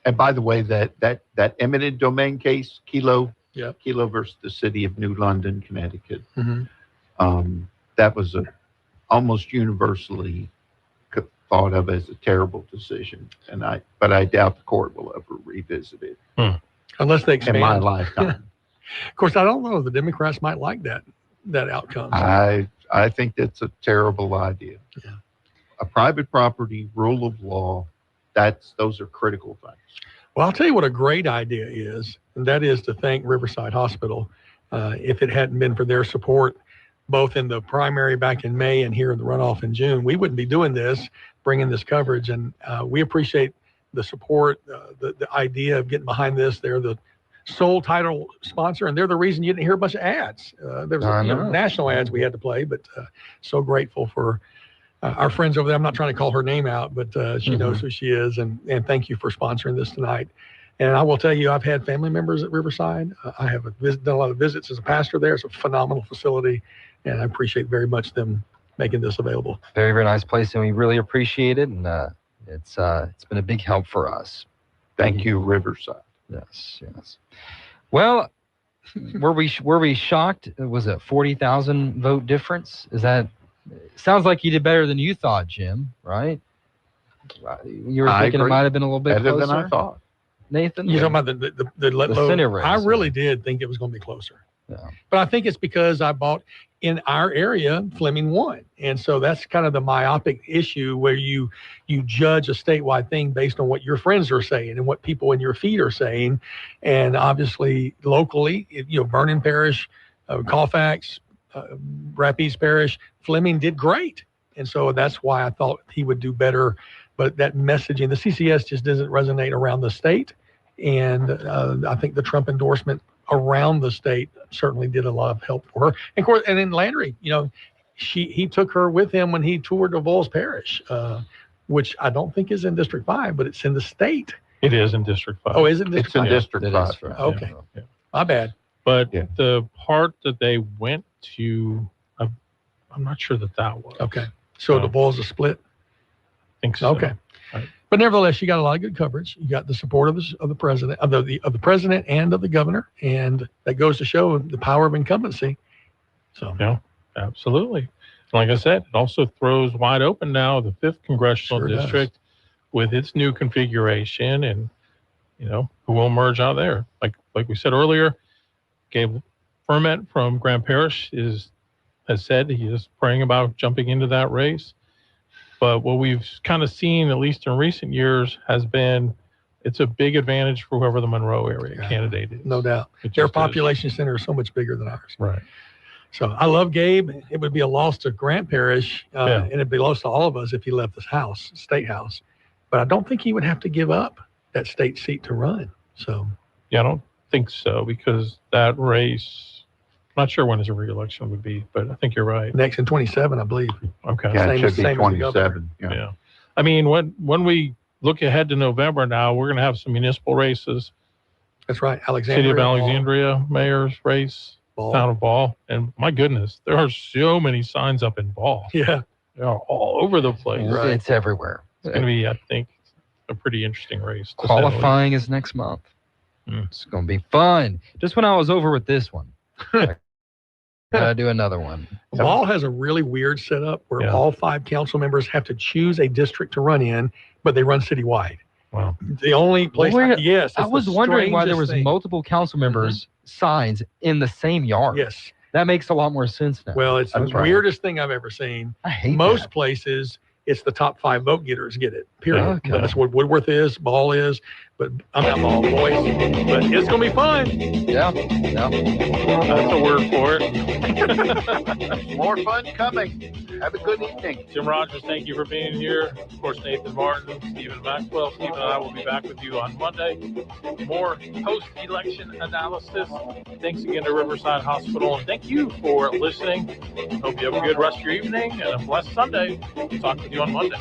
Speaker 23: And by the way, that eminent domain case, Kilo versus the city of New London, Connecticut, that was almost universally thought of as a terrible decision. But I doubt the court will ever revisit it.
Speaker 22: Unless they expand.
Speaker 23: In my lifetime.
Speaker 22: Of course, I don't know. The Democrats might like that outcome.
Speaker 23: So. I think that's a terrible idea.
Speaker 22: Yeah.
Speaker 23: A private property, rule of law, those are critical things.
Speaker 22: Well, I'll tell you what a great idea is, and that is to thank Riverside Hospital. If it hadn't been for their support, both in the primary back in May and here in the runoff in June, we wouldn't be doing this, bringing this coverage. And we appreciate the support, the idea of getting behind this. They're the sole title sponsor, and they're the reason you didn't hear a bunch of ads. There was national ads we had to play, but so grateful for our friends over there. I'm not trying to call her name out, but she knows who she is, and thank you for sponsoring this tonight. And I will tell you, I've had family members at Riverside. I have done a lot of visits as a pastor there. It's a phenomenal facility, and I appreciate very much them making this available.
Speaker 21: Very, very nice place, and we really appreciate it, and it's been a big help for us.
Speaker 23: Thank you, Riverside.
Speaker 21: Yes. Well, were we shocked? Was it 40,000 vote difference? Sounds like you did better than you thought, Jim, right? You were thinking it might have been a little bit
Speaker 23: better
Speaker 21: closer
Speaker 23: than I thought.
Speaker 21: Nathan?
Speaker 22: You're talking about the
Speaker 21: Senate race.
Speaker 22: I really did think it was going to be closer.
Speaker 21: Yeah.
Speaker 22: But I think it's because I bought in our area, Fleming won. And so that's kind of the myopic issue where you judge a statewide thing based on what your friends are saying and what people in your feed are saying. And obviously locally, Vernon Parish, Colfax, Rapides Parish, Fleming did great. And so that's why I thought he would do better. But that messaging, the CCS just doesn't resonate around the state. And I think the Trump endorsement around the state certainly did a lot of help for her. And of course, and then Landry, he took her with him when he toured DeVos Parish, which I don't think is in District 5, but it's in the state.
Speaker 20: It is in District 5.
Speaker 22: Oh, is it in District 5?
Speaker 23: It's in District 5.
Speaker 22: Okay. Yeah. My bad.
Speaker 20: But the part that they went to, I'm not sure that was.
Speaker 22: Okay. So the ball's a split?
Speaker 20: I think so.
Speaker 22: Okay. Right. But nevertheless, you got a lot of good coverage. You got the support of the president, of the president and of the governor, and that goes to show the power of incumbency. So
Speaker 20: yeah, absolutely. Like I said, it also throws wide open now the 5th congressional district with its new configuration, and who will emerge out there. Like we said earlier, Gabe Ferment from Grand Parish has said he is praying about jumping into that race. But what we've kind of seen, at least in recent years, has been it's a big advantage for whoever the Monroe area candidate is.
Speaker 22: No doubt. Their population center is so much bigger than ours.
Speaker 20: Right.
Speaker 22: So I love Gabe. It would be a loss to Grant Parish, and it'd be a loss to all of us if he left this state house. But I don't think he would have to give up that state seat to run. So
Speaker 20: yeah, I don't think so, because that race, I'm not sure when his re-election would be, but I think you're right.
Speaker 22: Next in 27, I believe.
Speaker 20: Okay.
Speaker 23: Yeah, it should be 27.
Speaker 20: Yeah. I mean, when we look ahead to November now, we're going to have some municipal races.
Speaker 22: That's right. Alexandria.
Speaker 20: City of Alexandria, mayor's race, town of Ball. And my goodness, there are so many signs up in Ball.
Speaker 22: Yeah.
Speaker 20: They are all over the place.
Speaker 21: Right. It's everywhere.
Speaker 20: It's going to be, I think, a pretty interesting race.
Speaker 21: Qualifying is next month. It's going to be fun. Just when I was over with this one, gotta do another one.
Speaker 22: Ball has a really weird setup where all 5 council members have to choose a district to run in, but they run citywide.
Speaker 20: Wow.
Speaker 22: The only place,
Speaker 21: I was wondering why there was multiple council members' signs in the same yard.
Speaker 22: Yes.
Speaker 21: That makes a lot more sense now.
Speaker 22: Well, it's the weirdest thing I've ever seen.
Speaker 21: I hate
Speaker 22: most places. It's the top 5 vote getters get it, period.
Speaker 21: Okay.
Speaker 22: That's what Woodworth is, Ball is, but I'm not Ball boys. But it's going to be fun.
Speaker 21: Yeah.
Speaker 20: That's a word for it.
Speaker 23: More fun coming. Have a good evening.
Speaker 20: Jim Rogers, thank you for being here. Of course, Nathan Martin, Stephen Maxwell. Stephen and I will be back with you on Monday. More post-election analysis. Thanks again to Riverside Hospital, and thank you for listening. Hope you have a good rest of your evening and a blessed Sunday. We'll talk with you on Monday.